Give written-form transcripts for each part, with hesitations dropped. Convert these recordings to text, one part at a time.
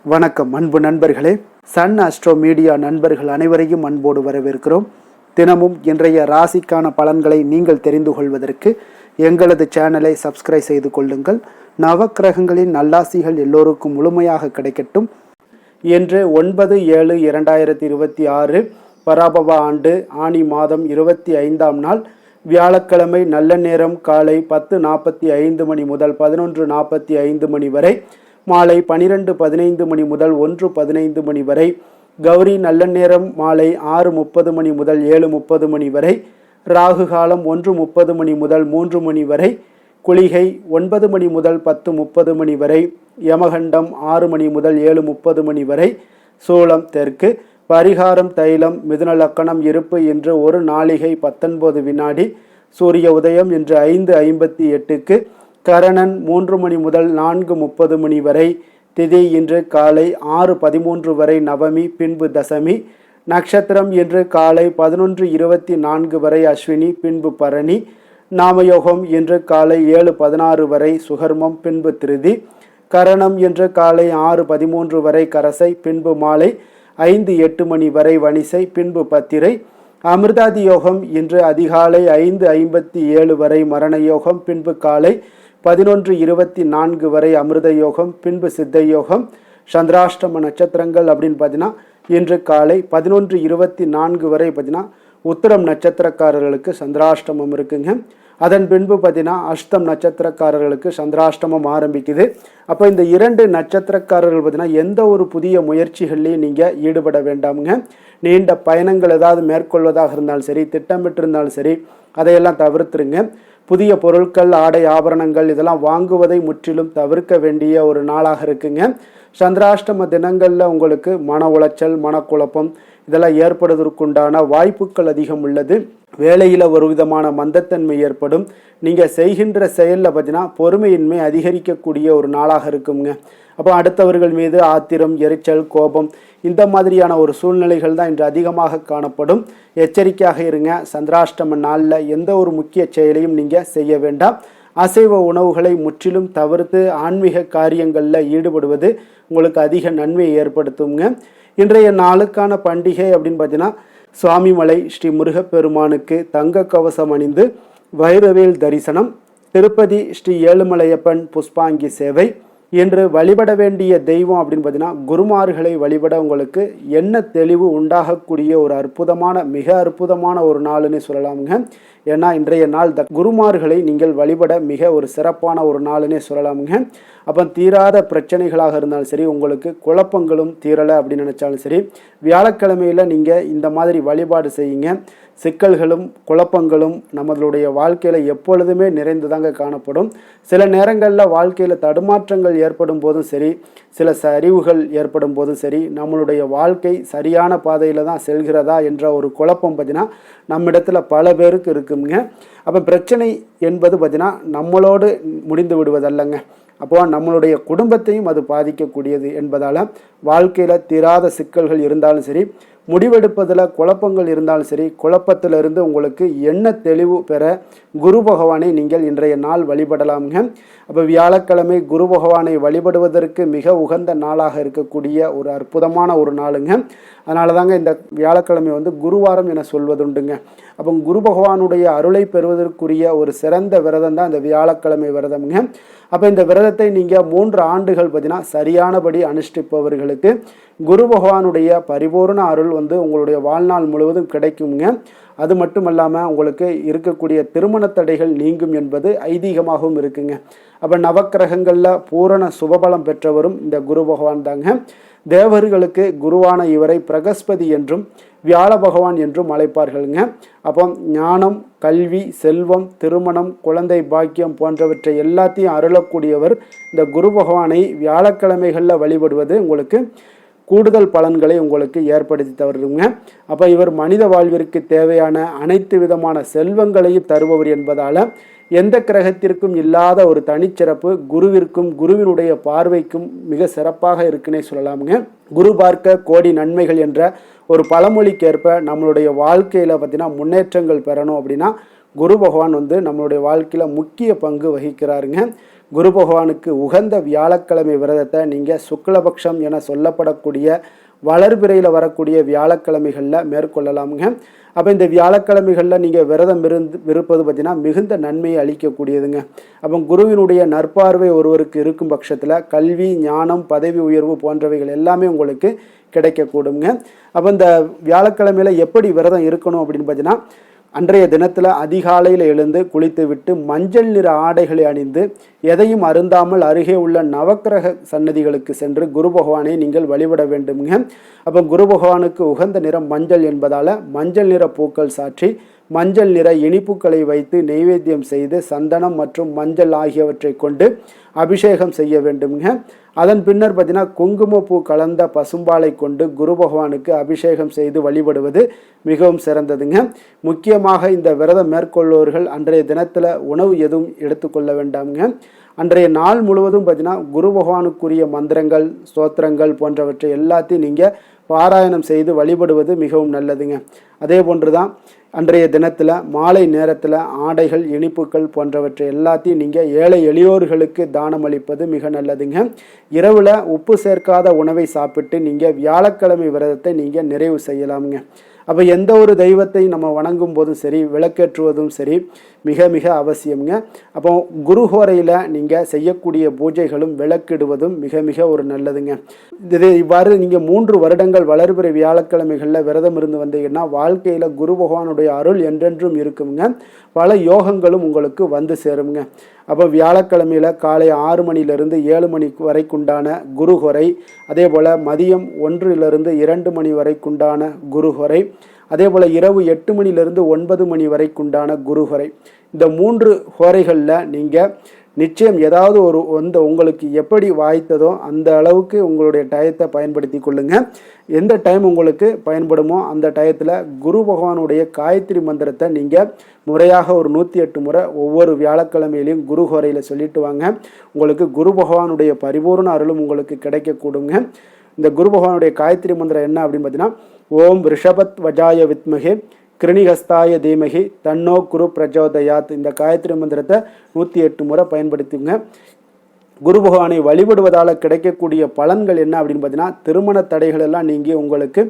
வணக்கம் அன்பு நண்பர்களே. சன் அஸ்ட்ரோ மீடியா நண்பர்கள் அனைவரையும் அன்போடு வரவேற்கிறோம். தினமும் இன்றைய ராசிக்கான பலன்களை நீங்கள் தெரிந்து கொள்வதற்கு எங்களது சேனலை சப்ஸ்கிரைப் செய்து கொள்ளுங்கள். நவக்கிரகங்களின் நல்லாசிகள் எல்லோருக்கும் முழுமையாக கிடைக்கட்டும். இன்று 9/7/2026 பராபவ ஆண்டு ஆனி மாதம் 25ஆம் நாள் வியாழக்கிழமை. நல்ல நேரம் காலை 10:45 மணி முதல் 11:45 மணி வரை, மாலை 12:15 மணி முதல் 1:15 மணி வரை, கௌரி நல்ல நேரம் மாலை 6:30 மணி முதல் 7:30 மணி வரை, ராகு காலம் 1:30 மணி முதல் 3 மணி வரை, குளிகை 9 மணி முதல் 10:30 மணி வரை, யமகண்டம் 6 மணி முதல் 7:30 மணி வரை, சூலம் தெற்கு, பரிகாரம் தைலம், மிதுன லக்கணம் இருப்பு இன்று 1 நாளிகை 19 வினாடி, சூரிய உதயம் இன்று 5:58க்கு, கரணன் 3 மணி முதல் 4:30 மணி வரை, திதி இன்று காலை 6:13 வரை நவமி, பின்பு தசமி, நட்சத்திரம் இன்று காலை 11:24 வரை அஸ்வினி, பின்பு பரணி, நாமயோகம் இன்று காலை 7:16 வரை சுகர்மம், பின்பு திருதி, கரணம் இன்று காலை 6:13 வரை கரசை, பின்பு மாலை 5:08 மணி வரை வணிசை, பின்பு பத்திரை, அமிர்தாதி யோகம் இன்று அதிகாலை 5:57 வரை மரண யோகம், பின்பு காலை 11:24 வரை அமிர்த யோகம், பின்பு சித்த யோகம். சந்திராஷ்டம நட்சத்திரங்கள் அப்படின்னு பார்த்தீங்கன்னா இன்று காலை 11:24 வரை பார்த்தீங்கன்னா உத்திரம் நட்சத்திரக்காரர்களுக்கு சந்திராஷ்டமம் இருக்குங்க. அதன் பின்பு பார்த்தீங்கன்னா அஷ்டம் நட்சத்திரக்காரர்களுக்கு சந்திராஷ்டமம் ஆரம்பிக்குது. அப்போ இந்த 2 நட்சத்திரக்காரர்கள் பார்த்தீங்கன்னா எந்த ஒரு புதிய முயற்சிகள்லையும் நீங்கள் ஈடுபட வேண்டாமுங்க. நீண்ட பயணங்கள் ஏதாவது மேற்கொள்வதாக இருந்தாலும் சரி, திட்டமிட்டிருந்தாலும் சரி, அதையெல்லாம் தவிர்த்துருங்க. புதிய பொருட்கள், ஆடை, ஆபரணங்கள் இதெல்லாம் வாங்குவதை முற்றிலும் தவிர்க்க வேண்டிய ஒரு நாளாக இருக்குங்க. சந்திராஷ்டம தினங்களில் உங்களுக்கு மன உளைச்சல், மனக்குழப்பம் இதெல்லாம் ஏற்படுவதற்குண்டான வாய்ப்புகள் அதிகம் உள்ளது. வேலையில் ஒரு விதமான மந்தத்தன்மை ஏற்படும். நீங்கள் செய்கின்ற செயலில் பார்த்தீங்கன்னா பொறுமையின்மை அதிகரிக்கக்கூடிய ஒரு நாளாக இருக்குங்க. அப்போ அடுத்தவர்கள் மீது ஆத்திரம், எரிச்சல், கோபம் இந்த மாதிரியான ஒரு சூழ்நிலைகள் தான் இன்று அதிகமாக காணப்படும். எச்சரிக்கையாக இருங்க. சந்திராஷ்டம நாளில் எந்த ஒரு முக்கிய செயலையும் நீங்கள் செய்ய வேண்டாம். அசைவ உணவுகளை முற்றிலும் தவிர்த்து ஆன்மீக காரியங்களில் ஈடுபடுவது உங்களுக்கு அதிக நன்மையை ஏற்படுத்துங்க. இன்றைய நாளுக்கான பண்டிகை அப்படின்னு பார்த்தீங்கன்னா சுவாமிமலை ஸ்ரீ முருகப்பெருமானுக்கு தங்க கவசம் அணிந்து வைரவேல் தரிசனம், திருப்பதி ஸ்ரீ ஏழுமலையப்பன் புஷ்பாங்கி சேவை. என்று வழிபட வேண்டிய தெய்வம் அப்படின்னு பார்த்தீங்கன்னா குருமார்களை வழிபட உங்களுக்கு என்ன தெளிவு உண்டாகக்கூடிய ஒரு மிக அற்புதமான ஒரு நாள்னு சொல்லலாமுங்க. ஏன்னா இன்றைய நாள் குருமார்களை நீங்கள் வழிபட மிக ஒரு சிறப்பான ஒரு நாள்னே சொல்லலாமுங்க. அப்போ தீராத பிரச்சனைகளாக இருந்தாலும் சரி, உங்களுக்கு குழப்பங்களும் தீரலை அப்படின்னு நினச்சாலும் சரி, வியாழக்கிழமையில் நீங்கள் இந்த மாதிரி வழிபாடு செய்யுங்க. சிக்கல்களும் குழப்பங்களும் நம்மளுடைய வாழ்க்கையில் எப்பொழுதுமே நிறைந்துதாங்க காணப்படும். சில நேரங்களில் வாழ்க்கையில் தடுமாற்றங்கள் ஏற்படும் போதும் சரி, சில சரிவுகள் ஏற்படும் போதும் சரி, நம்மளுடைய வாழ்க்கை சரியான பாதையில் தான் செல்கிறதா என்ற ஒரு குழப்பம் பார்த்தீங்கன்னா நம்மிடத்தில் பல பேருக்கு இருக்குங்க. அப்போ பிரச்சனை என்பது பார்த்தீங்கன்னா நம்மளோடு முடிந்து விடுவதல்லங்க. அப்போ நம்மளுடைய குடும்பத்தையும் அது பாதிக்கக்கூடியது என்பதால் வாழ்க்கையில் தீராத சிக்கல்கள் இருந்தாலும் சரி, முடிவெடுப்பதில் குழப்பங்கள் இருந்தாலும் சரி, குழப்பத்திலிருந்து உங்களுக்கு என்ன தெளிவு பெற குரு பகவானை நீங்கள் இன்றைய நாள் வழிபடலாமுங்க. அப்போ வியாழக்கிழமை குரு பகவானை வழிபடுவதற்கு மிக உகந்த நாளாக இருக்கக்கூடிய ஒரு அற்புதமான ஒரு நாளுங்க. அதனால தாங்க இந்த வியாழக்கிழமை குருவாரம் என சொல்வதுண்டுங்க. அப்போ குரு பகவானுடைய அருளை பெறுவதற்குரிய ஒரு சிறந்த விரதம் தான் இந்த வியாழக்கிழமை விரதம்ங்க. அப்போ இந்த விரதத்தை நீங்கள் 3 ஆண்டுகள் பார்த்தீங்கன்னா சரியானபடி அனுஷ்டிப்பவர்களுக்கு குரு பகவானுடைய பரிபூர்ண அருள் உங்களுடைய வாழ்நாள் முழுவதும் கிடைக்குங்க. அது மட்டும் இல்லாமல் உங்களுக்கு இருக்கக்கூடிய திருமண தடைகள் நீங்கும் என்பது ஐதீகமாகவும் இருக்குங்க. அப்போ நவக்கிரகங்களில் பூரண சுபபலம் பெற்றவரும் இந்த குரு பகவான் தாங்க. தேவர்களுக்கு குருவான இவரை பிரகஸ்பதி என்றும் வியாழ பகவான் என்றும் அழைப்பார்களுங்க. அப்போ ஞானம், கல்வி, செல்வம், திருமணம், குழந்தை பாக்கியம் போன்றவற்றை எல்லாத்தையும் அருளக்கூடியவர் இந்த குரு பகவானை வியாழக்கிழமைகளில் வழிபடுவது உங்களுக்கு கூடுதல் பலன்களை உங்களுக்கு ஏற்படுத்தி தருங்க. அப்போ இவர் மனித வாழ்விற்கு தேவையான அனைத்து விதமான செல்வங்களையும் தருபவர் என்பதால் எந்த கிரகத்திற்கும் இல்லாத ஒரு தனிச்சிறப்பு குருவிற்கும் குருவினுடைய பார்வைக்கும் மிக சிறப்பாக இருக்குன்னே சொல்லலாமுங்க. குரு பார்க்க கோடி நன்மைகள் என்ற ஒரு பழமொழிக்கேற்ப நம்மளுடைய வாழ்க்கையில் பார்த்தீங்கன்னா முன்னேற்றங்கள் பெறணும் அப்படின்னா குரு பகவான் நம்மளுடைய வாழ்க்கையில் முக்கிய பங்கு வகிக்கிறாருங்க. குரு பகவானுக்கு உகந்த வியாழக்கிழமை விரதத்தை நீங்கள் சுக்லபக்ஷம் என சொல்லப்படக்கூடிய வளர்பிறையில் வரக்கூடிய வியாழக்கிழமைகளில் மேற்கொள்ளலாமுங்க. அப்போ இந்த வியாழக்கிழமைகளில் நீங்கள் விரதம் இருப்பது பார்த்திங்கன்னா மிகுந்த நன்மையை அளிக்கக்கூடியதுங்க. அப்போ குருவினுடைய நற்பார்வை ஒருவருக்கு இருக்கும் பட்சத்தில் கல்வி, ஞானம், பதவி உயர்வு போன்றவைகள் எல்லாமே உங்களுக்கு கிடைக்கக்கூடுங்க. அப்போ இந்த வியாழக்கிழமையில் எப்படி விரதம் இருக்கணும் அப்படின்னு பார்த்தீங்கன்னா, அன்றைய தினத்தில் அதிகாலையில் எழுந்து குளித்து விட்டு மஞ்சள் நிற ஆடைகளை அணிந்து எதையும் அருந்தாமல் அருகே உள்ள நவக்கிரக சன்னதிகளுக்கு சென்று குரு பகவானை நீங்கள் வழிபட வேண்டுங்க. அப்போ குரு பகவானுக்கு உகந்த நிறம் மஞ்சள் என்பதால் மஞ்சள் நிற பூக்கள் சாற்றி மஞ்சள் நிற இனிப்புகளை வைத்து நெய்வேத்தியம் செய்து சந்தனம் மற்றும் மஞ்சள் ஆகியவற்றை கொண்டு அபிஷேகம் செய்ய வேண்டுங்க. அதன் பின்னர் பார்த்தீங்கன்னா குங்குமப்பூ கலந்த பசும்பாலை கொண்டு குரு பகவானுக்கு அபிஷேகம் செய்து வழிபடுவது மிகவும் சிறந்ததுங்க. முக்கியமாக இந்த விரதம் மேற்கொள்வோர்கள் அன்றைய தினத்தில் உணவு எதுவும் எடுத்துக்கொள்ள வேண்டாமுங்க. அன்றைய நாள் முழுவதும் பார்த்தீங்கன்னா குரு பகவானுக்குரிய மந்திரங்கள், ஸ்தோத்திரங்கள் போன்றவற்றை எல்லாத்தையும் நீங்கள் பாராயணம் செய்து வழிபடுவது மிகவும் நல்லதுங்க. அதே போன்று தான் அன்றைய தினத்தில் மாலை நேரத்தில் ஆடைகள், இனிப்புகள் போன்றவற்றை எல்லாத்தையும் நீங்கள் ஏழை எளியோர்களுக்கு தானம் அளிப்பது மிக நல்லதுங்க. இரவில் உப்பு சேர்க்காத உணவை சாப்பிட்டு நீங்கள் வியாழக்கிழமை விரதத்தை நீங்கள் நிறைவு செய்யலாமுங்க. அப்போ எந்த ஒரு தெய்வத்தை நம்ம வணங்கும் போதும் சரி, விளக்கேற்றுவதும் சரி மிக மிக அவசியம்ங்க. அப்போ குருஹோரையில் நீங்கள் செய்யக்கூடிய பூஜைகளும் விளக்கிடுவதும் மிக மிக ஒரு நல்லதுங்க. இது இவ்வாறு நீங்கள் 3 வருடங்கள் வளர்பிறை வியாழக்கிழமைகளில் விரதம் இருந்து வந்தீங்கன்னா வாழ்க்கையில் குரு பகவானுடைய அருள் என்றென்றும் இருக்குங்க. பல யோகங்களும் உங்களுக்கு வந்து சேருங்க. அப்போ வியாழக்கிழமையில் காலை 6 மணிலிருந்து 7 மணி வரைக்குண்டான குருஹொரை, அதே போல் மதியம் 1லிருந்து 2 மணி வரைக்குண்டான குருஹொரை, அதே போல் இரவு 8 மணிலிருந்து 9 மணி வரைக்குண்டான குருஹொரை. இந்த 3 ஹோரைகளில் நீங்கள் நிச்சயம் ஏதாவது உங்களுக்கு எப்படி வாய்த்ததோ அந்த அளவுக்கு உங்களுடைய டயத்தை பயன்படுத்தி கொள்ளுங்க. எந்த டைம் உங்களுக்கு பயன்படுமோ அந்த டயத்தில் குரு பகவானுடைய காயத்ரி மந்திரத்தை நீங்கள் முறையாக ஒரு 108 முறை ஒவ்வொரு வியாழக்கிழமையிலையும் குரு ஹோரையில் சொல்லிட்டு வாங்க. உங்களுக்கு குரு பகவானுடைய பரிபூர்ண அருளும் உங்களுக்கு கிடைக்கக்கூடுங்க. இந்த குரு பகவானுடைய காயத்ரி மந்திரம் என்ன அப்படின்னு பார்த்தீங்கன்னா, ஓம் ரிஷபத் வஜாய வித்மகே கிருணிகஸ்தாய தீமகி தன்னோ குரு பிரஜோதயாத். இந்த காயத்ரி மந்திரத்தை 108 முறை பயன்படுத்துங்க. குரு பகவானை வழிபடுவதால் கிடைக்கக்கூடிய பலன்கள் என்ன அப்படின்னு பார்த்தீங்கன்னா, திருமண தடைகள் எல்லாம் நீங்கி உங்களுக்கு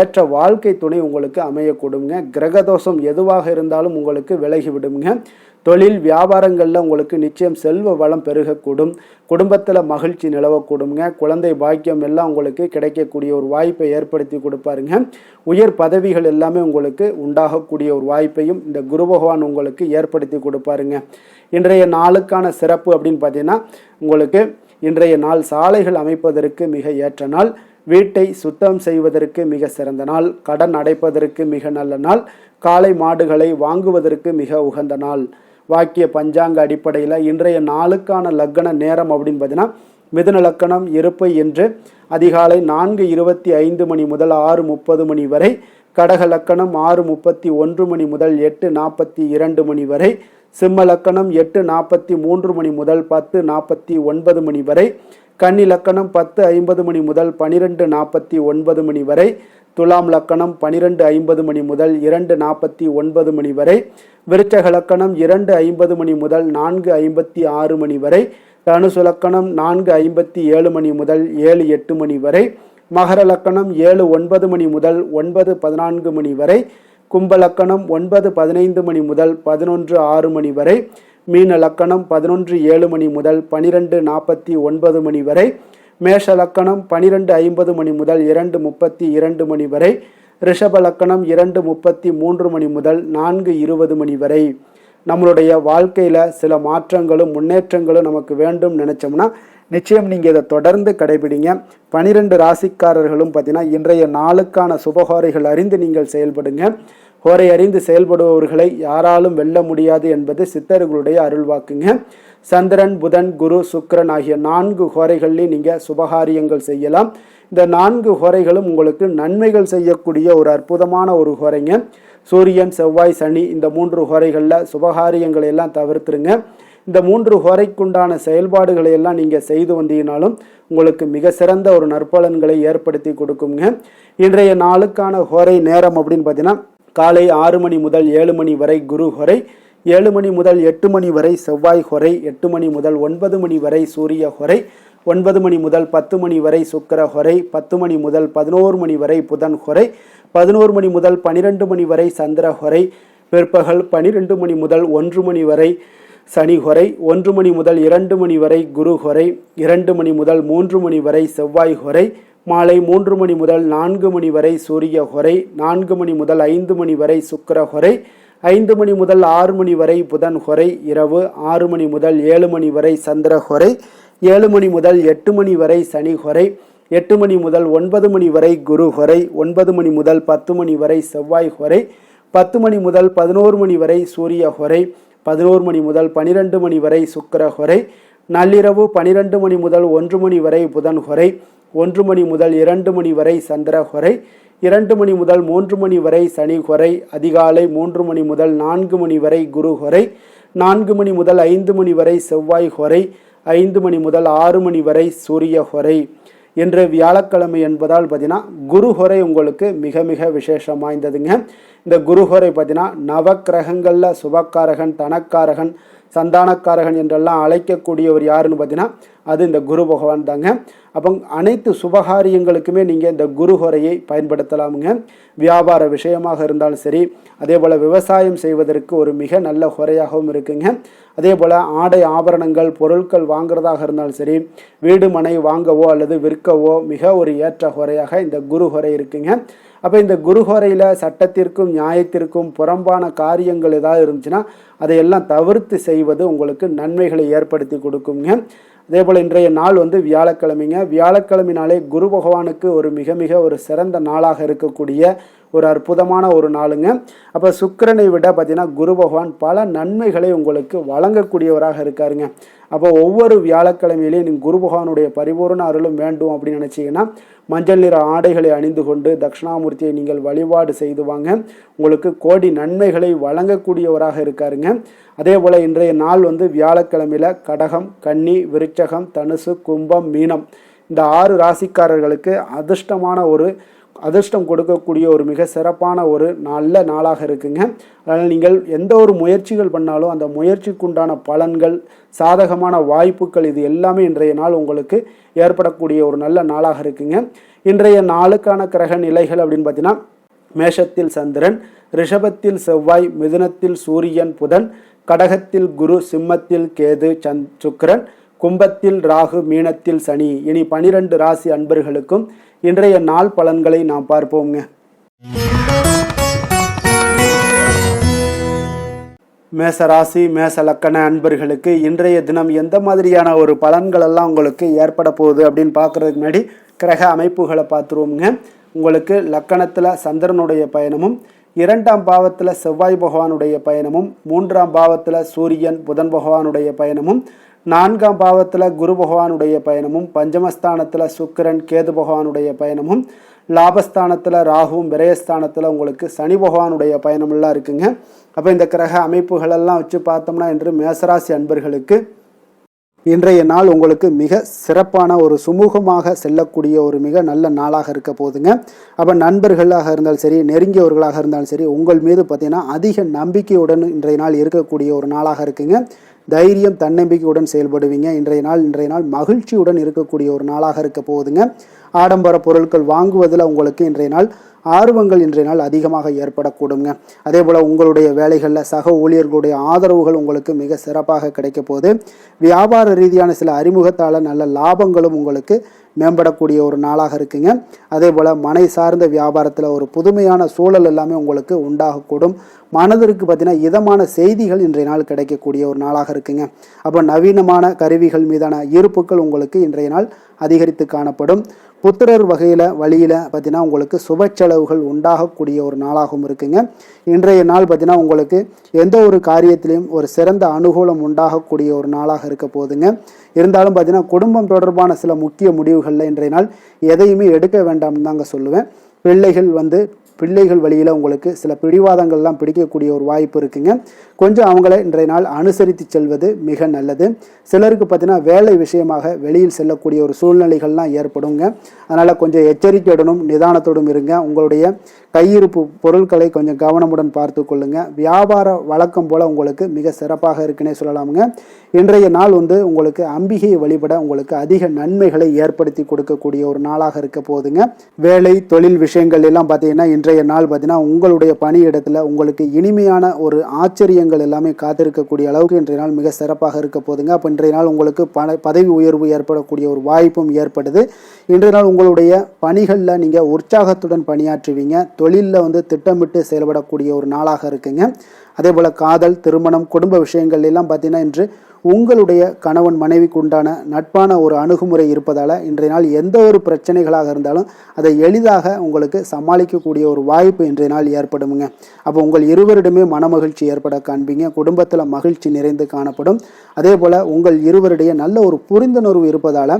ஏற்ற வாழ்க்கை துணை உங்களுக்கு அமையக்கூடுங்க. கிரகதோஷம் எதுவாக இருந்தாலும் உங்களுக்கு விலகி விடுங்க. தொழில் வியாபாரங்களில் உங்களுக்கு நிச்சயம் செல்வ வளம் பெருகக்கூடும். குடும்பத்தில் மகிழ்ச்சி நிலவக்கூடுங்க. குழந்தை பாக்கியம் எல்லாம் உங்களுக்கு கிடைக்கக்கூடிய ஒரு வாய்ப்பை ஏற்படுத்தி கொடுப்பாருங்க. உயர் பதவிகள் எல்லாமே உங்களுக்கு உண்டாகக்கூடிய ஒரு வாய்ப்பையும் இந்த குரு பகவான் உங்களுக்கு ஏற்படுத்தி கொடுப்பாருங்க. இன்றைய நாளுக்கான சிறப்பு அப்படின்னு பார்த்தீங்கன்னா, உங்களுக்கு இன்றைய நாள் சாலைகள் அமைப்பதற்கு மிக ஏற்ற நாள், வீட்டை சுத்தம் செய்வதற்கு மிக சிறந்த நாள், கடன் அடைப்பதற்கு மிக நல்ல நாள், காளை மாடுகளை வாங்குவதற்கு மிக உகந்த நாள். வாக்கிய பஞ்சாங்க அடிப்படையில் இன்றைய நாளுக்கான லக்கண நேரம் அப்படின்னு பார்த்தீங்கன்னா, மிதுன லக்கணம் இருப்பை என்று அதிகாலை 4:25 மணி முதல் 6:30 மணி வரை, கடக லக்கணம் 6:31 மணி முதல் 8:42 மணி வரை, சிம்ம லக்கணம் 8:43 மணி முதல் 10:49 மணி வரை, கன்னி லக்கணம் 10:50 மணி முதல் 12:49 மணி வரை, துலாம் லக்கணம் 12:50 மணி முதல் 2:49 மணி வரை, விருச்சக லக்கணம் 2:50 மணி முதல் 4:56 மணி வரை, தனுசு லக்கணம் 4:57 மணி முதல் 7:08 மணி வரை, மகர லக்கணம் 7:09 மணி முதல் 9:14 மணி வரை, கும்ப லக்கணம் 9:15 மணி முதல் 11:06 மணி வரை, மீன லக்கணம் 11:07 மணி முதல் 12:49 மணி வரை, மேஷ லக்கணம் 12:50 மணி முதல் 2:32 மணி வரை, ரிஷப லக்கணம் 2:33 மணி முதல் 4:20 மணி வரை. நம்மளுடைய வாழ்க்கையில் சில மாற்றங்களும் முன்னேற்றங்களும் நமக்கு வேண்டும் நினச்சோம்னா நிச்சயம் நீங்கள் இதை தொடர்ந்து கடைபிடிங்க. 12 ராசிக்காரர்களும் பார்த்தீங்கன்னா இன்றைய நாளுக்கான சுபஹோரைகள் அறிந்து நீங்கள் செயல்படுங்க. ஹோரை அறிந்து செயல்படுபவர்களை யாராலும் வெல்ல முடியாது என்பது சித்தர்களுடைய அருள்வாக்குங்க. சந்திரன், புதன், குரு, சுக்கிரன் ஆகிய 4 ஹோரைகள்லையும் நீங்கள் சுபகாரியங்கள் செய்யலாம். இந்த 4 ஹோரைகளும் உங்களுக்கு நன்மைகள் செய்யக்கூடிய ஒரு அற்புதமான ஒரு ஹோரைங்க. சூரியன், செவ்வாய், சனி இந்த 3 ஹோரைகளில் சுபகாரியங்களை எல்லாம் தவிர்த்துருங்க. இந்த 3 ஹோரைக்குண்டான செயல்பாடுகளை எல்லாம் நீங்கள் செய்து வந்தீங்கனாலும் உங்களுக்கு மிக சிறந்த ஒரு நற்பலன்களை ஏற்படுத்தி கொடுக்குங்க. இன்றைய நாளுக்கான ஹோரை நேரம் அப்படின்னு பார்த்தீங்கன்னா, காலை 6 மணி முதல் 7 மணி வரை குரு ஹோரை, 7 மணி முதல் 8 மணி வரை செவ்வாய் ஹொரை, 8 மணி முதல் 9 மணி வரை சூரிய ஹொரை, 9 மணி முதல் 10 மணி வரை சுக்கிர ஹொரை, 10 மணி முதல் 11 மணி வரை புதன் ஹொரை, 11 மணி முதல் 12 மணி வரை சந்திர ஹொரை, பிற்பகல் 12 மணி முதல் 1 மணி வரை சனி ஹொரை, 1 மணி முதல் 2 மணி வரை குரு ஹொரை, 2 மணி முதல் 3 மணி வரை செவ்வாய் ஹொரை, மாலை 3 மணி முதல் 4 மணி வரை சூரிய ஹொரை, 4 மணி முதல் 5 மணி வரை சுக்கிர ஹொரை, 5 மணி முதல் 6 மணி வரை புதன் ஹொரை, இரவு 6 மணி முதல் 7 மணி வரை சந்திர ஹொரை, 7 மணி முதல் 8 மணி வரை சனி ஹொரை, 8 மணி முதல் 9 மணி வரை குரு ஹொரை, 9 மணி முதல் 10 மணி வரை செவ்வாய் ஹொரை, 10 மணி முதல் 11 மணி வரை சூரிய ஹொரை, 11 மணி முதல் 12 மணி வரை சுக்கிர ஹொரை, நள்ளிரவு 12 மணி முதல் 1 மணி வரை புதன் ஹொரை, 1 மணி முதல் 2 மணி வரை சந்திர ஹொரை, 2 மணி முதல் 3 மணி வரை சனி ஹொரை, அதிகாலை 3 மணி முதல் 4 மணி வரை குரு ஹொரை, 4 மணி முதல் 5 மணி வரை செவ்வாய் ஹொரை, 5 மணி முதல் 6 மணி வரை சூரிய ஹொரை. இன்று வியாழக்கிழமை என்பதால் பார்த்தீங்கன்னா குருஹொரை உங்களுக்கு மிக மிக விசேஷம் வாய்ந்ததுங்க. இந்த குருஹொரை பார்த்தீங்கன்னா நவக்கிரகங்களில் சுபக்காரகன், தனக்காரகன், சந்தானக்காரகன் என்றெல்லாம் அழைக்கக்கூடியவர் யாருன்னு பார்த்தீங்கன்னா அது இந்த குரு பகவான் தாங்க. அப்போ அனைத்து சுபகாரியங்களுக்குமே நீங்கள் இந்த குருஹொரையை பயன்படுத்தலாமுங்க. வியாபார விஷயமாக இருந்தாலும் சரி, அதே போல் விவசாயம் செய்வதற்கு ஒரு மிக நல்ல ஹொரையாகவும் இருக்குங்க. அதே போல் ஆடை ஆபரணங்கள் பொருட்கள் வாங்குறதாக இருந்தாலும் சரி, வீடு மனை வாங்கவோ அல்லது விற்கவோ மிக ஒரு ஏற்ற ஹொரையாக இந்த குருஹொரை இருக்குங்க. அப்போ இந்த குருஹொரையில் சட்டத்திற்கும் நியாயத்திற்கும் புறம்பான காரியங்கள் ஏதாவது இருந்துச்சுன்னா அதையெல்லாம் தவிர்த்து செய்வது உங்களுக்கு நன்மைகளை ஏற்படுத்தி கொடுக்குங்க. அதே போல் இன்றைய நாள் வியாழக்கிழமைங்க. வியாழக்கிழமைனாலே குரு பகவானுக்கு ஒரு மிக மிக ஒரு சிறந்த நாளாக இருக்கக்கூடிய ஒரு அற்புதமான ஒரு நாளுங்க. அப்போ சுக்கிரனை விட பார்த்தீங்கன்னா குரு பகவான் பல நன்மைகளை உங்களுக்கு வழங்கக்கூடியவராக இருக்காருங்க. அப்போ ஒவ்வொரு வியாழக்கிழமையிலையும் நீங்கள் குரு பகவானுடைய பரிபூர்ண அருளும் வேண்டும் அப்படின்னு நினச்சிங்கன்னா மஞ்சள் நிற ஆடைகளை அணிந்து கொண்டு தட்சிணாமூர்த்தியை நீங்கள் வழிபாடு செய்து வாங்க. உங்களுக்கு கோடி நன்மைகளை வழங்கக்கூடியவராக இருக்காருங்க. அதே போல் இன்றைய நாள் வியாழக்கிழமையில் கடகம், கன்னி, விருச்சகம், தனுசு, கும்பம், மீனம் இந்த 6 ராசிக்காரர்களுக்கு அதிர்ஷ்டம் கொடுக்கக்கூடிய ஒரு மிக சிறப்பான ஒரு நல்ல நாளாக இருக்குங்க. அதனால் நீங்கள் எந்த ஒரு முயற்சிகள் பண்ணாலும் அந்த முயற்சிக்குண்டான பலன்கள், சாதகமான வாய்ப்புகள் இது எல்லாமே இன்றைய நாள் உங்களுக்கு ஏற்படக்கூடிய ஒரு நல்ல நாளாக இருக்குங்க. இன்றைய நாளுக்கான கிரக நிலைகள் அப்படின்னு பார்த்தீங்கன்னா மேஷத்தில் சந்திரன், ரிஷபத்தில் செவ்வாய், மிதுனத்தில் சூரியன் புதன், கடகத்தில் குரு, சிம்மத்தில் கேது சுக்கிரன், கும்பத்தில் ராகு, மீனத்தில் சனி. இனி 12 ராசி அன்பர்களுக்கும் இன்றைய நாள் பலன்களை நாம் பார்ப்போங்க. மேச ராசி, மேச லக்கண அன்பர்களுக்கு இன்றைய தினம் எந்த மாதிரியான ஒரு பலன்கள் எல்லாம் உங்களுக்கு ஏற்பட போகுது அப்படின்னு பார்க்கறதுக்கு முன்னாடி கிரக அமைப்புகளை பார்த்துருவோங்க. உங்களுக்கு லக்கணத்தில் சந்திரனுடைய பயணமும், 2ஆம் பாவத்தில் செவ்வாய் பகவானுடைய பயணமும், 3ஆம் பாவத்தில் சூரியன் புதன் பகவானுடைய பயணமும், 4ஆம் பாவத்தில் குரு பகவானுடைய பயணமும், பஞ்சமஸ்தானத்தில் சுக்கிரன் கேது பகவானுடைய பயணமும், லாபஸ்தானத்தில் ராகுவும், விரயஸ்தானத்தில் உங்களுக்கு சனி பகவானுடைய பயணமெல்லாம் இருக்குங்க. அப்போ இந்த கிரக அமைப்புகளெல்லாம் வச்சு பார்த்தோம்னா இன்று மேசராசி அன்பர்களுக்கு இன்றைய நாள் உங்களுக்கு மிக சிறப்பான ஒரு சுமூகமாக செல்லக்கூடிய ஒரு மிக நல்ல நாளாக இருக்க போகுதுங்க. அப்போ நண்பர்களாக இருந்தாலும் சரி, நெருங்கியவர்களாக இருந்தாலும் சரி, உங்கள் மீது பார்த்தீங்கன்னா அதிக நம்பிக்கையுடன் இன்றைய நாள் இருக்கக்கூடிய ஒரு நாளாக இருக்குங்க. தைரியம், தன்னம்பிக்கையுடன் செயல்படுவீங்க. இன்றைய நாள் மகிழ்ச்சியுடன் இருக்கக்கூடிய ஒரு நாளாக இருக்க போகுதுங்க. ஆடம்பர பொருட்கள் வாங்குவதில் உங்களுக்கு இன்றைய நாள் ஆர்வங்கள் இன்றைய நாள் அதிகமாக ஏற்படக்கூடுங்க. அதே போல் உங்களுடைய வேலைகளில் சக ஊழியர்களுடைய ஆதரவுகள் உங்களுக்கு மிக சிறப்பாக கிடைக்க போகுது. வியாபார ரீதியான சில அறிமுகத்தால் நல்ல லாபங்களும் உங்களுக்கு மேம்படக்கூடிய ஒரு நாளாக இருக்குங்க. அதே போல் மனை சார்ந்த வியாபாரத்தில் ஒரு புதுமையான சூழல் எல்லாமே உங்களுக்கு உண்டாகக்கூடும். மனதிற்கு பார்த்தீங்கன்னா இதமான செய்திகள் இன்றைய நாள் கிடைக்கக்கூடிய ஒரு நாளாக இருக்குங்க. அப்போ நவீனமான கருவிகள் மீதான ஈர்ப்புகள் உங்களுக்கு இன்றைய நாள் அதிகரித்து காணப்படும். புத்திரர் வழியில் பார்த்தீங்கன்னா உங்களுக்கு சுப செலவுகள் உண்டாகக்கூடிய ஒரு நாளாகவும் இருக்குங்க. இன்றைய நாள் பார்த்தீங்கன்னா உங்களுக்கு எந்த ஒரு காரியத்திலையும் ஒரு சிறந்த அனுகூலம் உண்டாகக்கூடிய ஒரு நாளாக இருக்க போகுதுங்க. இருந்தாலும் பார்த்தீங்கன்னா குடும்பம் தொடர்பான சில முக்கிய முடிவுகளில் இன்றைய நாள் எதையுமே எடுக்க வேண்டாம்னு தாங்க சொல்லுவேன். பிள்ளைகள் பிள்ளைகள் வழியில் உங்களுக்கு சில பிடிவாதங்கள்லாம் பிடிக்கக்கூடிய ஒரு வாய்ப்பு இருக்குங்க. கொஞ்சம் அவங்கள இன்றைய நாள் அனுசரித்து செல்வது மிக நல்லது. சிலருக்கு பார்த்தீங்கன்னா வேலை விஷயமாக வெளியில் செல்லக்கூடிய ஒரு சூழ்நிலைகள்லாம் ஏற்படுங்க. அதனால் கொஞ்சம் எச்சரிக்கையுடனும் நிதானத்தோடும் இருங்க. உங்களுடைய கையிருப்பு பொருட்களை கொஞ்சம் கவனமுடன் பார்த்து கொள்ளுங்க. வியாபார வழக்கம் போல் உங்களுக்கு மிக சிறப்பாக இருக்குன்னே சொல்லலாமுங்க. இன்றைய நாள் உங்களுக்கு அம்பிகையை வழிபட உங்களுக்கு அதிக நன்மைகளை ஏற்படுத்தி கொடுக்கக்கூடிய ஒரு நாளாக இருக்க போகுதுங்க. வேலை தொழில் விஷயங்கள் எல்லாம் பார்த்தீங்கன்னா இன்றைய நாள் பார்த்தீங்கன்னா உங்களுடைய பணியிடத்தில் உங்களுக்கு இனிமையான ஒரு ஆச்சரியங்கள் எல்லாமே காத்திருக்கக்கூடிய அளவுக்கு இன்றைய நாள் மிக சிறப்பாக இருக்க போகுதுங்க. அப்போ இன்றைய நாள் உங்களுக்கு பதவி உயர்வு ஏற்படக்கூடிய ஒரு வாய்ப்பும் ஏற்படுது. இன்றைய நாள் உங்களுடைய பணிகளில் நீங்கள் உற்சாகத்துடன் பணியாற்றுவீங்க. தொழிலில் திட்டமிட்டு செயல்படக்கூடிய ஒரு நாளாக இருக்குங்க. அதே போல் காதல், திருமணம், குடும்ப விஷயங்கள் எல்லாம் பார்த்தீங்கன்னா இன்று உங்களுடைய கணவன் மனைவிக்கு உண்டான நட்பான ஒரு அணுகுமுறை இருப்பதால் இன்றைய நாள் எந்த ஒரு பிரச்சனைகளாக இருந்தாலும் அதை எளிதாக உங்களுக்கு சமாளிக்கக்கூடிய ஒரு வாய்ப்பு இன்றைய நாள் ஏற்படுமுங்க. அப்போ உங்கள் இருவரிடமே மனமகிழ்ச்சி ஏற்பட காண்பீங்க. குடும்பத்தில் மகிழ்ச்சி நிறைந்து காணப்படும். அதே போல் உங்கள் இருவருடைய நல்ல ஒரு புரிந்துணர்வு இருப்பதால்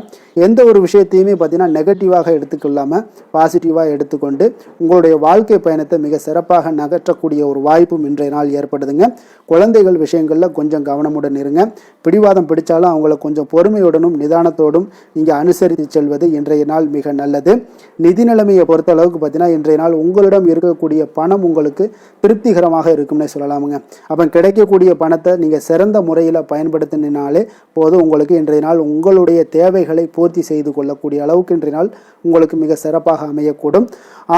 எந்த ஒரு விஷயத்தையுமே பார்த்தீங்கன்னா நெகட்டிவாக எடுத்துக்கொள்ளாமல் பாசிட்டிவாக எடுத்துக்கொண்டு உங்களுடைய வாழ்க்கை பயணத்தை மிக சிறப்பாக நகற்றக்கூடிய ஒரு வாய்ப்பும் இன்றைய நாள் ஏற்படுதுங்க. குழந்தைகள் விஷயங்களில் கொஞ்சம் கவனமுடன் இருங்க. பிடிவாதம் பிடிச்சாலும் அவங்கள கொஞ்சம் பொறுமையுடனும் நிதானத்தோடும் நீங்கள் அனுசரித்து செல்வது இன்றைய நாள் மிக நல்லது. நிதி நிலைமையை பொறுத்த அளவுக்கு பார்த்தீங்கன்னா இன்றைய நாள் உங்களிடம் இருக்கக்கூடிய பணம் உங்களுக்கு திருப்திகரமாக இருக்கும்னே சொல்லலாமுங்க. அப்போ கிடைக்கக்கூடிய பணத்தை நீங்கள் சிறந்த முறையில் பயன்படுத்தினாலே போதும். உங்களுக்கு இன்றைய நாள் உங்களுடைய தேவைகளை பூர்த்தி செய்து கொள்ளக்கூடிய அளவுக்கு இன்றைய நாள் உங்களுக்கு மிக சிறப்பாக அமையக்கூடும்.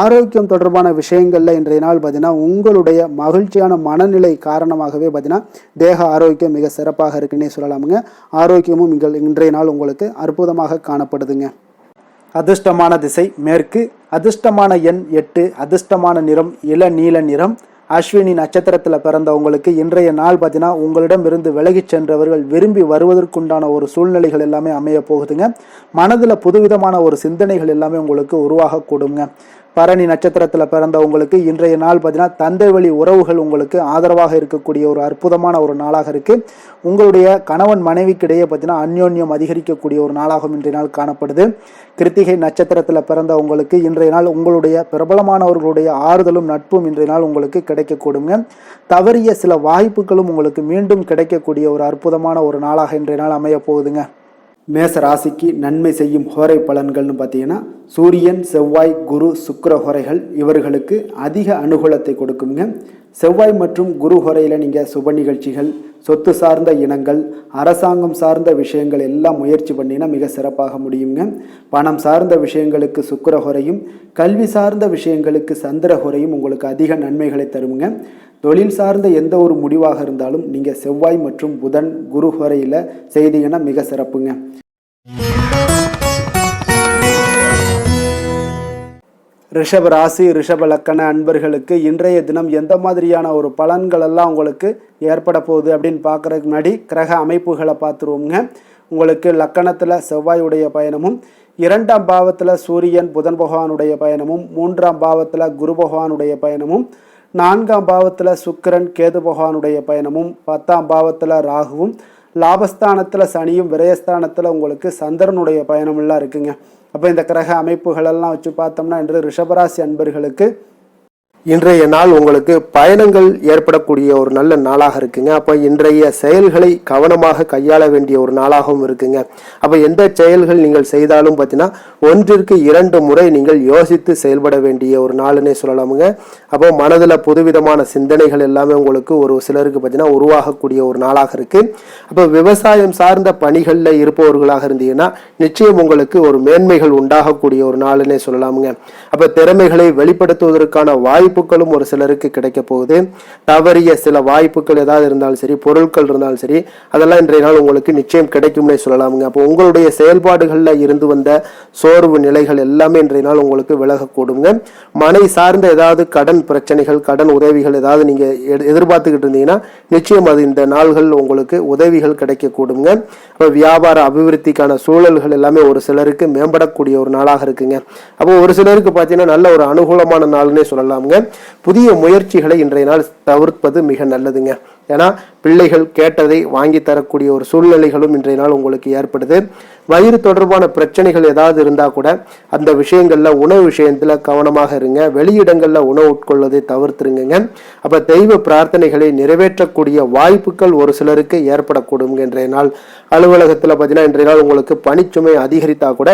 ஆரோக்கியம் தொடர்பான விஷயங்களில் இன்றைய நாள் பார்த்தீங்கன்னா உங்களுடைய மகிழ்ச்சியான மனநிலை காரணமாகவே பார்த்தீங்கன்னா தேக ஆரோக்கியம் மிக சிறப்பாக இருக்குன்னே சொல்லலாமுங்க. ஆரோக்கியமும் இன்றைய நாள் உங்களுக்கு அற்புதமாக காணப்படுதுங்க. அதிர்ஷ்டமான திசை மேற்கு, அதிர்ஷ்டமான எண் 8, அதிர்ஷ்டமான நிறம் இளநீல நிறம். அஸ்வினி நட்சத்திரத்தில் பிறந்தவங்களுக்கு இன்றைய நாள் பார்த்தீங்கன்னா உங்களிடம் இருந்து விலகி சென்றவர்கள் விரும்பி வருவதற்குண்டான ஒரு சூழ்நிலைகள் எல்லாமே அமைய போகுதுங்க. மனதில் புதுவிதமான ஒரு சிந்தனைகள் எல்லாமே உங்களுக்கு உருவாக கூடுங்க. பரணி நட்சத்திரத்தில் பிறந்தவங்களுக்கு இன்றைய நாள் பார்த்தீங்கன்னா தந்தை வழி உறவுகள் உங்களுக்கு ஆதரவாக இருக்கக்கூடிய ஒரு அற்புதமான ஒரு நாளாக இருக்குது. உங்களுடைய கணவன் மனைவிக்கிடையே பார்த்தீங்கன்னா அந்யோன்யம் அதிகரிக்கக்கூடிய ஒரு நாளாகவும் இன்றைய நாள் காணப்படுது. கிருத்திகை நட்சத்திரத்தில் பிறந்தவங்களுக்கு இன்றைய நாள் உங்களுடைய பிரபலமானவர்களுடைய ஆறுதலும் நட்பும் இன்றைய நாள் உங்களுக்கு கிடைக்கக்கூடுங்க. தவறிய சில வாய்ப்புகளும் உங்களுக்கு மீண்டும் கிடைக்கக்கூடிய ஒரு அற்புதமான ஒரு நாளாக இன்றைய நாள் அமைய போகுதுங்க. மேச ராசிக்கு நன்மை செய்யும் ஹோரை பலன்கள்னு பார்த்தீங்கன்னா சூரியன், செவ்வாய், குரு, சுக்கிர ஹோரைகள் இவர்களுக்கு அதிக அனுகூலத்தை கொடுக்குங்க. செவ்வாய் மற்றும் குரு ஹோரையில் நீங்கள் சுப நிகழ்ச்சிகள், சொத்து சார்ந்த இனங்கள், அரசாங்கம் சார்ந்த விஷயங்கள் எல்லாம் முயற்சி பண்ணினா மிக சிறப்பாக முடியுங்க. பணம் சார்ந்த விஷயங்களுக்கு சுக்கிர ஹோரையும், கல்வி சார்ந்த விஷயங்களுக்கு சந்திர ஹோரையும் உங்களுக்கு அதிக நன்மைகளை தருங்க. தொழில் சார்ந்த எந்த ஒரு முடிவாக இருந்தாலும் நீங்கள் செவ்வாய் மற்றும் புதன், குரு ஹோரையில் செய்தீங்கன்னா மிக சிறப்புங்க. ரிஷப ராசி, ரிஷப லக்கண அன்பர்களுக்கு இன்றைய தினம் எந்த மாதிரியான ஒரு பலன்கள் எல்லாம் உங்களுக்கு ஏற்பட போகுது அப்படின்னு பார்க்குறதுக்கு முன்னாடி கிரக அமைப்புகளை பார்த்துருவோங்க. உங்களுக்கு லக்கணத்தில் செவ்வாயுடைய பயணமும், 2ஆம் பாவத்தில் சூரியன் புதன் பகவானுடைய பயணமும், 3ஆம் பாவத்தில் குரு பகவானுடைய பயணமும், 4ஆம் பாவத்தில் சுக்கிரன் கேது பகவானுடைய பயணமும், 10ஆம் பாவத்தில் ராகுவும், லாபஸ்தானத்தில் சனியும், விரயஸ்தானத்தில் உங்களுக்கு சந்திரனுடைய பயணமெல்லாம் இருக்குங்க. அப்போ இந்த கிரக அமைப்புகளெல்லாம் வச்சு பார்த்தோம்னா இன்று ரிஷபராசி அன்பர்களுக்கு இன்றைய நாள் உங்களுக்கு பயணங்கள் ஏற்படக்கூடிய ஒரு நல்ல நாளாக இருக்குங்க. அப்போ இன்றைய செயல்களை கவனமாக கையாள வேண்டிய ஒரு நாளாகவும் இருக்குங்க. அப்போ எந்த செயல்கள் நீங்கள் செய்தாலும் பார்த்தீங்கன்னா 1ற்கு 2 முறை நீங்கள் யோசித்து செயல்பட வேண்டிய ஒரு நாளுன்னே சொல்லலாமுங்க. அப்போ மனதில் புதுவிதமான சிந்தனைகள் எல்லாமே உங்களுக்கு ஒரு சிலருக்கு பார்த்தீங்கன்னா உருவாகக்கூடிய ஒரு நாளாக இருக்கு. அப்போ விவசாயம் சார்ந்த பணிகளில் இருப்பவர்களாக இருந்தீங்கன்னா நிச்சயம் உங்களுக்கு ஒரு மேன்மைகள் உண்டாகக்கூடிய ஒரு நாளுன்னே சொல்லலாமுங்க. அப்போ திறமைகளை வெளிப்படுத்துவதற்கான வாய்ப்புகளும் ஒரு சிலருக்கு கிடைக்க போகுது. தவறிய சில வாய்ப்புகள் ஏதாவது இருந்தாலும் சரி, பொருட்கள் இருந்தாலும் சரி, அதெல்லாம் இன்றைய நாள் உங்களுக்கு நிச்சயம் கிடைக்கும்னே சொல்லலாமுங்க. அப்போ உங்களுடைய செயல்பாடுகளில் இருந்து வந்த சோர்வு நிலைகள் எல்லாமே இன்றைய நாள் உங்களுக்கு விலகக்கூடுங்க. மனை சார்ந்த ஏதாவது கடன் பிரச்சனைகள், கடன் உதவிகள் ஏதாவது நீங்க எதிர்பார்த்துக்கிட்டு இருந்தீங்கன்னா நிச்சயம் அது இந்த நாள்கள் உங்களுக்கு உதவிகள் கிடைக்கக்கூடுங்க. அப்போ வியாபார அபிவிருத்திக்கான சூழல்கள் எல்லாமே ஒரு சிலருக்கு மேம்படக்கூடிய ஒரு நாளாக இருக்குங்க. அப்போ ஒரு சிலருக்கு பார்த்தீங்கன்னா நல்ல ஒரு அனுகூலமான நாள்னே சொல்லலாமுங்க. புதிய முயற்சிகளை இன்றைய நாள் தவிர்ப்பது மிக நல்லதுங்க. ஏன்னா பிள்ளைகள் கேட்டதை வாங்கி தரக்கூடிய ஒரு சூழ்நிலைகளும் இன்றைய நாள் உங்களுக்கு ஏற்படுது. வயிறு தொடர்பான பிரச்சனைகள் ஏதாவது இருந்தால் கூட அந்த விஷயங்கள்ல உணவு விஷயத்துல கவனமாக இருங்க. வெளியிடங்கள்ல உணவு உட்கொள்வதை தவிர்த்துருங்க. அப்ப தெய்வ பிரார்த்தனைகளை நிறைவேற்றக்கூடிய வாய்ப்புகள் ஒரு சிலருக்கு ஏற்படக்கூடும். இன்றைய நாள் அலுவலகத்துல பார்த்தீங்கன்னா இன்றைய நாள் உங்களுக்கு பணிச்சுமை அதிகரித்தா கூட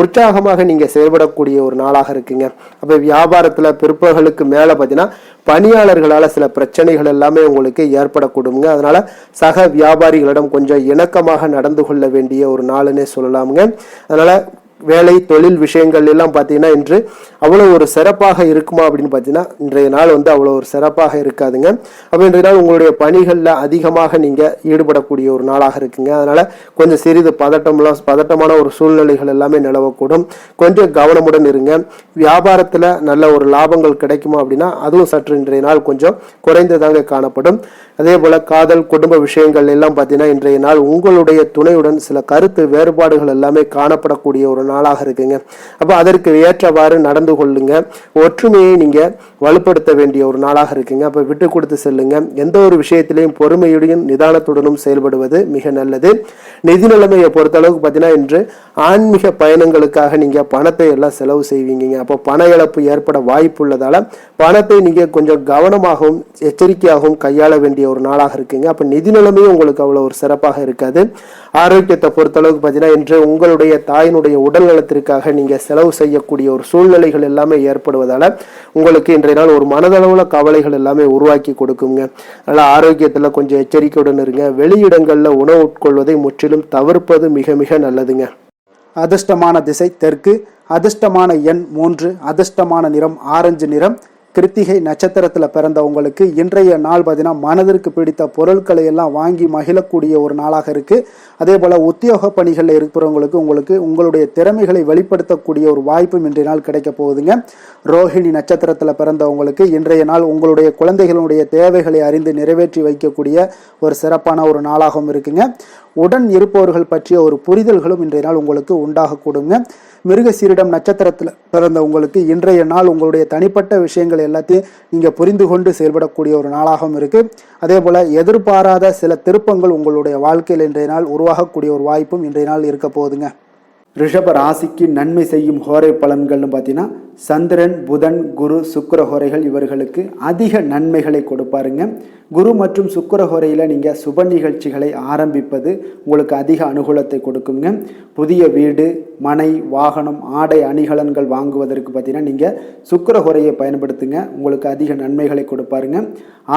உற்சாகமாக நீங்க செயல்படக்கூடிய ஒரு நாளாக இருக்குங்க. அப்ப வியாபாரத்துல பிற்பகலுக்கு மேல பார்த்தீங்கன்னா பணியாளர்களால சில பிரச்சனைகள் எல்லாமே உங்களுக்கு ஏற்படக்கூடுங்க. அதனால சக வியாபாரிகளிடம் கொஞ்சம் இணக்கமாக நடந்து கொள்ள வேண்டிய ஒரு நாளுன்னே சொல்லலாமுங்க. அதனால வேலை தொழில் விஷயங்கள் எல்லாம் பார்த்தீங்கன்னா இன்று அவ்வளோ ஒரு சிறப்பாக இருக்குமா அப்படின்னு பார்த்தீங்கன்னா இன்றைய நாள் அவ்வளோ ஒரு சிறப்பாக இருக்காதுங்க. அப்போ இன்றைய நாள் உங்களுடைய பணிகளில் அதிகமாக நீங்கள் ஈடுபடக்கூடிய ஒரு நாளாக இருக்குங்க. அதனால கொஞ்சம் சிறிது பதட்டமான ஒரு சூழ்நிலைகள் எல்லாமே நிலவக்கூடும். கொஞ்சம் கவனமுடன் இருங்க. வியாபாரத்தில் நல்ல ஒரு லாபங்கள் கிடைக்குமா அப்படின்னா அதுவும் சற்று இன்றைய நாள் கொஞ்சம் குறைந்ததாக காணப்படும். அதே போல காதல் குடும்ப விஷயங்கள் எல்லாம் பார்த்தீங்கன்னா இன்றைய நாள் உங்களுடைய துணையுடன் சில கருத்து வேறுபாடுகள் எல்லாமே காணப்படக்கூடிய ஒரு நாளாக இருக்குங்க. அப்ப அதற்கு ஏற்றவாறு நடந்து கொள்ளுங்க. ஒற்றுமையை நீங்க வலுப்படுத்த வேண்டிய ஒரு நாளாக இருக்குங்க. அப்ப விட்டு கொடுத்து செல்லுங்க. எந்த ஒரு விஷயத்திலையும் பொறுமையுடன் நிதானத்துடனும் செயல்படுவது மிக நல்லது. நிதி நிலைமையை பொறுத்த அளவுக்கு பார்த்தீங்கன்னா இன்று ஆன்மீக பயணங்களுக்காக நீங்க பணத்தை எல்லாம் செலவு செய்வீங்க. அப்போ பண இழப்பு ஏற்பட வாய்ப்பு உள்ளதால பணத்தை நீங்க கொஞ்சம் கவனமாகவும் எச்சரிக்கையாகவும் கையாள வேண்டிய ஒரு நாளாக இருக்குங்க. அப்ப நிதி நிலைமையும் உங்களுக்கு அவ்வளவு ஒரு சிறப்பாக இருக்காது. ஆரோக்கியத்தை பொறுத்த அளவுக்கு பார்த்தீங்கன்னா இன்று உங்களுடைய தாயினுடைய உடல் நலத்திற்காக நீங்க செலவு செய்யக்கூடிய ஒரு சூழ்நிலைகள் எல்லாமே ஏற்படுவதால உங்களுக்கு இன்றைய நாள் ஒரு மனதளவுல கவலைகள் எல்லாமே உருவாக்கி கொடுக்குங்க. அதனால ஆரோக்கியத்துல கொஞ்சம் எச்சரிக்கையுடன் இருங்க. வெளியிடங்கள்ல உணவு உட்கொள்வதை முற்றிலும் தவிர்ப்பது மிக மிக நல்லதுங்க. அதிர்ஷ்டமான திசை தெற்கு, அதிர்ஷ்டமான எண் 3, அதிர்ஷ்டமான நிறம் ஆரஞ்சு நிறம். கிருத்திகை நட்சத்திரத்தில் பிறந்த உங்களுக்கு இன்றைய நாள் பார்த்தீங்கன்னா மனதிற்கு பிடித்த பொருட்களை எல்லாம் வாங்கி மகிழக்கூடிய ஒரு நாளாக இருக்குது. அதே போல் உத்தியோக பணிகளில் இருக்கிறவங்களுக்கு உங்களுடைய திறமைகளை வெளிப்படுத்தக்கூடிய ஒரு வாய்ப்பும் இன்றைய நாள் கிடைக்க போகுதுங்க. ரோஹிணி நட்சத்திரத்தில் பிறந்தவங்களுக்கு இன்றைய நாள் உங்களுடைய குழந்தைகளுடைய தேவைகளை அறிந்து நிறைவேற்றி வைக்கக்கூடிய ஒரு சிறப்பான ஒரு நாளாகவும் இருக்குங்க. உடன் இருப்பவர்கள் பற்றிய ஒரு புரிதல்களும் இன்றைய நாள் உங்களுக்கு உண்டாகக்கூடுங்க. மிருகசீரிடம் நட்சத்திரத்தில் பிறந்த உங்களுக்கு இன்றைய நாள் உங்களுடைய தனிப்பட்ட விஷயங்கள் எல்லாத்தையும் நீங்கள் புரிந்து கொண்டு செயல்படக்கூடிய ஒரு நாளாகவும் இருக்குது. அதே போல் எதிர்பாராத சில திருப்பங்கள் உங்களுடைய வாழ்க்கையில் இன்றைய நாள் உருவாகக்கூடிய ஒரு வாய்ப்பும் இன்றைய நாள் இருக்க போகுதுங்க. ரிஷப ராசிக்கு நன்மை செய்யும் ஹோரை பலன்கள்னு பார்த்தீங்கன்னா சந்திரன், புதன், குரு, சுக்கிர ஹோரைகள் இவர்களுக்கு அதிக நன்மைகளை கொடுப்பாருங்க. குரு மற்றும் சுக்கிர ஹோரையில் நீங்கள் சுப நிகழ்ச்சிகளை ஆரம்பிப்பது உங்களுக்கு அதிக அனுகூலத்தை கொடுக்குங்க. புதிய வீடு, மனை, வாகனம், ஆடை அணிகலன்கள் வாங்குவதற்கு பார்த்தீங்கன்னா நீங்கள் சுக்கிர ஹோரையை பயன்படுத்துங்க. உங்களுக்கு அதிக நன்மைகளை கொடுப்பாருங்க.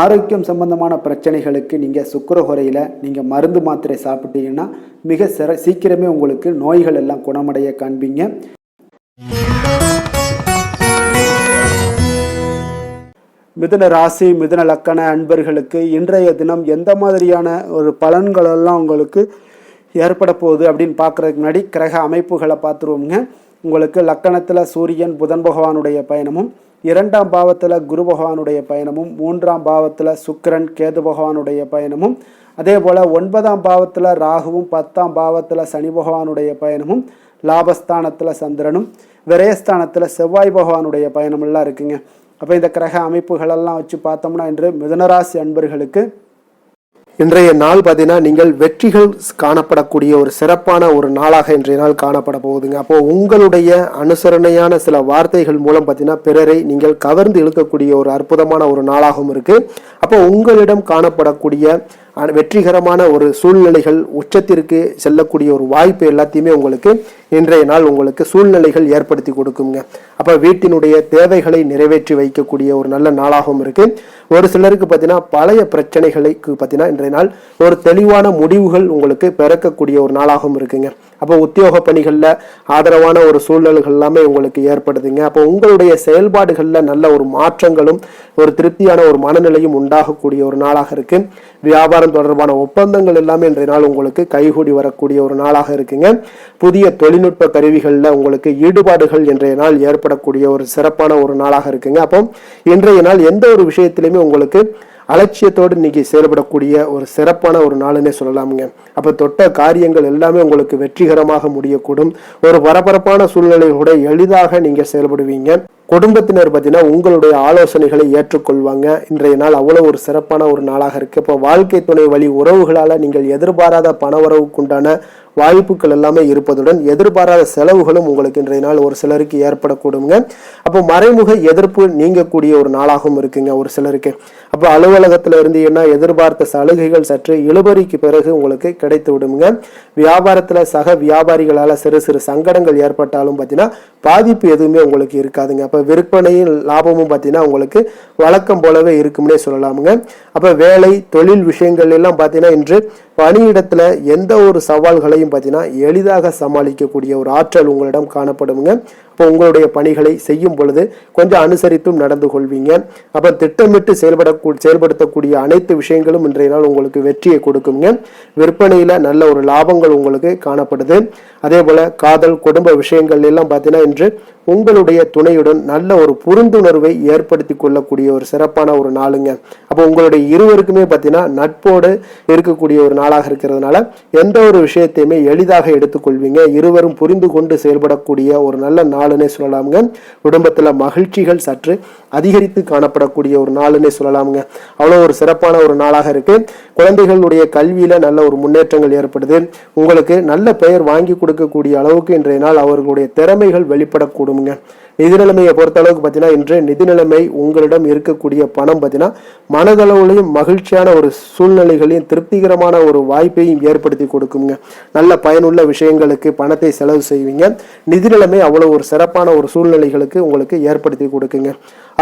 ஆரோக்கியம் சம்பந்தமான பிரச்சனைகளுக்கு நீங்கள் சுக்கிர ஹோரையில் நீங்கள் மருந்து மாத்திரை சாப்பிட்டீங்கன்னா மிக சீக்கிரமே உங்களுக்கு நோய்கள் எல்லாம் குணமடைய காண்பீங்க. மிதுன ராசி, மிதுன லக்கண அன்பர்களுக்கு இன்றைய தினம் எந்த மாதிரியான ஒரு பலன்களெல்லாம் உங்களுக்கு ஏற்பட போகுது அப்படின்னு பார்க்குறதுக்கு முன்னாடி கிரக அமைப்புகளை பார்த்துருவோங்க. உங்களுக்கு லக்கணத்தில் சூரியன் புதன் பகவானுடைய பயணமும், 2ஆம் பாவத்தில் குரு பகவானுடைய பயணமும், 3ஆம் பாவத்தில் சுக்கிரன் கேது பகவானுடைய பயணமும், அதே போல் 9ஆம் பாவத்தில் ராகுவும், 10ஆம் பாவத்தில் சனி பகவானுடைய பயணமும், லாபஸ்தானத்தில் சந்திரனும், விரயஸ்தானத்தில் செவ்வாய் பகவானுடைய பயணமெல்லாம் இருக்குங்க. அப்போ இந்த கிரக அமைப்புகளெல்லாம் வச்சு பார்த்தோம்னா இன்று மிதுனராசி அன்பர்களுக்கு இன்றைய நாள் பார்த்தீங்கன்னா நீங்கள் வெற்றிகள் காணப்படக்கூடிய ஒரு சிறப்பான ஒரு நாளாக இன்றைய நாள் காணப்பட போகுதுங்க. அப்போ உங்களுடைய அனுசரணையான சில வார்த்தைகள் மூலம் பார்த்தீங்கன்னா பிறரை நீங்கள் கவர்ந்து இழுக்கக்கூடிய ஒரு அற்புதமான ஒரு நாளாகவும் இருக்கு. அப்போ உங்களிடம் காணப்படக்கூடிய வெற்றிகரமான ஒரு சூழ்நிலைகள் உச்சத்திற்கு செல்லக்கூடிய ஒரு வாய்ப்பு எல்லாத்தையுமே உங்களுக்கு இன்றைய நாள் உங்களுக்கு சூழ்நிலைகள் ஏற்படுத்தி கொடுக்குங்க. அப்போ வீட்டினுடைய தேவைகளை நிறைவேற்றி வைக்கக்கூடிய ஒரு நல்ல நாளாகவும் இருக்கு. ஒரு சிலருக்கு பார்த்தீங்கன்னா பழைய பிரச்சனைகளுக்கு பார்த்தீங்கன்னா இன்றைய நாள் ஒரு தெளிவான முடிவுகள் உங்களுக்கு பிறக்கக்கூடிய ஒரு நாளாகவும் இருக்குங்க. அப்போ உத்தியோக பணிகளில் ஆதரவான ஒரு சூழ்நிலைகள் எல்லாமே உங்களுக்கு ஏற்படுதுங்க. அப்போ உங்களுடைய செயல்பாடுகளில் நல்ல ஒரு மாற்றங்களும் ஒரு திருப்தியான ஒரு மனநிலையும் உண்டாகக்கூடிய ஒரு நாளாக இருக்கு. வியாபாரம் தொடர்பான ஒப்பந்தங்கள் எல்லாமே இன்றைய நாள் உங்களுக்கு கைகூடி வரக்கூடிய ஒரு நாளாக இருக்குங்க. புதிய தொழில்நுட்ப கருவிகளில் உங்களுக்கு ஈடுபாடுகள் இன்றைய நாள் ஏற்படக்கூடிய ஒரு சிறப்பான ஒரு நாளாக இருக்குங்க. அப்போ இன்றைய நாள் எந்த ஒரு விஷயத்திலுமே உங்களுக்கு அலட்சியத்தோடு இன்னைக்கு செயல்படக்கூடிய ஒரு சிறப்பான ஒரு நாளுன்னே சொல்லலாமுங்க. அப்போ தொட்ட காரியங்கள் எல்லாமே உங்களுக்கு வெற்றிகரமாக முடியக்கூடும். ஒரு பரபரப்பான சூழ்நிலையோட எளிதாக நீங்கள் செயல்படுவீங்க. குடும்பத்தினர் பார்த்தீங்கன்னா உங்களுடைய ஆலோசனைகளை ஏற்றுக்கொள்வாங்க. இன்றைய நாள் அவ்வளோ ஒரு சிறப்பான ஒரு நாளாக இருக்கு. இப்போ வாழ்க்கை துணை வழி உறவுகளால் நீங்கள் எதிர்பாராத பண வரவுக்குண்டான வாய்ப்புகள் எல்லாமே இருப்பதுடன் எதிர்பாராத செலவுகளும் உங்களுக்கு இன்றைய நாள் ஒரு சிலருக்கு ஏற்படக்கூடுங்க. அப்போ மறைமுக எதிர்ப்பு நீங்கக்கூடிய ஒரு நாளாகவும் இருக்குங்க ஒரு சிலருக்கு. அப்போ அலுவலகத்தில் இருந்தீங்கன்னா எதிர்பார்த்த சலுகைகள் சற்று இழுபறிக்கு பிறகு உங்களுக்கு கிடைத்து விடுங்க. வியாபாரத்தில் சக வியாபாரிகளால் சிறு சிறு சங்கடங்கள் ஏற்பட்டாலும் பார்த்தீங்கன்னா பாதிப்பு எதுவுமே உங்களுக்கு இருக்காதுங்க. அப்போ விற்பனையும் லாபமும் பார்த்தீங்கன்னா உங்களுக்கு வழக்கம் போலவே இருக்கும்னே சொல்லலாமுங்க. அப்போ வேலை தொழில் விஷயங்கள் எல்லாம் பார்த்தீங்கன்னா இன்று பணியிடத்துல எந்த ஒரு சவால்களையும் பார்த்தீங்கன்னா எளிதாக சமாளிக்கக்கூடிய ஒரு ஆற்றல் உங்களிடம் காணப்படுங்க. இப்போ உங்களுடைய பணிகளை செய்யும் பொழுது கொஞ்சம் அனுசரித்தும் நடந்து கொள்வீங்க. அப்போ திட்டமிட்டு செயல்படுத்தக்கூடிய அனைத்து விஷயங்களும் இன்றைய நாள் உங்களுக்கு வெற்றியை கொடுக்குங்க. விற்பனையில நல்ல ஒரு லாபங்கள் உங்களுக்கு காணப்படுது. அதே போல காதல் குடும்ப விஷயங்கள் எல்லாம் பார்த்தீங்கன்னா இன்று உங்களுடைய துணையுடன் நல்ல ஒரு புரிந்துணர்வை ஏற்படுத்தி கொள்ளக்கூடிய ஒரு சிறப்பான ஒரு நாளுங்க. அப்போ உங்களுடைய இருவருக்குமே பார்த்தீங்கன்னா நட்போடு இருக்கக்கூடிய ஒரு நாளாக இருக்கிறதுனால எந்த ஒரு விஷயத்தையுமே எளிதாக எடுத்துக்கொள்வீங்க. இருவரும் புரிந்து கொண்டு செயல்படக்கூடிய ஒரு நல்ல நாளுன்னே சொல்லலாமுங்க. குடும்பத்துல மகிழ்ச்சிகள் சற்று அதிகரித்து காணப்படக்கூடிய ஒரு நாளுன்னே சொல்லலாமுங்க. அவ்வளோ ஒரு சிறப்பான ஒரு நாளாக இருக்கு. குழந்தைகளுடைய கல்வியில நல்ல ஒரு முன்னேற்றங்கள் ஏற்படுது. உங்களுக்கு நல்ல பெயர் வாங்கி கொடுக்கக்கூடிய அளவுக்கு இன்றைய நாள் அவர்களுடைய திறமைகள் வெளிப்படக்கூடுங்க. நிதி நிலைமையை பொறுத்த அளவுக்கு பார்த்தீங்கன்னா இன்று நிதி நிலைமை உங்களிடம் இருக்கக்கூடிய பணம் பார்த்தீங்கன்னா மனதளவுலையும் மகிழ்ச்சியான ஒரு சூழ்நிலைகளையும் திருப்திகரமான ஒரு வாய்ப்பையும் ஏற்படுத்தி கொடுக்குங்க. நல்ல பயனுள்ள விஷயங்களுக்கு பணத்தை செலவு செய்வீங்க. நிதி நிலைமை அவ்வளோ ஒரு சிறப்பான ஒரு சூழ்நிலைகளுக்கு உங்களுக்கு ஏற்படுத்தி கொடுக்குங்க.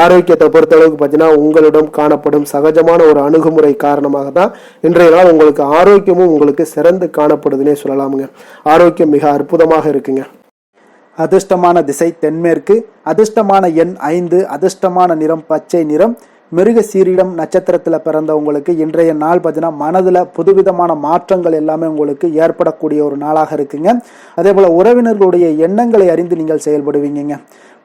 ஆரோக்கியத்தை பொறுத்த அளவுக்கு பார்த்தீங்கன்னா உங்களிடம் காணப்படும் சகஜமான ஒரு அணுகுமுறை காரணமாக தான் இன்றைய நாள் உங்களுக்கு ஆரோக்கியமும் உங்களுக்கு சிறந்து காணப்படுதுன்னே சொல்லலாமுங்க. ஆரோக்கியம் மிக அற்புதமாக இருக்குங்க. அதிர்ஷ்டமான திசை தென்மேற்கு, அதிர்ஷ்டமான எண் 5, அதிர்ஷ்டமான நிறம் பச்சை நிறம். மிருக சீரிடம் நட்சத்திரத்தில் பிறந்தவங்களுக்கு இன்றைய நாள் பார்த்தீங்கன்னா மனதில் புதுவிதமான மாற்றங்கள் எல்லாமே உங்களுக்கு ஏற்படக்கூடிய ஒரு நாளாக இருக்குங்க. அதே போல் உறவினர்களுடைய எண்ணங்களை அறிந்து நீங்கள் செயல்படுவீங்க.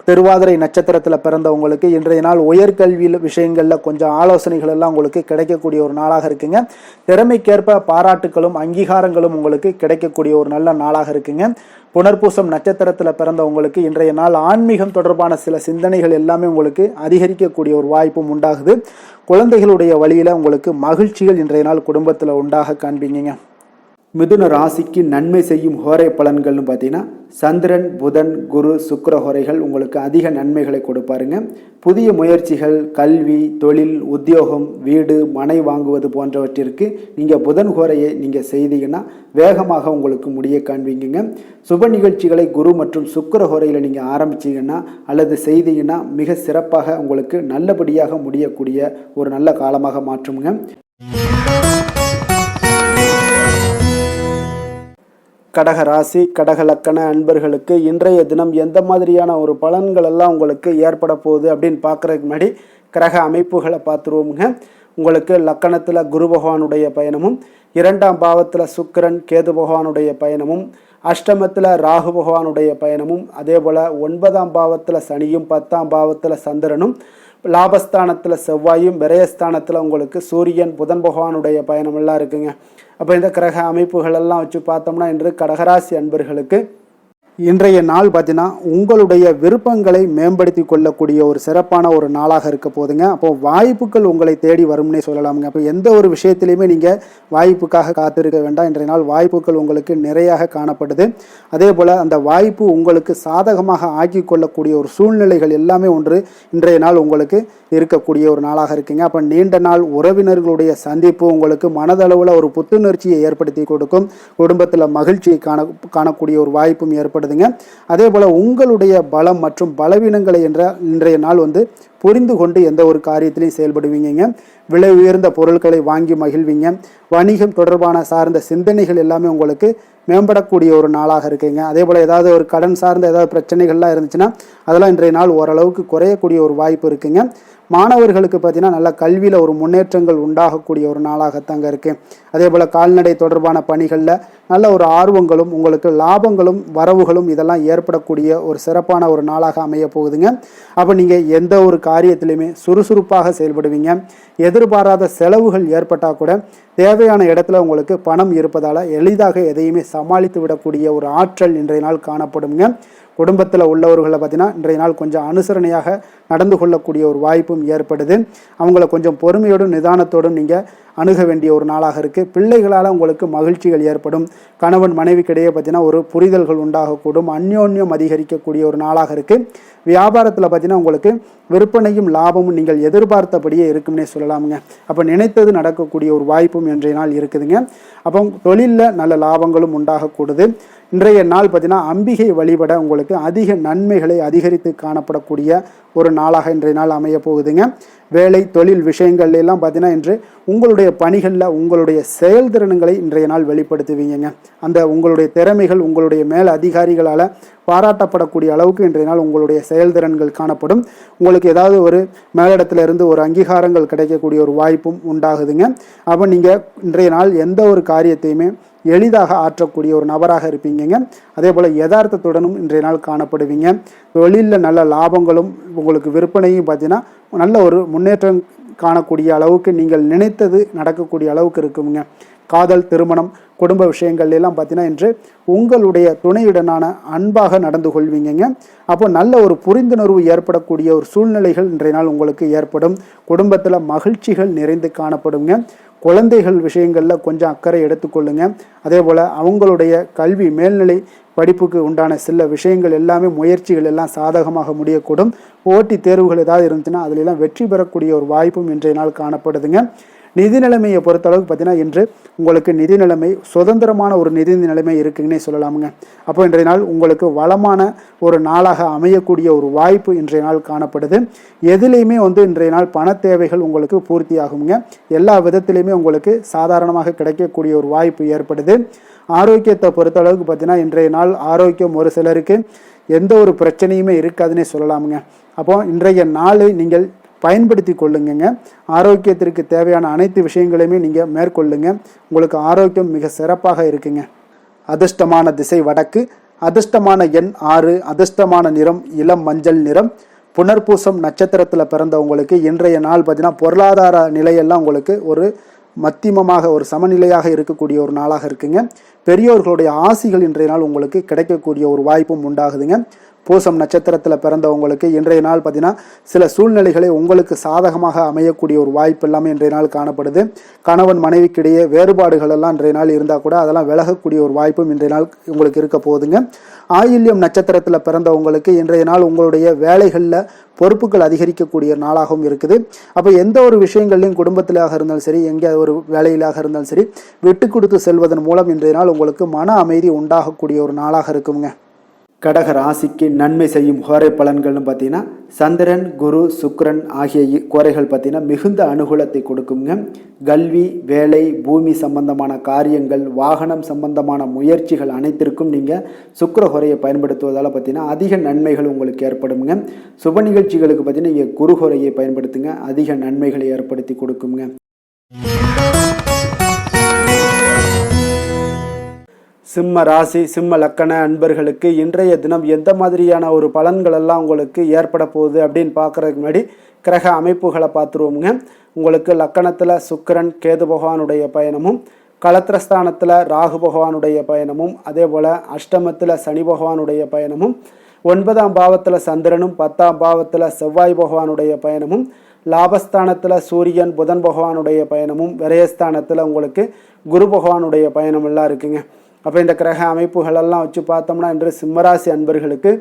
திருவாதிரை நட்சத்திரத்தில் பிறந்தவங்களுக்கு இன்றைய நாள் உயர்கல்வி விஷயங்களில் கொஞ்சம் ஆலோசனைகள் எல்லாம் உங்களுக்கு கிடைக்கக்கூடிய ஒரு நாளாக இருக்குங்க. திறமைக்கேற்ப பாராட்டுகளும் அங்கீகாரங்களும் உங்களுக்கு கிடைக்கக்கூடிய ஒரு நல்ல நாளாக இருக்குங்க. புனர்பூசம் நட்சத்திரத்தில் பிறந்தவங்களுக்கு இன்றைய நாள் ஆன்மீகம் தொடர்பான சில சிந்தனைகள் எல்லாமே உங்களுக்கு அதிகரிக்கக்கூடிய ஒரு வாய்ப்பும் உண்டாகுது. குழந்தைகளுடைய வழியில் உங்களுக்கு மகிழ்ச்சிகள் இன்றைய நாள் குடும்பத்தில் உண்டாக காண்பீங்க. மிதுன ராசிக்கு நன்மை செய்யும் ஹோரை பலன்கள்னு பார்த்தீங்கன்னா சந்திரன், புதன், குரு, சுக்கிர ஹோரைகள் உங்களுக்கு அதிக நன்மைகளை கொடுப்பாருங்க. புதிய முயற்சிகள், கல்வி, தொழில், உத்தியோகம், வீடு, மனை வாங்குவது போன்றவற்றிற்கு நீங்கள் புதன் ஹோரையை நீங்கள் செய்தீங்கன்னா வேகமாக உங்களுக்கு முடிய காண்பீங்க. சுப நிகழ்ச்சிகளை குரு மற்றும் சுக்கிர ஹோரையில் நீங்கள் ஆரம்பிச்சிங்கன்னா அல்லது செய்தீங்கன்னா மிக சிறப்பாக உங்களுக்கு நல்லபடியாக முடியக்கூடிய ஒரு நல்ல காலமாக மாற்றுங்க. கடக ராசி கடக லக்கண அன்பர்களுக்கு இன்றைய தினம் எந்த மாதிரியான ஒரு பலன்கள் எல்லாம் உங்களுக்கு ஏற்பட போகுது அப்படின்னு பார்க்குறதுக்கு முன்னாடி கிரக அமைப்புகளை பார்த்துருவோமுங்க. உங்களுக்கு லக்கணத்தில் குரு பகவானுடைய பயணமும், 2ஆம் பாவத்தில் சுக்கிரன் கேது பகவானுடைய பயணமும், அஷ்டமத்தில் ராகு பகவானுடைய பயணமும், அதே போல் 9ஆம் பாவத்தில் சனியும், 10ஆம் பாவத்தில் சந்திரனும், லாபஸ்தானத்தில் செவ்வாயும், விரயஸ்தானத்தில் உங்களுக்கு சூரியன் புதன் பகவானுடைய பயணம் எல்லாம் இருக்குங்க. அப்போ இந்த கிரக அமைப்புகள் எல்லாம் வச்சு பார்த்தோம்னா இன்று கடகராசி அன்பர்களுக்கு இன்றைய நாள் பார்த்தீங்கன்னா உங்களுடைய விருப்பங்களை மேம்படுத்தி கொள்ளக்கூடிய ஒரு சிறப்பான ஒரு நாளாக இருக்க போதுங்க. அப்போ வாய்ப்புகள் உங்களை தேடி வரும்னே சொல்லலாமுங்க. அப்போ எந்த ஒரு விஷயத்திலையுமே நீங்கள் வாய்ப்புக்காக காத்திருக்க வேண்டாம். இன்றைய நாள் வாய்ப்புகள் உங்களுக்கு நிறையாக காணப்படுது. அதே போல் அந்த வாய்ப்பு உங்களுக்கு சாதகமாக ஆக்கி கொள்ளக்கூடிய ஒரு சூழ்நிலைகள் எல்லாமே ஒன்று இன்றைய நாள் உங்களுக்கு இருக்கக்கூடிய ஒரு நாளாக இருக்குங்க. அப்போ நீண்ட நாள் உறவினர்களுடைய சந்திப்பு உங்களுக்கு மனதளவில் ஒரு புத்துணர்ச்சியை ஏற்படுத்தி கொடுக்கும். குடும்பத்தில் மகிழ்ச்சியை காணக்கூடிய ஒரு வாய்ப்பும் ஏற்படுது. அதே போல உங்களுடைய பலம் மற்றும் பலவீனங்களை இன்றைய நாள் புரிந்து கொண்டு எந்த ஒரு காரியத்திலையும் செயல்படுவீங்க. விலை உயர்ந்த பொருட்களை வாங்கி மகிழ்வீங்க. வணிகம் தொடர்பான சார்ந்த சிந்தனைகள் எல்லாமே உங்களுக்கு மேம்படக்கூடிய ஒரு நாளாக இருக்குங்க. அதே போல் ஏதாவது ஒரு கடன் சார்ந்த ஏதாவது பிரச்சனைகள்லாம் இருந்துச்சுன்னா அதெல்லாம் இன்றைய நாள் ஓரளவுக்கு குறையக்கூடிய ஒரு வாய்ப்பு இருக்குங்க. மாணவர்களுக்கு பார்த்தீங்கன்னா நல்ல கல்வியில் ஒரு முன்னேற்றங்கள் உண்டாகக்கூடிய ஒரு நாளாகத்தாங்க இருக்கு. அதே போல் கால்நடை தொடர்பான பணிகளில் நல்ல ஒரு ஆர்வங்களும் உங்களுக்கு லாபங்களும் வரவுகளும் இதெல்லாம் ஏற்படக்கூடிய ஒரு சிறப்பான ஒரு நாளாக அமைய போகுதுங்க. அப்போ நீங்கள் எந்த ஒரு காரியத்திலையுமே சுறுசுறுப்பாக செயல்படுவீங்க. எதிர்பாராத செலவுகள் ஏற்பட்டால் கூட தேவையான இடத்துல உங்களுக்கு பணம் இருப்பதால் எளிதாக எதையுமே சமாளித்து விடக்கூடிய ஒரு ஆற்றல் இன்றைய நாள் காணப்படுங்க. குடும்பத்தில் உள்ளவர்களை பார்த்தீங்கன்னா இன்றைய நாள் கொஞ்சம் அனுசரணையாக நடந்து கொள்ளக்கூடிய ஒரு வாய்ப்பும் ஏற்படுது. அவங்கள கொஞ்சம் பொறுமையோடும் நிதானத்தோடும் நீங்கள் அணுக வேண்டிய ஒரு நாளாக இருக்குது. பிள்ளைகளால் உங்களுக்கு மகிழ்ச்சிகள் ஏற்படும். கணவன் மனைவிக்கிடையே பார்த்தீங்கன்னா ஒரு புரிதல்கள் உண்டாகக்கூடும். அந்யோன்யம் அதிகரிக்கக்கூடிய ஒரு நாளாக இருக்குது. வியாபாரத்தில் பார்த்தீங்கன்னா உங்களுக்கு விற்பனையும் லாபமும் நீங்கள் எதிர்பார்த்தபடியே இருக்கும்னே சொல்லலாமுங்க. அப்போ நினைத்தது நடக்கக்கூடிய ஒரு வாய்ப்பும் இன்றைய நாள் இருக்குதுங்க. அப்போ தொழிலில் நல்ல லாபங்களும் உண்டாகக்கூடுது. இன்றைய நாள் பார்த்தீங்கன்னா அம்பிகை வழிபட உங்களுக்கு அதிக நன்மைகளை அதிகரித்து காணப்படக்கூடிய ஒரு நாளாக இன்றைய நாள் அமைய போகுதுங்க. வேலை தொழில் விஷயங்கள்ல எல்லாம் பார்த்தீங்கன்னா இன்று உங்களுடைய பணிகளில் உங்களுடைய செயல்திறன்களை இன்றைய நாள் வெளிப்படுத்துவீங்க. அந்த உங்களுடைய திறமைகள் உங்களுடைய மேல் அதிகாரிகளால் பாராட்டப்படக்கூடிய அளவுக்கு இன்றைய நாள் உங்களுடைய செயல்திறன்கள் காணப்படும். உங்களுக்கு ஏதாவது ஒரு மேலிடத்துல இருந்து ஒரு அங்கீகாரங்கள் கிடைக்கக்கூடிய ஒரு வாய்ப்பும் உண்டாகுதுங்க. அப்போ நீங்கள் இன்றைய நாள் எந்த ஒரு காரியத்தையுமே எளிதாக ஆற்றக்கூடிய ஒரு நபராக இருப்பீங்க. அதே போல் யதார்த்தத்துடனும் இன்றைய நாள் காணப்படுவீங்க. தொழிலில் நல்ல லாபங்களும் உங்களுக்கு விற்பனையும் பார்த்தீங்கன்னா நல்ல ஒரு முன்னேற்றம் காணக்கூடிய அளவுக்கு நீங்கள் நினைத்தது நடக்கக்கூடிய அளவுக்கு இருக்குங்க. காதல் திருமணம் குடும்ப விஷயங்கள் எல்லாம் பார்த்தீங்கன்னா இன்று உங்களுடைய துணையுடனான அன்பாக நடந்து கொள்வீங்க. அப்போ நல்ல ஒரு புரிந்துணர்வு ஏற்படக்கூடிய ஒரு சூழ்நிலைகள் இன்றைய நாள் உங்களுக்கு ஏற்படும். குடும்பத்தில் மகிழ்ச்சிகள் நிறைந்து காணப்படுங்க. குழந்தைகள் விஷயங்களில் கொஞ்சம் அக்கறை எடுத்துக்கொள்ளுங்க. அதே போல் அவங்களுடைய கல்வி மேல்நிலை படிப்புக்கு உண்டான சில விஷயங்கள் எல்லாமே முயற்சிகள் எல்லாம் சாதகமாக முடியக்கூடும். போட்டி தேர்வுகள் ஏதாவது இருந்துச்சுன்னா அதிலெல்லாம் வெற்றி பெறக்கூடிய ஒரு வாய்ப்பும் இன்றைய நாள் காணப்படுதுங்க. நிதி நிலைமையை பொறுத்தளவுக்கு பார்த்தீங்கன்னா இன்று உங்களுக்கு நிதி நிலைமை சுதந்திரமான ஒரு நிதி நிலைமை இருக்குங்கன்னே சொல்லலாமுங்க. அப்போ இன்றைய நாள் உங்களுக்கு வளமான ஒரு நாளாக அமையக்கூடிய ஒரு வாய்ப்பு இன்றைய நாள் காணப்படுது. எதுலேயுமே இன்றைய நாள் பண தேவைகள் உங்களுக்கு பூர்த்தி ஆகுங்க. எல்லா விதத்திலையுமே உங்களுக்கு சாதாரணமாக கிடைக்கக்கூடிய ஒரு வாய்ப்பு ஏற்படுது. ஆரோக்கியத்தை பொறுத்தளவுக்கு பார்த்தீங்கன்னா இன்றைய நாள் ஆரோக்கியம் ஒரு சிலருக்கு எந்த ஒரு பிரச்சனையுமே இருக்காதுன்னே சொல்லலாமுங்க. அப்போ இன்றைய நாளை நீங்கள் பயன்படுத்தி கொள்ளுங்க. ஆரோக்கியத்திற்கு தேவையான அனைத்து விஷயங்களையுமே நீங்கள் மேற்கொள்ளுங்க. உங்களுக்கு ஆரோக்கியம் மிக சிறப்பாக இருக்குங்க. அதிர்ஷ்டமான திசை வடக்கு, அதிர்ஷ்டமான எண் 6, அதிர்ஷ்டமான நிறம் இளம் மஞ்சள் நிறம். புனர்பூசம் நட்சத்திரத்தில் பிறந்தவங்களுக்கு இன்றைய நாள் பார்த்தீங்கன்னா பொருளாதார நிலையெல்லாம் உங்களுக்கு ஒரு மத்தியமமாக ஒரு சமநிலையாக இருக்கக்கூடிய ஒரு நாளாக இருக்குங்க. பெரியோர்களுடைய ஆசிகள் இன்றைய நாள் உங்களுக்கு கிடைக்கக்கூடிய ஒரு வாய்ப்பும் உண்டாகுதுங்க. பூசம் நட்சத்திரத்தில் பிறந்தவங்களுக்கு இன்றைய நாள் பார்த்தீங்கன்னா சில சூழ்நிலைகளை உங்களுக்கு சாதகமாக அமையக்கூடிய ஒரு வாய்ப்பு எல்லாமே இன்றைய நாள் காணப்படுது. கணவன் மனைவிக்கிடையே வேறுபாடுகள் எல்லாம் இன்றைய நாள் இருந்தால் கூட அதெல்லாம் விலகக்கூடிய ஒரு வாய்ப்பும் இன்றைய நாள் உங்களுக்கு இருக்க போகுதுங்க. ஆயில்யம் நட்சத்திரத்தில் பிறந்தவங்களுக்கு இன்றைய நாள் உங்களுடைய வேலைகளில் பொறுப்புகள் அதிகரிக்கக்கூடிய நாளாகவும் இருக்குது. அப்போ எந்த ஒரு விஷயங்கள்லையும் குடும்பத்திலாக இருந்தாலும் சரி, எங்கே ஒரு வேலையிலாக இருந்தாலும் சரி, விட்டு கொடுத்து செல்வதன் மூலம் இன்றைய நாள் உங்களுக்கு மன அமைதி உண்டாகக்கூடிய ஒரு நாளாக இருக்குங்க. கடக ராசிக்கு நன்மை செய்யும் கோரை பலன்கள்னு பார்த்தீங்கன்னா சந்திரன் குரு சுக்கிரன் ஆகிய கோரைகள் பார்த்தீங்கன்னா மிகுந்த அனுகூலத்தை கொடுக்குங்க. கல்வி வேலை பூமி சம்பந்தமான காரியங்கள் வாகனம் சம்பந்தமான முயற்சிகள் அனைத்திற்கும் நீங்கள் சுக்கிர கோரையை பயன்படுத்துவதால் பார்த்தீங்கன்னா அதிக நன்மைகள் உங்களுக்கு ஏற்படுங்க. சுப நிகழ்ச்சிகளுக்கு பார்த்தீங்கன்னா நீங்கள் குரு கோரையை பயன்படுத்துங்க, அதிக நன்மைகளை ஏற்படுத்தி கொடுக்குங்க. சிம்ம ராசி சிம்ம லக்கண அன்பர்களுக்கு இன்றைய தினம் எந்த மாதிரியான ஒரு பலன்கள் எல்லாம் உங்களுக்கு ஏற்பட போகுது அப்படின்னு பார்க்குறதுக்கு முன்னாடி கிரக அமைப்புகளை பார்த்துருவோமுங்க. உங்களுக்கு லக்கணத்தில் சுக்கிரன் கேது பகவானுடைய பயணமும், களத்திரஸ்தானத்தில் ராகு பகவானுடைய பயணமும், அதே போல் அஷ்டமத்தில் சனி பகவானுடைய பயணமும், 9ஆம் பாவத்தில் சந்திரனும் 10ஆம் பாவத்தில் செவ்வாய் பகவானுடைய பயணமும், லாபஸ்தானத்தில் சூரியன் புதன் பகவானுடைய பயணமும், விரயஸ்தானத்தில் உங்களுக்கு குரு பகவானுடைய பயணம் எல்லாம் இருக்குங்க. அப்போ இந்த கிரக அமைப்புகளெல்லாம் வச்சு பார்த்தோம்னா இன்று சிம்மராசி அன்பர்களுக்கு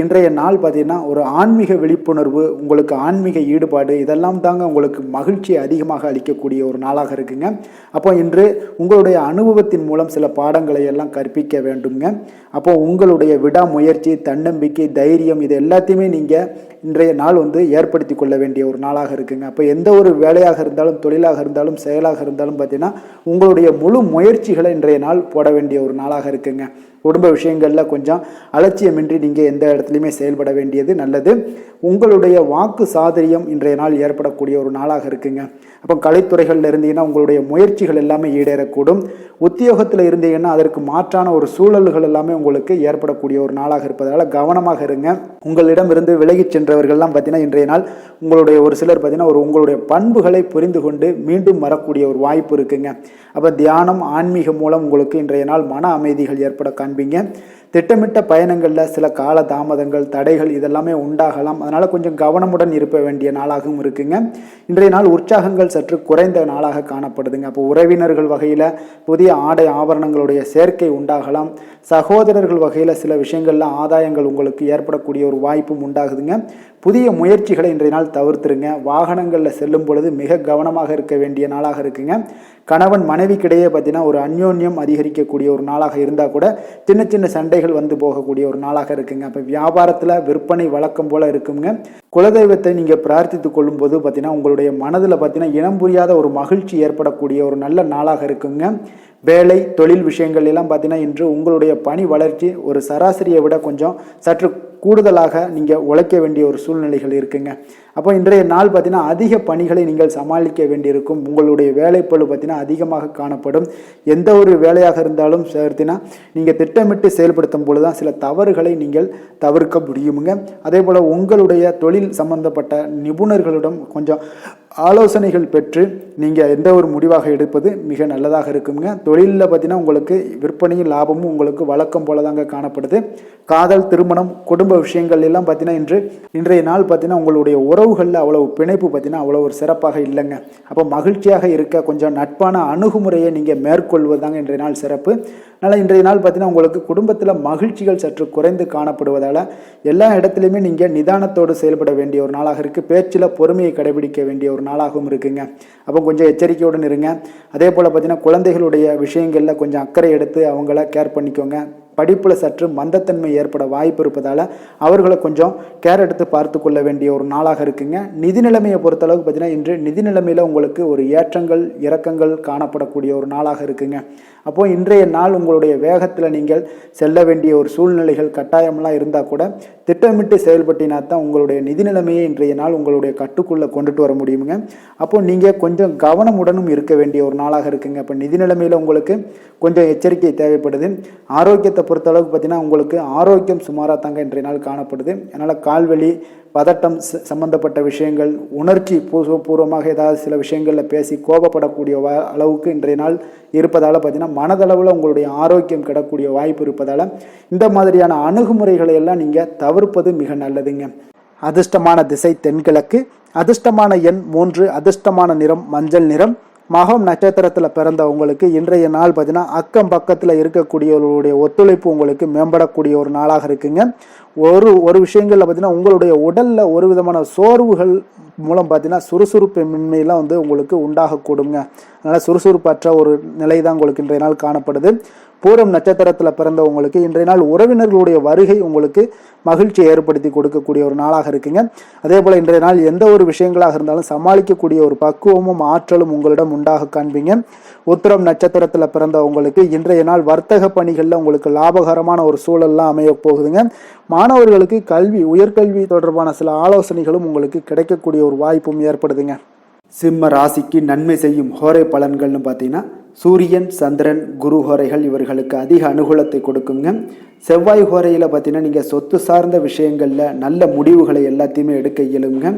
இன்றைய நாள் பார்த்தீங்கன்னா ஒரு ஆன்மீக விழிப்புணர்வு, உங்களுக்கு ஆன்மீக ஈடுபாடு இதெல்லாம் தாங்க உங்களுக்கு மகிழ்ச்சியை அதிகமாக அளிக்கக்கூடிய ஒரு நாளாக இருக்குங்க. அப்போ இன்று உங்களுடைய அனுபவத்தின் மூலம் சில பாடங்களை எல்லாம் கற்பிக்க வேண்டுங்க. அப்போ உங்களுடைய விடாமுயற்சி தன்னம்பிக்கை தைரியம் இது எல்லாத்தையுமே நீங்கள் இன்றைய நாள் ஏற்படுத்தி கொள்ள வேண்டிய ஒரு நாளாக இருக்குங்க. அப்போ எந்த ஒரு வேலையாக இருந்தாலும் தொழிலாக இருந்தாலும் செயலாக இருந்தாலும் பார்த்தீங்கன்னா உங்களுடைய முழு முயற்சிகளை இன்றைய நாள் போட வேண்டிய ஒரு நாளாக இருக்குங்க. குடும்ப விஷயங்களில் கொஞ்சம் அலட்சியமின்றி நீங்கள் எந்த எந்த இடத்துலையுமே செயல்பட வேண்டியது நல்லது. உங்களுடைய வாக்கு சாதுரியம் இன்றைய நாள் ஏற்படக்கூடிய ஒரு நாளாக இருக்குங்க. அப்போ கலைத்துறைகளில் இருந்தீங்கன்னா உங்களுடைய முயற்சிகள் எல்லாமே ஈடேறக்கூடும். உத்தியோகத்தில் இருந்தீங்கன்னா அதற்கு மாற்றான ஒரு சூழல்கள் எல்லாமே உங்களுக்கு ஏற்படக்கூடிய ஒரு நாளாக இருப்பதால் கவனமாக இருங்க. உங்களிடம் இருந்து விலகிச் சென்றவர்கள்லாம் பார்த்தீங்கன்னா இன்றைய நாள் உங்களுடைய ஒரு சிலர் பார்த்தீங்கன்னா உங்களுடைய பண்புகளை புரிந்து கொண்டு மீண்டும் வரக்கூடிய ஒரு வாய்ப்பு இருக்குங்க. அப்போ தியானம் ஆன்மீகம் மூலம் உங்களுக்கு இன்றைய நாள் மன அமைதிகள் ஏற்பட காண்பீங்க. திட்டமிட்ட பயணங்களில் சில கால தாமதங்கள் தடைகள் இதெல்லாமே உண்டாகலாம். அதனால் கொஞ்சம் கவனமுடன் இருக்க வேண்டிய நாளாகவும் இருக்குங்க. இன்றைய நாள் உற்சாகங்கள் சற்று குறைந்த நாளாக காணப்படுதுங்க. அப்போ உறவினர்கள் வகையில் புதிய ஆடை ஆபரணங்களுடைய சேர்க்கை உண்டாகலாம். சகோதரர்கள் வகையில் சில விஷயங்களில் ஆதாயங்கள் உங்களுக்கு ஏற்படக்கூடிய ஒரு வாய்ப்பும் உண்டாகுதுங்க. புதிய முயற்சிகளை இன்றைய நாள் தவிர்த்துருங்க. வாகனங்களில் செல்லும் பொழுது மிக கவனமாக இருக்க வேண்டிய நாளாக இருக்குங்க. கணவன் மனைவிக்கிடையே பார்த்தீங்கன்னா ஒரு அந்யோன்யம் அதிகரிக்கக்கூடிய ஒரு நாளாக இருந்தால் கூட சின்ன சின்ன சண்டைகள் வந்து போகக்கூடிய ஒரு நாளாக இருக்குங்க. அப்போ வியாபாரத்தில் விற்பனை வழக்கம் போல் இருக்குங்க. குலதெய்வத்தை நீங்கள் பிரார்த்தித்து கொள்ளும்போது பார்த்தீங்கன்னா உங்களுடைய மனதில் பார்த்தீங்கன்னா இனம் புரியாத ஒரு மகிழ்ச்சி ஏற்படக்கூடிய ஒரு நல்ல நாளாக இருக்குங்க. வேலை தொழில் விஷயங்கள் எல்லாம் பார்த்தீங்கன்னா இன்று உங்களுடைய பணி வளர்ச்சி ஒரு சராசரியை விட கொஞ்சம் சற்று கூடுதலாக நீங்கள் உழைக்க வேண்டிய ஒரு சூழ்நிலைகள் இருக்குங்க. அப்போ இன்றைய நாள் பார்த்தீங்கன்னா அதிக பணிகளை நீங்கள் சமாளிக்க வேண்டியிருக்கும். உங்களுடைய வேலைப்பளு பார்த்தீங்கன்னா அதிகமாக காணப்படும். எந்த ஒரு வேலையாக இருந்தாலும் சேர்த்தினா நீங்கள் திட்டமிட்டு செயல்படுத்தும் பொழுது தான் சில தவறுகளை நீங்கள் தவிர்க்க முடியுமுங்க. அதே போல் உங்களுடைய தொழில் சம்பந்தப்பட்ட நிபுணர்களிடம் கொஞ்சம் ஆலோசனைகள் பெற்று நீங்கள் எந்த ஒரு முடிவாக எடுப்பது மிக நல்லதாக இருக்குங்க. தொழிலில் பார்த்தீங்கன்னா உங்களுக்கு விற்பனையும் லாபமும் உங்களுக்கு வழக்கம் போல தாங்க காணப்படுது. காதல் திருமணம் குடும்ப விஷயங்கள் எல்லாம் பார்த்தீங்கன்னா இன்றைய நாள் பார்த்தீங்கன்னா உங்களுடைய உறவுகளில் அவ்வளவு பிணைப்பு பார்த்தீங்கன்னா அவ்வளோ ஒரு சிறப்பாக இல்லைங்க. அப்போ மகிழ்ச்சியாக இருக்க கொஞ்சம் நட்பான அணுகுமுறையை நீங்கள் மேற்கொள்வது தாங்க இன்றைய நாள் சிறப்பு. அதனால் இன்றைய நாள் பார்த்தீங்கன்னா உங்களுக்கு குடும்பத்தில் மகிழ்ச்சிகள் சற்று குறைந்து காணப்படுவதால் எல்லா இடத்துலையுமே நீங்கள் நிதானத்தோடு செயல்பட வேண்டிய ஒரு நாளாக இருக்குது. பேச்சில் பொறுமையை கடைபிடிக்க வேண்டிய ஒரு நாளாகவும் இருக்குங்க. அப்போ கொஞ்சம் எச்சரிக்கையுடன் இருங்க. அதே போல் பார்த்தீங்கன்னா குழந்தைகளுடைய விஷயங்களில் கொஞ்சம் அக்கறை எடுத்து அவங்கள கேர் பண்ணிக்கோங்க. படிப்பில் சற்று மந்தத்தன்மை ஏற்பட வாய்ப்பு இருப்பதால் அவர்களை கொஞ்சம் கேர் எடுத்து பார்த்து கொள்ள வேண்டிய ஒரு நாளாக இருக்குங்க. நிதி நிலைமையை பொறுத்தளவுக்கு பார்த்தீங்கன்னா இன்று நிதி நிலைமையில் உங்களுக்கு ஒரு ஏற்றங்கள் இறக்கங்கள் காணப்படக்கூடிய ஒரு நாளாக இருக்குங்க. அப்போது இன்றைய நாள் உங்களுடைய வேகத்தில் நீங்கள் செல்ல வேண்டிய ஒரு சூழ்நிலைகள் கட்டாயமெல்லாம் இருந்தால் கூட திட்டமிட்டு செயல்பட்டினா தான் உங்களுடைய நிதி நிலைமையை இன்றைய நாள் உங்களுடைய கட்டுக்குள்ளே கொண்டுட்டு வர முடியுங்க. அப்போது நீங்கள் கொஞ்சம் கவனமுடனும் இருக்க வேண்டிய ஒரு நாளாக இருக்குங்க. இப்போ நிதி நிலைமையில் உங்களுக்கு கொஞ்சம் எச்சரிக்கை தேவைப்படுது. ஆரோக்கியத்தை பொறுத்தளவுக்கு பார்த்தீங்கன்னா உங்களுக்கு ஆரோக்கியம் சுமாராக தாங்க இன்றைய நாள் காணப்படுது. அதனால் கால்வலி பதட்டம் சம்பந்தப்பட்ட விஷயங்கள் உணர்ச்சி பூர்வமாக ஏதாவது சில விஷயங்களில் பேசி கோபப்படக்கூடிய அளவுக்கு இன்றைய நாள் இருப்பதால் பார்த்தீங்கன்னா மனதளவில் உங்களுடைய ஆரோக்கியம் கிடக்கூடிய வாய்ப்பு இருப்பதால் இந்த மாதிரியான அணுகுமுறைகளை எல்லாம் நீங்கள் தவிர்ப்பது மிக நல்லதுங்க. அதிர்ஷ்டமான திசை தென்கிழக்கு, அதிர்ஷ்டமான எண் 3, அதிர்ஷ்டமான நிறம் மஞ்சள் நிறம். மகம் நட்சத்திரத்தில் பிறந்தவங்களுக்கு இன்றைய நாள் பார்த்தீங்கன்னா அக்கம் பக்கத்தில் இருக்கக்கூடியவர்களுடைய ஒத்துழைப்பு உங்களுக்கு மேம்படக்கூடிய ஒரு நாளாக இருக்குங்க. ஒரு விஷயங்களில் பார்த்தீங்கன்னா உங்களுடைய உடலில் ஒரு விதமான சோர்வுகள் மூலம் பார்த்தீங்கன்னா சுறுசுறுப்பு மின்மையெல்லாம் உங்களுக்கு உண்டாகக்கூடுங்க. அதனால் சுறுசுறுப்பற்ற ஒரு நிலை தான் உங்களுக்கு இன்றைய நாள் காணப்படுது. பூரம் நட்சத்திரத்தில் பிறந்தவங்களுக்கு இன்றைய நாள் உறவினர்களுடைய வருகை உங்களுக்கு மகிழ்ச்சியை ஏற்படுத்தி கொடுக்கக்கூடிய ஒரு நாளாக இருக்குங்க. அதே போல் இன்றைய நாள் எந்த ஒரு விஷயங்களாக இருந்தாலும் சமாளிக்கக்கூடிய ஒரு பக்குவமும் ஆற்றலும் உங்களிடம் உண்டாக காண்பீங்க. உத்திரம் நட்சத்திரத்தில் பிறந்தவங்களுக்கு இன்றைய நாள் வர்த்தக பணிகளில் உங்களுக்கு லாபகரமான ஒரு சூழல்லாம் அமைய போகுதுங்க. மாணவர்களுக்கு கல்வி உயர்கல்வி தொடர்பான சில ஆலோசனைகளும் உங்களுக்கு கிடைக்கக்கூடிய ஒரு வாய்ப்பும் ஏற்படுதுங்க. சிம்ம ராசிக்கு நன்மை செய்யும் ஹோரை பலன்கள்னு பார்த்தீங்கன்னா சூரியன் சந்திரன் குரு ஹோரைகள் இவர்களுக்கு அதிக அனுகூலத்தை கொடுக்குங்க. செவ்வாய் ஹோரையில் பார்த்தீங்கன்னா நீங்கள் சொத்து சார்ந்த விஷயங்களில் நல்ல முடிவுகளை எல்லாத்தையுமே எடுக்க இயலுங்க.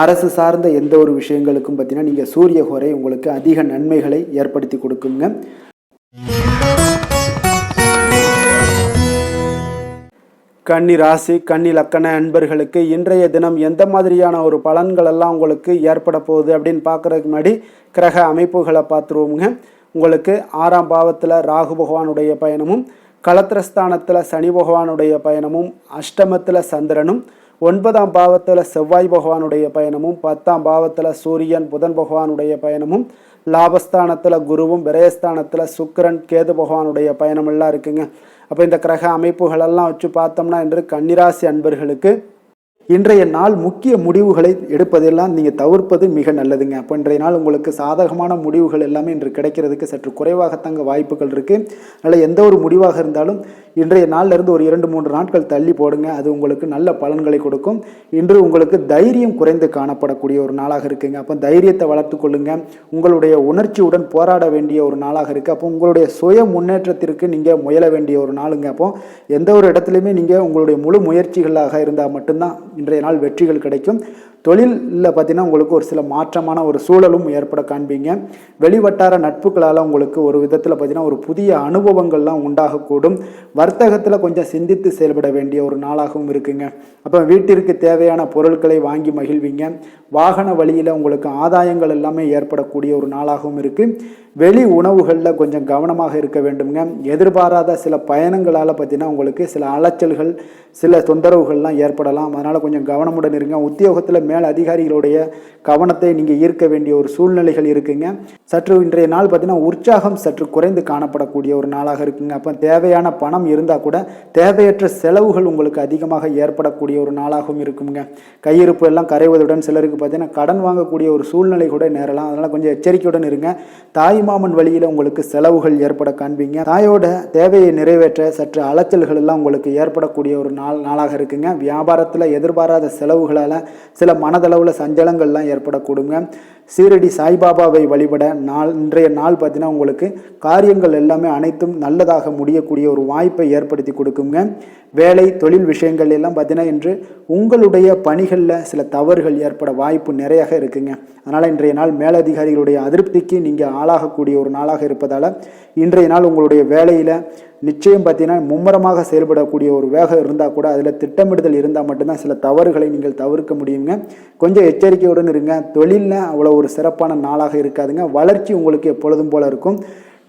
அரசு சார்ந்த எந்த ஒரு விஷயங்களுக்கும் பார்த்தீங்கன்னா நீங்கள் சூரிய ஹோரை உங்களுக்கு அதிக நன்மைகளை ஏற்படுத்தி கொடுக்குங்க. கன்னி ராசி கன்னி லக்கண அன்பர்களுக்கு இன்றைய தினம் எந்த மாதிரியான ஒரு பலன்கள் எல்லாம் உங்களுக்கு ஏற்பட போகுது அப்படின்னு பார்க்குறதுக்கு முன்னாடி கிரக அமைப்புகளை பார்த்துருவோங்க. உங்களுக்கு 6ஆம் பாவத்தில் ராகு பகவானுடைய பயணமும், களத்திரஸ்தானத்தில் சனி பகவானுடைய பயணமும், அஷ்டமத்தில் சந்திரனும், 9ஆம் பாவத்தில் செவ்வாய் பகவானுடைய பயணமும், 10ஆம் பாவத்தில் சூரியன் புதன் பகவானுடைய பயணமும், லாபஸ்தானத்தில் குருவும், விரயஸ்தானத்தில் சுக்கிரன் கேது பகவானுடைய பயணமெல்லாம் இருக்குங்க. அப்போ இந்த கிரக அமைப்புகளெல்லாம் வச்சு பார்த்தோம்னா இன்று கன்னிராசி அன்பர்களுக்கு இன்றைய நாள் முக்கிய முடிவுகளை எடுப்பதெல்லாம் நீங்கள் தவிர்ப்பது மிக நல்லதுங்க. அப்போ இன்றைய நாள் உங்களுக்கு சாதகமான முடிவுகள் எல்லாமே இன்று கிடைக்கிறதுக்கு சற்று குறைவாகத்தாங்க வாய்ப்புகள் இருக்குது. அதனால் எந்த ஒரு முடிவாக இருந்தாலும் இன்றைய நாளிலிருந்து ஒரு 2-3 நாட்கள் தள்ளி போடுங்க. அது உங்களுக்கு நல்ல பலன்களை கொடுக்கும். இன்று உங்களுக்கு தைரியம் குறைந்து காணப்படக்கூடிய ஒரு நாளாக இருக்குங்க. அப்போ தைரியத்தை வளர்த்து கொள்ளுங்க. உங்களுடைய உணர்ச்சியுடன் போராட வேண்டிய ஒரு நாளாக இருக்குது. அப்போ உங்களுடைய சுய முன்னேற்றத்திற்கு நீங்கள் முயல வேண்டிய ஒரு நாளுங்க. அப்போ எந்த ஒரு இடத்துலையுமே நீங்கள் உங்களுடைய முழு முயற்சிகளாக இருந்தால் மட்டும்தான் இன்றைய நாள் வெற்றிகள் கிடைக்கும். தொழிலில் பார்த்தீங்கன்னா உங்களுக்கு ஒரு சில மாற்றமான ஒரு சூழலும் ஏற்பட காண்பீங்க. வெளிவட்டார நட்புகளால் உங்களுக்கு ஒரு விதத்தில் பார்த்தீங்கன்னா ஒரு புதிய அனுபவங்கள்லாம் உண்டாகக்கூடும். வர்த்தகத்தில் கொஞ்சம் சிந்தித்து செயல்பட வேண்டிய ஒரு நாளாகவும் இருக்குங்க. அப்போ வீட்டிற்கு தேவையான பொருட்களை வாங்கி மகிழ்வீங்க. வாகன வழியில் உங்களுக்கு ஆதாயங்கள் எல்லாமே ஏற்படக்கூடிய ஒரு நாளாகவும் இருக்குது. வெளி உணவுகளில் கொஞ்சம் கவனமாக இருக்க வேண்டுங்க. எதிர்பாராத சில பயணங்களால் பார்த்தீங்கன்னா உங்களுக்கு சில அலைச்சல்கள், சில தொந்தரவுகள்லாம் ஏற்படலாம். அதனால் கொஞ்சம் கவனமுடன் இருங்க. உத்தியோகத்தில் மேல் அதிகாரிகளுடைய கவனத்தை நீங்கள் ஈர்க்க வேண்டிய ஒரு சூழ்நிலைகள் இருக்குங்க. சற்று இன்றைய நாள் பார்த்தீங்கன்னா உற்சாகம் சற்று குறைந்து காணப்படக்கூடிய ஒரு நாளாக இருக்குங்க. அப்போ தேவையான பணம் இருந்தால் கூட தேவையற்ற செலவுகள் உங்களுக்கு அதிகமாக ஏற்படக்கூடிய ஒரு நாளாகவும் இருக்குங்க. கையிருப்பு எல்லாம் கரைவதுடன் சிலருக்கு பார்த்தீங்கன்னா கடன் வாங்கக்கூடிய ஒரு சூழ்நிலை கூட நேரலாம். அதனால் கொஞ்சம் எச்சரிக்கையுடன் இருங்க. தாய்மாமன் வழியில் உங்களுக்கு செலவுகள் ஏற்பட காண்பீங்க. தாயோட தேவையை நிறைவேற்ற சற்று அலைச்சல்கள் எல்லாம் உங்களுக்கு ஏற்படக்கூடிய ஒரு நாளாக இருக்குங்க. வியாபாரத்தில் எதிர்பாராத செலவுகளால் சில மனதளவில் சஞ்சலங்கள்லாம் ஏற்படக்கூடுங்க. சீரடி சாய்பாபாவை வழிபட இன்றைய நாள் பார்த்தீங்கன்னா உங்களுக்கு காரியங்கள் எல்லாமே அனைத்தும் நல்லதாக முடியக்கூடிய ஒரு வாய்ப்பை ஏற்படுத்தி கொடுக்குங்க. வேலை தொழில் விஷயங்கள் எல்லாம் பார்த்தீங்கன்னா இன்று உங்களுடைய பணிகளில் சில தவறுகள் ஏற்பட வாய்ப்பு நிறையாக இருக்குங்க. அதனால் இன்றைய நாள் மேலதிகாரிகளுடைய அதிருப்திக்கு நீங்கள் ஆளாகக்கூடிய ஒரு நாளாக இருப்பதால் இன்றைய நாள் உங்களுடைய வேலையில் நிச்சயம் பார்த்தீங்கன்னா மும்முரமாக செயல்படக்கூடிய ஒரு வேகம் இருந்தால் கூட அதில் திட்டமிடுதல் இருந்தால் மட்டும்தான் சில தவறுகளை நீங்கள் தவிர்க்க முடியுங்க. கொஞ்சம் எச்சரிக்கையுடன் இருங்க. தொழிலில் அவ்வளோ ஒரு சிறப்பான நாளாக இருக்காதுங்க. வளர்ச்சி உங்களுக்கு எப்பொழுதும் போல இருக்கும்.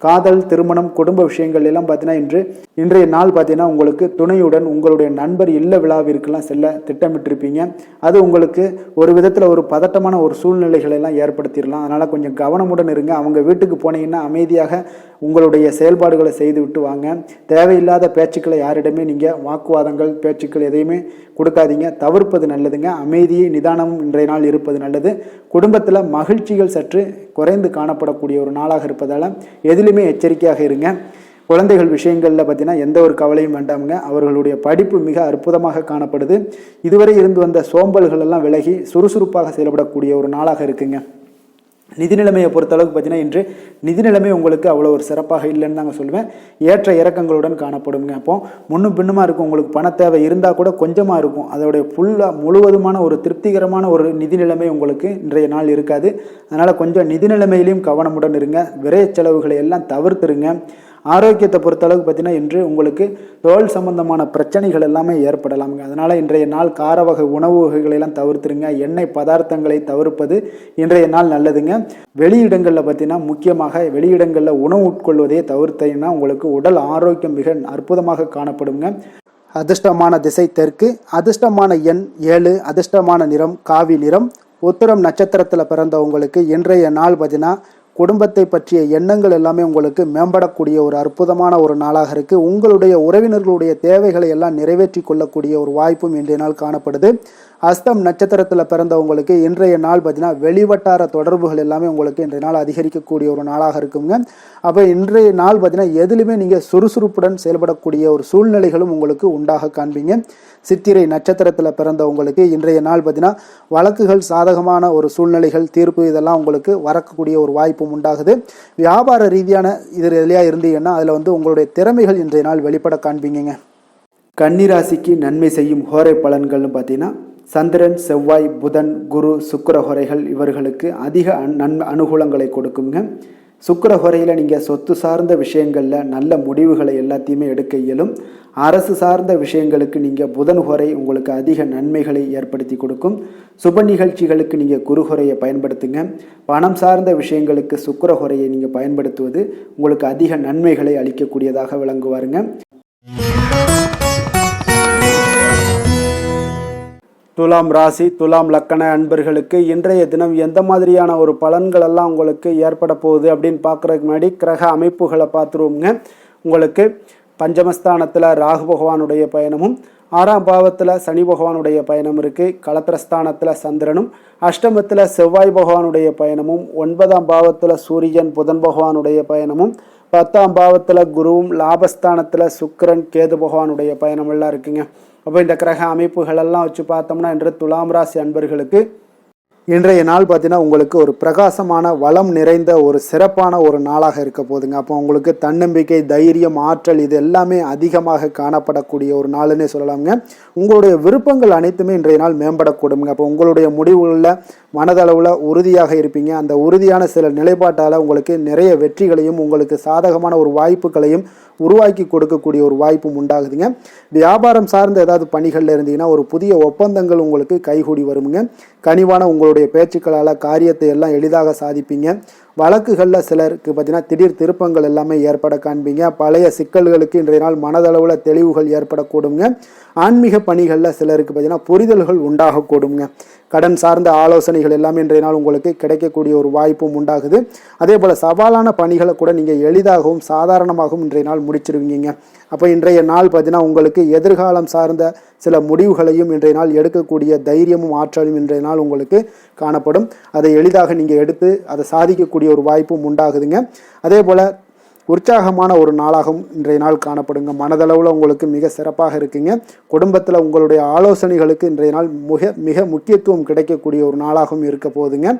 காதல், திருமணம், குடும்ப விஷயங்கள் எல்லாம் பார்த்தீங்கன்னா இன்றைய நாள் பார்த்தீங்கன்னா உங்களுக்கு துணையுடன் உங்களுடைய நண்பர் இல்ல விழாவிற்கெல்லாம் செல்ல திட்டமிட்டிருப்பீங்க. அது உங்களுக்கு ஒரு விதத்தில் ஒரு பதட்டமான ஒரு சூழ்நிலைகளை எல்லாம் ஏற்படுத்திடலாம். அதனால் கொஞ்சம் கவனமுடன் இருங்க. அவங்க வீட்டுக்கு போனீங்கன்னா அமைதியாக உங்களுடைய செயல்பாடுகளை செய்து விட்டு வாங்க. தேவையில்லாத பேச்சுக்களை யாரிடமே நீங்கள் வாக்குவாதங்கள் பேச்சுக்கள் எதையுமே கொடுக்காதீங்க. தவிர்ப்பது நல்லதுங்க. அமைதியை நிதானமும் இன்றைய நாள் இருப்பது நல்லது. குடும்பத்தில் மகிழ்ச்சிகள் சற்று குறைந்து காணப்படக்கூடிய ஒரு நாளாக இருப்பதால் எதிலுமே எச்சரிக்கையாக இருங்க. குழந்தைகள் விஷயங்களில் பார்த்தீங்கன்னா எந்த ஒரு கவலையும் வேண்டாமுங்க. அவர்களுடைய படிப்பு மிக அற்புதமாக காணப்படுது. இதுவரை இருந்து வந்த சோம்பல்கள் எல்லாம் விலகி சுறுசுறுப்பாக செயல்படக்கூடிய ஒரு நாளாக இருக்குங்க. நிதி நிலைமையை பொறுத்தளவுக்கு பார்த்தீங்கன்னா இன்று நிதி நிலைமை உங்களுக்கு அவ்வளோ ஒரு சிறப்பாக இல்லைன்னு தாங்க சொல்லுவேன். ஏற்ற இறக்கங்களுடன் காணப்படுங்க. அப்போ முன்னும் பின்னுமா இருக்கும். உங்களுக்கு பண தேவை இருந்தால் கூட கொஞ்சமாக இருக்கும். அதோடைய முழுவதுமான ஒரு திருப்திகரமான ஒரு நிதி நிலைமை உங்களுக்கு இன்றைய நாள் இருக்காது. அதனால் கொஞ்சம் நிதி நிலைமையிலையும் கவனமுடன் இருங்க. விரைய செலவுகளை எல்லாம் தவிர்த்துருங்க. ஆரோக்கியத்தை பொறுத்தளவுக்கு பார்த்தீங்கன்னா இன்று உங்களுக்கு தோல் சம்பந்தமான பிரச்சனைகள் எல்லாமே ஏற்படலாமுங்க. அதனால் இன்றைய நாள் கார வகை உணவு வகைகளெல்லாம் தவிர்த்துருங்க. எண்ணெய் பதார்த்தங்களை தவிர்ப்பது இன்றைய நாள் நல்லதுங்க. வெளியிடங்களில் பார்த்தீங்கன்னா முக்கியமாக வெளியிடங்களில் உணவு உட்கொள்வதையே தவிர்த்தீங்கன்னா உங்களுக்கு உடல் ஆரோக்கியம் மிக அற்புதமாக காணப்படுங்க. அதிர்ஷ்டமான திசை தெற்கு, அதிர்ஷ்டமான எண் 7, அதிர்ஷ்டமான நிறம் காவி நிறம். உத்திரம் நட்சத்திரத்தில் பிறந்தவங்களுக்கு இன்றைய நாள் பார்த்தீங்கன்னா குடும்பத்தை பற்றிய எண்ணங்கள் எல்லாமே உங்களுக்கு மேம்படக்கூடிய ஒரு அற்புதமான ஒரு நாளாக இருக்குது. உங்களுடைய உறவினர்களுடைய தேவைகளை எல்லாம் நிறைவேற்றி கொள்ளக்கூடிய ஒரு வாய்ப்பும் இன்றைய நாள் காணப்படுது. அஸ்தம் நட்சத்திரத்தில் பிறந்தவங்களுக்கு இன்றைய நாள் பார்த்தீங்கன்னா வெளிவட்டார தொடர்புகள் எல்லாமே உங்களுக்கு இன்றைய நாள் அதிகரிக்கக்கூடிய ஒரு நாளாக இருக்குங்க. அப்போ இன்றைய நாள் பார்த்தீங்கன்னா எதுலையுமே நீங்கள் சுறுசுறுப்புடன் செயல்படக்கூடிய ஒரு சூழ்நிலைகளும் உங்களுக்கு உண்டாக காண்பீங்க. சித்திரை நட்சத்திரத்தில் பிறந்தவங்களுக்கு இன்றைய நாள் பார்த்தீங்கன்னா வழக்குகள் சாதகமான ஒரு சூழ்நிலைகள் தீர்ப்பு இதெல்லாம் உங்களுக்கு வரக்கூடிய ஒரு வாய்ப்பும் உண்டாகுது. வியாபார ரீதியான எதுலையா இருந்தீங்கன்னா அதில் உங்களுடைய திறமைகள் இன்றைய நாள் வெளிப்பட காண்பீங்க. கன்னிராசிக்கு நன்மை செய்யும் ஹோரை பலன்கள்னு பார்த்தீங்கன்னா சந்திரன், செவ்வாய், புதன், குரு, சுக்கிர ஹோரைகள் இவர்களுக்கு அதிக அனுகூலங்களை கொடுக்குங்க. சுக்கிர ஹோரையில் நீங்கள் சொத்து சார்ந்த விஷயங்களில் நல்ல முடிவுகளை எல்லாத்தையுமே எடுக்க இயலும். அரசு சார்ந்த விஷயங்களுக்கு நீங்கள் புதன் ஹோரை உங்களுக்கு அதிக நன்மைகளை ஏற்படுத்தி கொடுக்கும். சுப நிகழ்ச்சிகளுக்கு நீங்கள் குரு ஹோரையை பயன்படுத்துங்க. பணம் சார்ந்த விஷயங்களுக்கு சுக்கிர ஹோரையை நீங்கள் பயன்படுத்துவது உங்களுக்கு அதிக நன்மைகளை அளிக்கக்கூடியதாக விளங்குவாருங்க. துலாம் ராசி, துலாம் லக்கண அன்பர்களுக்கு இன்றைய தினம் எந்த மாதிரியான ஒரு பலன்கள் எல்லாம் உங்களுக்கு ஏற்பட போகுது அப்படின்னு பார்க்குறதுக்கு முன்னாடி கிரக அமைப்புகளை பார்த்துருவோங்க. உங்களுக்கு பஞ்சமஸ்தானத்தில் ராகு பகவானுடைய பயணமும் 6ஆம் பாவத்தில் சனி பகவானுடைய பயணம் இருக்குது. களத்திரஸ்தானத்தில் சந்திரனும், அஷ்டமத்தில் செவ்வாய் பகவானுடைய பயணமும், 9ஆம் பாவத்தில் சூரியன் புதன் பகவானுடைய பயணமும், 10ஆம் பாவத்தில் குருவும், லாபஸ்தானத்தில் சுக்கிரன் கேது பகவானுடைய பயணமெல்லாம் இருக்குங்க. அப்போ இந்த கிரக அமைப்புகளெல்லாம் வச்சு பார்த்தோம்னா இன்று துலாம் ராசி அன்பர்களுக்கு இன்றைய நாள் பார்த்தீங்கன்னா உங்களுக்கு ஒரு பிரகாசமான வளம் நிறைந்த ஒரு சிறப்பான ஒரு நாளாக இருக்க போதுங்க. அப்போ உங்களுக்கு தன்னம்பிக்கை, தைரியம், ஆற்றல் இது எல்லாமே அதிகமாக காணப்படக்கூடிய ஒரு நாளுன்னே சொல்லலாமுங்க. உங்களுடைய விருப்பங்கள் அனைத்துமே இன்றைய நாள் மேம்படக்கூடுங்க. அப்போ உங்களுடைய முடிவுகளில் மனதளவில் உறுதியாக இருப்பீங்க. அந்த உறுதியான சில நிலைப்பாட்டால் உங்களுக்கு நிறைய வெற்றிகளையும் உங்களுக்கு சாதகமான ஒரு வாய்ப்புகளையும் உருவாக்கி கொடுக்கக்கூடிய ஒரு வாய்ப்பும் உண்டாகுதுங்க. வியாபாரம் சார்ந்த ஏதாவது பணிகளில் இருந்தீங்கன்னா ஒரு புதிய ஒப்பந்தங்கள் உங்களுக்கு கைகூடி வருமுங்க. கனிவான உங்களுடைய பேச்சுக்களால் காரியத்தை எல்லாம் எளிதாக சாதிப்பீங்க. வழக்குகளில் சிலருக்கு பார்த்தீங்கன்னா திடீர் திருப்பங்கள் எல்லாமே ஏற்பட காண்பீங்க. பழைய சிக்கல்களுக்கு இன்றைய நாள் மனதளவில் தெளிவுகள் ஏற்படக்கூடுங்க. ஆன்மீக பணிகளில் சிலருக்கு பார்த்தீங்கன்னா புரிதல்கள் உண்டாகக்கூடுங்க. கடன் சார்ந்த ஆலோசனைகள் எல்லாமே இன்றைய நாள் உங்களுக்கு கிடைக்கக்கூடிய ஒரு வாய்ப்பும் உண்டாகுது. அதே போல் சவாலான பணிகளை கூட நீங்கள் எளிதாகவும் சாதாரணமாகவும் இன்றைய நாள் முடிச்சிருவீங்க. அப்போ இன்றைய நாள் பார்த்தீங்கன்னா உங்களுக்கு எதிர்காலம் சார்ந்த சில முடிவுகளையும் இன்றைய நாள் எடுக்கக்கூடிய தைரியமும் ஆற்றலும் இன்றைய நாள் உங்களுக்கு காணப்படும். அதை எளிதாக நீங்கள் எடுத்து அதை சாதிக்கக்கூடிய ஒரு வாய்ப்பும் உண்டாகுதுங்க. அதே போல் உற்சாகமான ஒரு நாளாகவும் இன்றைய நாள் காணப்படுங்க. மனதளவில் உங்களுக்கு மிக சிறப்பாக இருக்குங்க. குடும்பத்தில் உங்களுடைய ஆலோசனைகளுக்கு இன்றைய நாள் மிக முக்கியத்துவம் கிடைக்கக்கூடிய ஒரு நாளாகவும் இருக்க போகுதுங்க.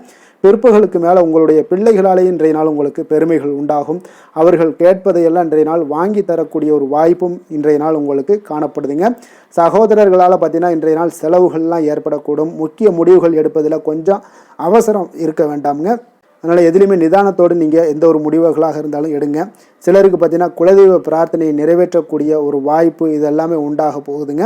பிற்பகலுக்கு மேலே உங்களுடைய பிள்ளைகளாலே இன்றைய நாள் உங்களுக்கு பெருமைகள் உண்டாகும். அவர்கள் கேட்பதையெல்லாம் இன்றைய நாள் வாங்கி தரக்கூடிய ஒரு வாய்ப்பும் இன்றைய நாள் உங்களுக்கு காணப்படுதுங்க. சகோதரர்களால் பார்த்தீங்கன்னா இன்றைய நாள் செலவுகள்லாம் ஏற்படக்கூடும். முக்கிய முடிவுகள் எடுப்பதில் கொஞ்சம் அவசரம் இருக்க வேண்டாமுங்க. அதனால் எதுலேயுமே நிதானத்தோடு நீங்கள் எந்த ஒரு முடிவுகளாக இருந்தாலும் எடுங்க. சிலருக்கு பார்த்தீங்கன்னா குலதெய்வ பிரார்த்தனையை நிறைவேற்றக்கூடிய ஒரு வாய்ப்பு இதெல்லாமே உண்டாக போகுதுங்க.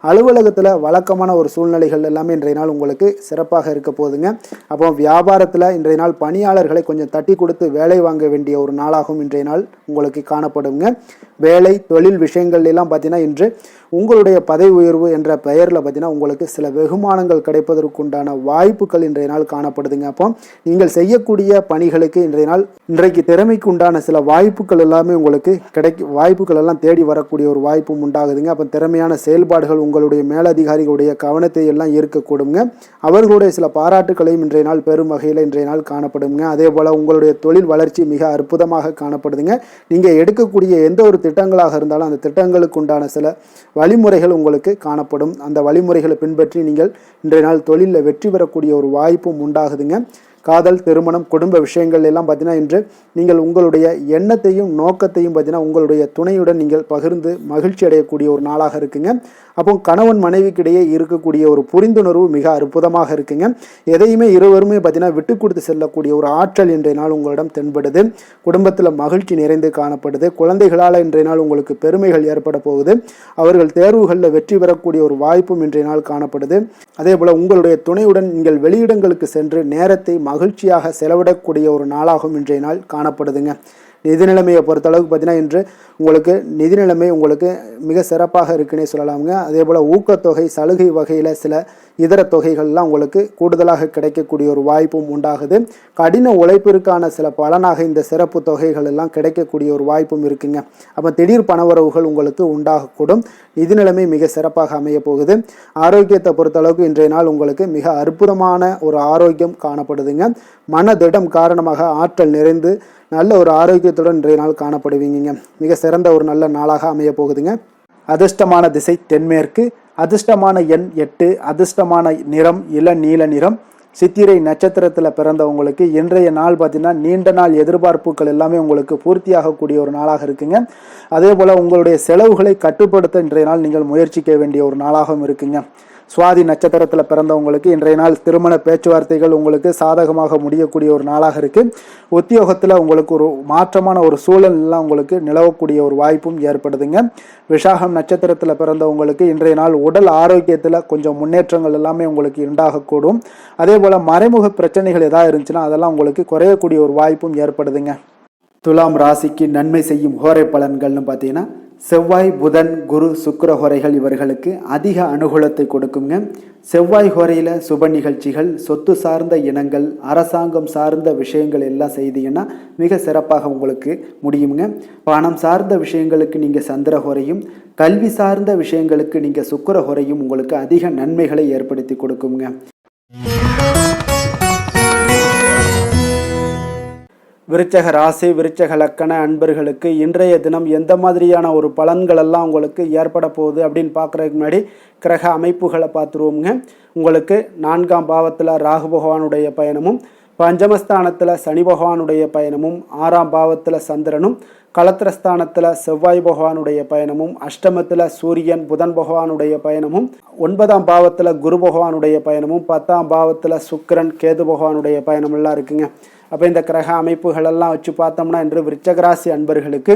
அலுவலகத்தில் வழக்கமான ஒரு சூழ்நிலைகள் எல்லாமே இன்றைய நாள் உங்களுக்கு சிறப்பாக இருக்க போகுதுங்க. அப்போ வியாபாரத்தில் இன்றைய நாள் பணியாளர்களை கொஞ்சம் தட்டி கொடுத்து வேலை வாங்க வேண்டிய ஒரு நாளாகவும் இன்றைய நாள் உங்களுக்கு காணப்படுங்க. வேலை தொழில் விஷயங்கள் எல்லாம் பார்த்தீங்கன்னா இன்று உங்களுடைய பதவி உயர்வு என்ற பெயரில் பார்த்தீங்கன்னா உங்களுக்கு சில வெகுமானங்கள் கிடைப்பதற்குண்டான வாய்ப்புகள் இன்றைய நாள் காணப்படுதுங்க. அப்போ நீங்கள் செய்யக்கூடிய பணிகளுக்கு இன்றைக்கு திறமைக்கு உண்டான சில வாய்ப்புகள் எல்லாமே உங்களுக்கு வாய்ப்புகள் எல்லாம் தேடி வரக்கூடிய ஒரு வாய்ப்பும் உண்டாகுதுங்க. அப்போ திறமையான செயல்பாடுகள் உங்களுடைய மேலதிகாரிகளுடைய கவனத்தை எல்லாம் ஈர்க்கக்கூடுங்க. அவர்களுடைய சில பாராட்டுகளையும் இன்றைய நாள் பெரும் வகையில் இன்றைய நாள் காணப்படுங்க. அதே போல் உங்களுடைய தொழில் வளர்ச்சி மிக அற்புதமாக காணப்படுதுங்க. நீங்கள் எடுக்கக்கூடிய எந்த ஒரு திட்டங்களாக இருந்தாலும் அந்த திட்டங்களுக்கு உண்டான சில வழிமுறைகள் உங்களுக்கு காணப்படும். அந்த வழிமுறைகளை பின்பற்றி நீங்கள் இன்றைய நாள் தொழிலில் வெற்றி பெறக்கூடிய ஒரு வாய்ப்பும் உண்டாகுதுங்க. காதல், திருமணம், குடும்ப விஷயங்கள் எல்லாம் பார்த்தீங்கன்னா இன்று நீங்கள் உங்களுடைய எண்ணத்தையும் நோக்கத்தையும் பார்த்தீங்கன்னா உங்களுடைய துணையுடன் நீங்கள் பகிர்ந்து மகிழ்ச்சி அடையக்கூடிய ஒரு நாளாக இருக்குங்க. அப்போ கணவன் மனைவிக்கிடையே இருக்கக்கூடிய ஒரு புரிந்துணர்வு மிக அற்புதமாக இருக்குங்க. எதையுமே இருவருமே பார்த்தீங்கன்னா விட்டு கொடுத்து செல்லக்கூடிய ஒரு ஆற்றல் இன்றைய நாள் உங்களிடம் தென்படுது. குடும்பத்தில் மகிழ்ச்சி நிறைந்து காணப்படுது. குழந்தைகளால் இன்றைய நாள் உங்களுக்கு பெருமைகள் ஏற்பட போகுது. அவர்கள் தேர்வுகளில் வெற்றி பெறக்கூடிய ஒரு வாய்ப்பும் இன்றைய நாள் காணப்படுது. அதே போல் உங்களுடைய துணையுடன் நீங்கள் வெளியிடங்களுக்கு சென்று நேரத்தை மகிழ்ச்சியாக செலவிடக்கூடிய ஒரு நாளாகவும் இன்றைய நாள் காணப்படுதுங்க. நிதி நிலைமையை பொறுத்தளவுக்கு பார்த்தீங்கன்னா இன்று உங்களுக்கு நிதி நிலைமை உங்களுக்கு மிக சிறப்பாக இருக்குன்னே சொல்லலாமுங்க. அதே போல் ஊக்கத்தொகை, சலுகை வகையில் சில இதர தொகைகள்லாம் உங்களுக்கு கூடுதலாக கிடைக்கக்கூடிய ஒரு வாய்ப்பும் உண்டாகுது. கடின உழைப்பிற்கான சில பலனாக இந்த சிறப்பு தொகைகள் எல்லாம் கிடைக்கக்கூடிய ஒரு வாய்ப்பும் இருக்குங்க. அப்போ திடீர் பணவரவுகள் உங்களுக்கு உண்டாகக்கூடும். நிதி நிலைமை மிக சிறப்பாக அமைய போகுது. ஆரோக்கியத்தை பொறுத்தளவுக்கு இன்றைய நாள் உங்களுக்கு மிக அற்புதமான ஒரு ஆரோக்கியம் காணப்படுதுங்க. மனதிடம் காரணமாக ஆற்றல் நிறைந்து நல்ல ஒரு ஆரோக்கியத்துடன் இன்றைய நாள் காணப்படுவீங்க. மிக சிறந்த ஒரு நல்ல நாளாக அமைய போகுதுங்க. அதிர்ஷ்டமான திசை தென்மேற்கு, அதிர்ஷ்டமான எண் 8, அதிர்ஷ்டமான நிறம் இளநீல நிறம். சித்திரை நட்சத்திரத்தில் பிறந்தவங்களுக்கு இன்றைய நாள் பார்த்தீங்கன்னா நீண்ட நாள் எதிர்பார்ப்புகள் எல்லாமே உங்களுக்கு பூர்த்தியாகக்கூடிய ஒரு நாளாக இருக்குங்க. அதே போல் உங்களுடைய செலவுகளை கட்டுப்படுத்த இன்றைய நாள் நீங்கள் முயற்சிக்க வேண்டிய ஒரு நாளாகவும் இருக்குங்க. சுவாதி நட்சத்திரத்தில் பிறந்தவங்களுக்கு இன்றைய நாள் திருமண பேச்சுவார்த்தைகள் உங்களுக்கு சாதகமாக முடியக்கூடிய ஒரு நாளாக இருக்குது. உத்தியோகத்தில் உங்களுக்கு ஒரு மாற்றமான ஒரு சூழல் எல்லாம் உங்களுக்கு நிலவக்கூடிய ஒரு வாய்ப்பும் ஏற்படுதுங்க. விசாகம் நட்சத்திரத்தில் பிறந்தவங்களுக்கு இன்றைய நாள் உடல் ஆரோக்கியத்தில் கொஞ்சம் முன்னேற்றங்கள் எல்லாமே உங்களுக்கு உண்டாகக்கூடும். அதே போல் மறைமுக பிரச்சனைகள் எதாவது இருந்துச்சுன்னா அதெல்லாம் உங்களுக்கு குறையக்கூடிய ஒரு வாய்ப்பும் ஏற்படுதுங்க. துலாம் ராசிக்கு நன்மை செய்யும் ஹோரை பலன்கள்னு பார்த்தீங்கன்னா செவ்வாய், புதன், குரு, சுக்கிர ஹோரைகள் இவர்களுக்கு அதிக அனுகூலத்தை கொடுக்குங்க. செவ்வாய் ஹோரையில் சுப நிகழ்ச்சிகள், சொத்து சார்ந்த இனங்கள், அரசாங்கம் சார்ந்த விஷயங்கள் எல்லாம் செய்தீங்கன்னா மிக சிறப்பாக உங்களுக்கு முடியுங்க. பணம் சார்ந்த விஷயங்களுக்கு நீங்கள் சந்திர ஹோரையும், கல்வி சார்ந்த விஷயங்களுக்கு நீங்கள் சுக்கிர ஹோரையும் உங்களுக்கு அதிக நன்மைகளை ஏற்படுத்தி கொடுக்குங்க. விருச்சக ராசி, விருச்சக லக்கண அன்பர்களுக்கு இன்றைய தினம் எந்த மாதிரியான ஒரு பலன்கள் எல்லாம் உங்களுக்கு ஏற்பட போகுது அப்படின்னு பார்க்குறதுக்கு முன்னாடி கிரக அமைப்புகளை பார்த்துருவோங்க. உங்களுக்கு 4ஆம் பாவத்தில் ராகு பகவானுடைய பயணமும், பஞ்சமஸ்தானத்தில் சனி பகவானுடைய பயணமும், 6ஆம் பாவத்தில் சந்திரனும், களத்திரஸ்தானத்தில் செவ்வாய் பகவானுடைய பயணமும், அஷ்டமத்தில் சூரியன் புதன் பகவானுடைய பயணமும், 9ஆம் பாவத்தில் குரு பகவானுடைய பயணமும், 10ஆம் பாவத்தில் சுக்கிரன் கேது பகவானுடைய பயணம் எல்லாம் இருக்குங்க. அப்போ இந்த கிரக அமைப்புகளெல்லாம் வச்சு பார்த்தோம்னா இன்று விருச்சக ராசி அன்பர்களுக்கு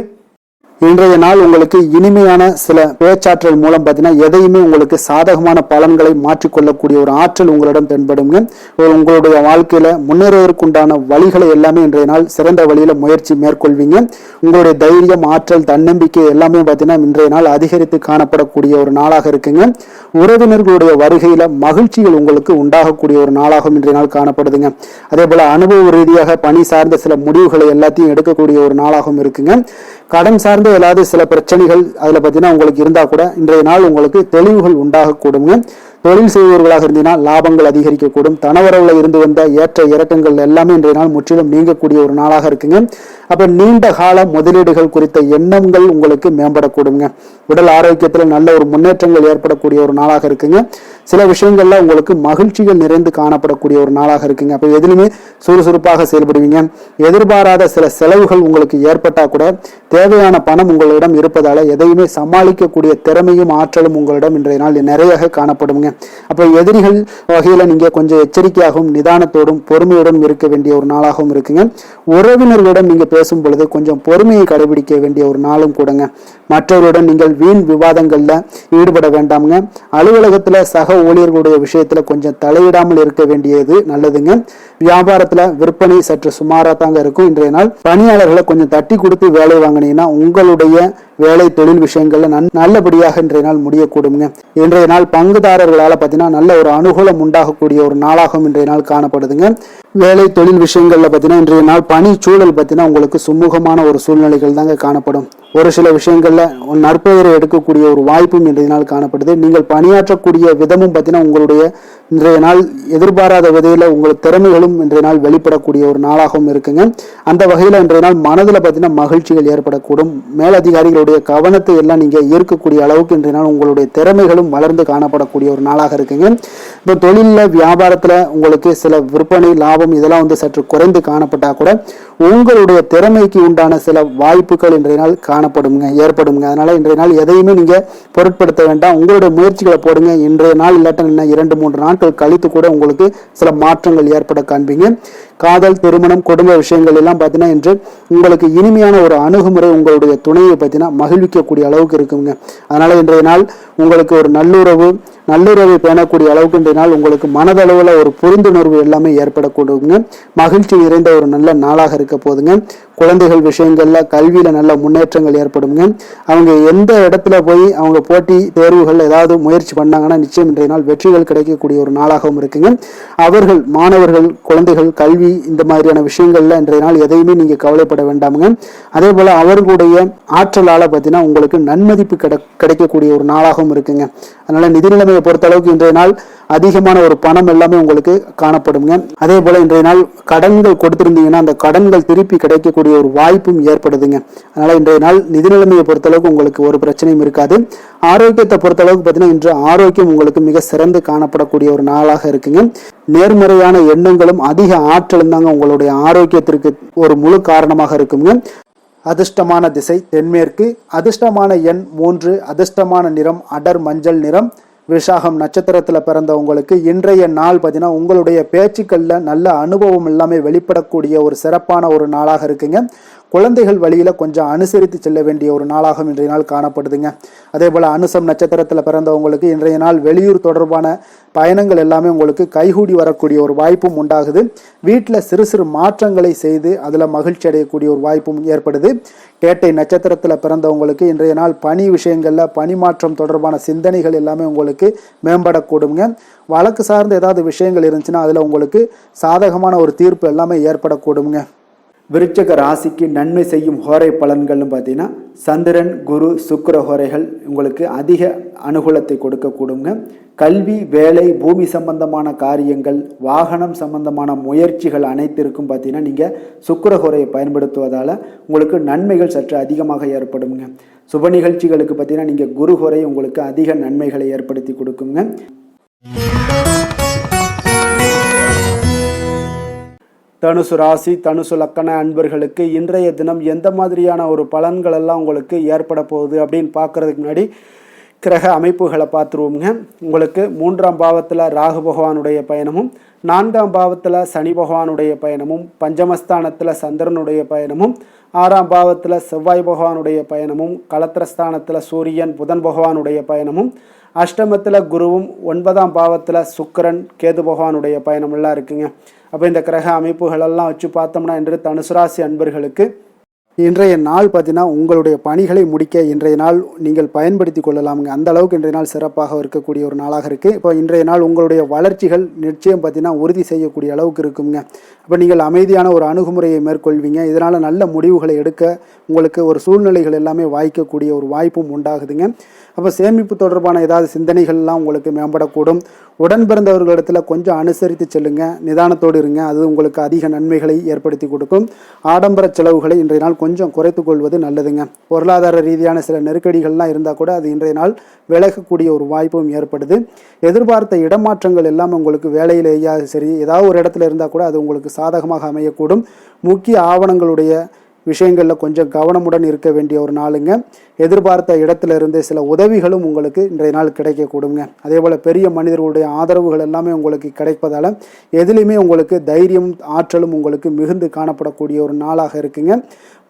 இன்றைய நாள் உங்களுக்கு இனிமையான சில பேச்சாற்றல் மூலம் பார்த்தீங்கன்னா எதையுமே உங்களுக்கு சாதகமான பலன்களை மாற்றிக்கொள்ளக்கூடிய ஒரு ஆற்றல் உங்களிடம் தென்படுங்க. உங்களுடைய வாழ்க்கையில முன்னேறுவதற்குண்டான வழிகளை எல்லாமே இன்றைய நாள் சிறந்த வழியில முயற்சி மேற்கொள்வீங்க. உங்களுடைய தைரியம், ஆற்றல், தன்னம்பிக்கை எல்லாமே பார்த்தீங்கன்னா இன்றைய நாள் அதிகரித்து காணப்படக்கூடிய ஒரு நாளாக இருக்குங்க. உறவினர்களுடைய வருகையில மகிழ்ச்சிகள் உங்களுக்கு உண்டாகக்கூடிய ஒரு நாளாகவும் இன்றைய நாள் காணப்படுதுங்க. அதே போல அனுபவ ரீதியாக பணி சார்ந்த சில முடிவுகளை எல்லாத்தையும் எடுக்கக்கூடிய ஒரு நாளாகவும் இருக்குங்க. கடன் சார்ந்த ஏதாவது சில பிரச்சனைகள் அதுல பார்த்தீங்கன்னா உங்களுக்கு இருந்தா கூட இன்றைய நாள் உங்களுக்கு தெளிவுகள் உண்டாகக்கூடுங்க. தொழில் செய்பவர்களாக இருந்தீங்கன்னா லாபங்கள் அதிகரிக்கக்கூடும். தனவரவுல இருந்து வந்த ஏற்ற இறக்கங்கள் எல்லாமே இன்றைய நாள் முற்றிலும் நீங்கக்கூடிய ஒரு நாளாக இருக்குங்க. அப்ப நீண்ட கால முதலீடுகள் குறித்த எண்ணங்கள் உங்களுக்கு மேம்படக்கூடுங்க. உடல் ஆரோக்கியத்தில் நல்ல ஒரு முன்னேற்றங்கள் ஏற்படக்கூடிய ஒரு நாளாக இருக்குங்க. சில விஷயங்கள்ல உங்களுக்கு மகிழ்ச்சிகள் நிறைந்து காணப்படக்கூடிய ஒரு நாளாக இருக்குங்க. அப்ப எதிலுமே சுறுசுறுப்பாக செயல்படுவீங்க. எதிர்பாராத சில செலவுகள் உங்களுக்கு ஏற்பட்டா கூட தேவையான பணம் உங்களிடம் இருப்பதால எதையுமே சமாளிக்கக்கூடிய திறமையும் ஆற்றலும் உங்களிடம் இன்றைய நாள் நிறைய காணப்படுங்க. அப்ப எதிரிகள் வகையில நீங்க கொஞ்சம் எச்சரிக்கையாகவும் நிதானத்தோடும் பொறுமையோடும் இருக்க வேண்டிய ஒரு நாளாகவும் இருக்குங்க. உறவினர்களிடம் நீங்க பேசும் பொழுது கொஞ்சம் பொறுமையை கடைபிடிக்க வேண்டிய ஒரு நாளும் கூடங்க. மற்றவருடன் நீங்கள் வீண் விவாதங்கள்ல ஈடுபட வேண்டாமுங்க. அலுவலகத்துல சக ஊழியர்களுடைய விஷயத்துல கொஞ்சம் தலையிடாமல் இருக்க வேண்டியது நல்லதுங்க. வியாபாரத்துல விற்பனை சற்று சுமாரா தாங்க இருக்கும். இன்றைய நாள் பணியாளர்களை கொஞ்சம் தட்டி கொடுத்து வேலை வாங்கினீங்கன்னா உங்களுடைய வேலை தொழில் விஷயங்கள்ல நல்லபடியாக இன்றைய நாள் முடியக்கூடுங்க. இன்றைய நாள் பங்குதாரர்களால பார்த்தீங்கன்னா நல்ல ஒரு அனுகூலம் உண்டாகக்கூடிய ஒரு நாளாகவும் இன்றைய நாள் காணப்படுதுங்க. வேலை தொழில் விஷயங்கள்ல பார்த்தீங்கன்னா இன்றைய நாள் பணி சூழல் பார்த்தீங்கன்னா உங்களுக்கு சுமூகமான ஒரு சூழ்நிலைகள் தாங்க காணப்படும். ஒரு சில விஷயங்கள்ல நற்பெயரை எடுக்கக்கூடிய ஒரு வாய்ப்பும் இன்றைய நாள் காணப்படுது. நீங்கள் பணியாற்றக்கூடிய விதமும் பார்த்தீங்கன்னா உங்களுடைய இன்றைய நாள் எதிர்பாராத விதையில உங்கள் திறமைகளும் இன்றைய நாள் வெளிப்படக்கூடிய ஒரு நாளாகவும் இருக்குங்க. அந்த வகையில இன்றைய நாள் மனதில் பார்த்தீங்கன்னா மகிழ்ச்சிகள் ஏற்படக்கூடும். மேலதிகாரிகளுடைய கவனத்தை எல்லாம் நீங்க ஈர்க்கக்கூடிய அளவுக்கு இன்றைய நாள் உங்களுடைய திறமைகளும் வளர்ந்து காணப்படக்கூடிய ஒரு நாளாக இருக்குங்க. இப்போ தொழில வியாபாரத்துல உங்களுக்கு சில விற்பனை லாபம் இதெல்லாம் சற்று குறைந்து காணப்பட்டா கூட உங்களுடைய திறமைக்கு உண்டான சில வாய்ப்புகள் இன்றைய நாள் ஏற்படுங்க. அதனால இன்றைய நாள் எதையுமே நீங்க பொருட்படுத்த வேண்டாம். உங்களுடைய முயற்சிகளை போடுங்க. இன்றைய நாள் இல்லாட்ட 2-3 நாட்கள் கழித்து கூட உங்களுக்கு சில மாற்றங்கள் ஏற்பட காண்பீங்க. காதல், திருமணம், குடும்ப விஷயங்கள் எல்லாம் பார்த்தீங்கன்னா இன்று உங்களுக்கு இனிமையான ஒரு அணுகுமுறை உங்களுடைய துணையை பார்த்தீங்கன்னா மகிழ்விக்கக்கூடிய அளவுக்கு இருக்குங்க. அதனால இன்றைய நாள் உங்களுக்கு ஒரு நல்லுறவை பேணக்கூடிய அளவுக்கு இன்றைய நாள் உங்களுக்கு மனதளவுல ஒரு புரிந்துணர்வு எல்லாமே ஏற்படக்கூடுங்க. மகிழ்ச்சி நிறைந்த ஒரு நல்ல நாளாக இருக்க போதுங்க. குழந்தைகள் விஷயங்கள்ல கல்வியில நல்ல முன்னேற்றங்கள் ஏற்படுங்க. அவங்க எந்த இடத்துல போய் அவங்க போட்டி தேர்வுகள் ஏதாவது முயற்சி பண்ணாங்கன்னா நிச்சயம் இன்றைய நாள் வெற்றிகள் கிடைக்கக்கூடிய ஒரு நாளாகவும் இருக்குங்க. அவர்கள் மாணவர்கள், குழந்தைகள் கல்வி இந்த மாதிரியான விஷயங்கள்ல இன்றைய நாள் எதையுமே நீங்க கவலைப்பட வேண்டாமுங்க. அதே போல அவர்களுடைய ஆற்றலால பார்த்தீங்கன்னா உங்களுக்கு நன்மதிப்பு கிடைக்கக்கூடிய ஒரு நாளாகவும் இருக்குங்க. அதனால நிதி நிலைமையை பொறுத்த அளவுக்கு இன்றைய நாள் அதிகமான ஒரு பணம் எல்லாமே உங்களுக்கு காணப்படுங்க. அதே போல இன்றைய நாள் கடன்கள் கொடுத்திருந்தீங்கன்னா அந்த கடன்கள் திருப்பி கிடைக்கக்கூடிய ஒரு வாய்ப்பும் ஏற்படுதுங்க. அதனால இன்றைய நாள் நிதி நிலைமையை பொறுத்தளவுக்கு உங்களுக்கு ஒரு பிரச்சனையும் இருக்காது. ஆரோக்கியத்தை பொறுத்தளவுக்கு பார்த்தீங்கன்னா இன்று ஆரோக்கியம் உங்களுக்கு மிக சிறந்து காணப்படக்கூடிய ஒரு நாளாக இருக்குங்க. நேர்மறையான எண்ணங்களும் அதிக ஆற்றலும் தாங்க உங்களுடைய ஆரோக்கியத்திற்கு ஒரு முழு காரணமாக இருக்குங்க. அதிர்ஷ்டமான திசை தென்மேற்கு, அதிர்ஷ்டமான எண் 3, அதிர்ஷ்டமான நிறம் அடர் மஞ்சள் நிறம். விசாகம் நட்சத்திரத்தில் பிறந்த உங்களுக்கு இன்றைய நாள் பார்த்தீங்கன்னா உங்களுடைய பேச்சுக்களில் நல்ல அனுபவம் எல்லாமே வெளிப்படக்கூடிய ஒரு சிறப்பான ஒரு நாளாக இருக்குங்க. குழந்தைகள் வழியில் கொஞ்சம் அனுசரித்து செல்ல வேண்டிய ஒரு நாளாகவும் இன்றைய நாள் காணப்படுதுங்க. அதே போல் அனுசம் நட்சத்திரத்தில் பிறந்தவங்களுக்கு இன்றைய நாள் வெளியூர் தொடர்பான பயணங்கள் எல்லாமே உங்களுக்கு கைகூடி வரக்கூடிய ஒரு வாய்ப்பும் உண்டாகுது. வீட்டில் சிறு சிறு மாற்றங்களை செய்து அதில் மகிழ்ச்சி அடையக்கூடிய ஒரு வாய்ப்பும் ஏற்படுது. கேட்டை நட்சத்திரத்தில் பிறந்தவங்களுக்கு இன்றைய நாள் பணி விஷயங்களில் பணி மாற்றம் தொடர்பான சிந்தனைகள் எல்லாமே உங்களுக்கு மேம்படக்கூடுங்க. வழக்கு சார்ந்த ஏதாவது விஷயங்கள் இருந்துச்சுன்னா அதில் உங்களுக்கு சாதகமான ஒரு தீர்ப்பு எல்லாமே ஏற்படக்கூடுங்க. விருச்சக ராசிக்கு நன்மை செய்யும் ஹோரை பலன்கள்னு பார்த்தீங்கன்னா சந்திரன், குரு, சுக்கிர ஹோரைகள் உங்களுக்கு அதிக அனுகூலத்தை கொடுக்கக்கூடுங்க. கல்வி, வேலை, பூமி சம்பந்தமான காரியங்கள், வாகனம் சம்பந்தமான முயற்சிகள் அனைத்திற்கும் பார்த்தீங்கன்னா நீங்கள் சுக்கிர ஹோரையை பயன்படுத்துவதால் உங்களுக்கு நன்மைகள் சற்று அதிகமாக ஏற்படுங்க. சுப நிகழ்ச்சிகளுக்கு பார்த்தீங்கன்னா நீங்கள் குரு ஹோரை உங்களுக்கு அதிக நன்மைகளை ஏற்படுத்தி கொடுக்குங்க. தனுசு ராசி, தனுசு லக்கண அன்பர்களுக்கு இன்றைய தினம் எந்த மாதிரியான ஒரு பலன்கள் எல்லாம் உங்களுக்கு ஏற்பட போகுது அப்படின்னு பார்க்கறதுக்கு முன்னாடி கிரக அமைப்புகளை பார்த்துருவோங்க. உங்களுக்கு 3ஆம் பாவத்தில் ராகு பகவானுடைய பயணமும், 4ஆம் பாவத்தில் சனி பகவானுடைய பயணமும், பஞ்சமஸ்தானத்தில் சந்திரனுடைய பயணமும், 6ஆம் பாவத்தில் செவ்வாய் பகவானுடைய பயணமும், களத்திரஸ்தானத்தில் சூரியன் புதன் பகவானுடைய பயணமும், அஷ்டமத்தில் குருவும், 9ஆம் பாவத்தில் சுக்கிரன் கேது பகவானுடைய பயணமெல்லாம் இருக்குங்க. அப்போ இந்த கிரக அமைப்புகளெல்லாம் வச்சு பார்த்தோம்னா இன்று தனுசு ராசி அன்பர்களுக்கு இன்றைய நாள் பார்த்தீங்கன்னா உங்களுடைய பணிகளை முடிக்க இன்றைய நாள் நீங்கள் பயன்படுத்தி கொள்ளலாமுங்க. அந்த அளவுக்கு இன்றைய நாள் சிறப்பாக இருக்கக்கூடிய ஒரு நாளாக இருக்குது. இப்போ இன்றைய நாள் உங்களுடைய வளர்ச்சிகள் நிச்சயம் பார்த்தீங்கன்னா உறுதி செய்யக்கூடிய அளவுக்கு இருக்குங்க. அப்போ நீங்கள் அமைதியான ஒரு அணுகுமுறையை மேற்கொள்வீங்க. இதனால் நல்ல முடிவுகளை எடுக்க உங்களுக்கு ஒரு சூழ்நிலைகள் எல்லாமே வாய்க்கக்கூடிய ஒரு வாய்ப்பும் உண்டாகுதுங்க. அப்போ சேமிப்பு தொடர்பான ஏதாவது சிந்தனைகள்லாம் உங்களுக்கு மேம்படக்கூடும். உடன் பிறந்தவர்களிடத்தில் கொஞ்சம் அனுசரித்து செல்லுங்க, நிதானத்தோடு இருங்க. அது உங்களுக்கு அதிக நன்மைகளை ஏற்படுத்தி கொடுக்கும். ஆடம்பர செலவுகளை இன்றைய நாள் கொஞ்சம் குறைத்து கொள்வது நல்லதுங்க. பொருளாதார ரீதியான சில நெருக்கடிகள்லாம் இருந்தால் கூட அது இன்றைய நாள் விலகக்கூடிய ஒரு வாய்ப்பும் ஏற்படுது. எதிர்பார்த்த இடமாற்றங்கள் எல்லாம் உங்களுக்கு வேலையிலேயே சரி ஏதாவது ஒரு இடத்துல இருந்தால் கூட அது உங்களுக்கு சாதகமாக அமையக்கூடும். முக்கிய ஆவணங்களுடைய விஷயங்களில் கொஞ்சம் கவனமுடன் இருக்க வேண்டிய ஒரு நாளுங்க. எதிர்பார்த்த இடத்துல இருந்து சில உதவிகளும் உங்களுக்கு இன்றைய நாள் கிடைக்கக்கூடுங்க. அதே போல் பெரிய மனிதர்களுடைய ஆதரவுகள் எல்லாமே உங்களுக்கு கிடைப்பதால் எதுலேயுமே உங்களுக்கு தைரியம் ஆற்றலும் உங்களுக்கு மிகுந்து காணப்படக்கூடிய ஒரு நாளாக இருக்குங்க.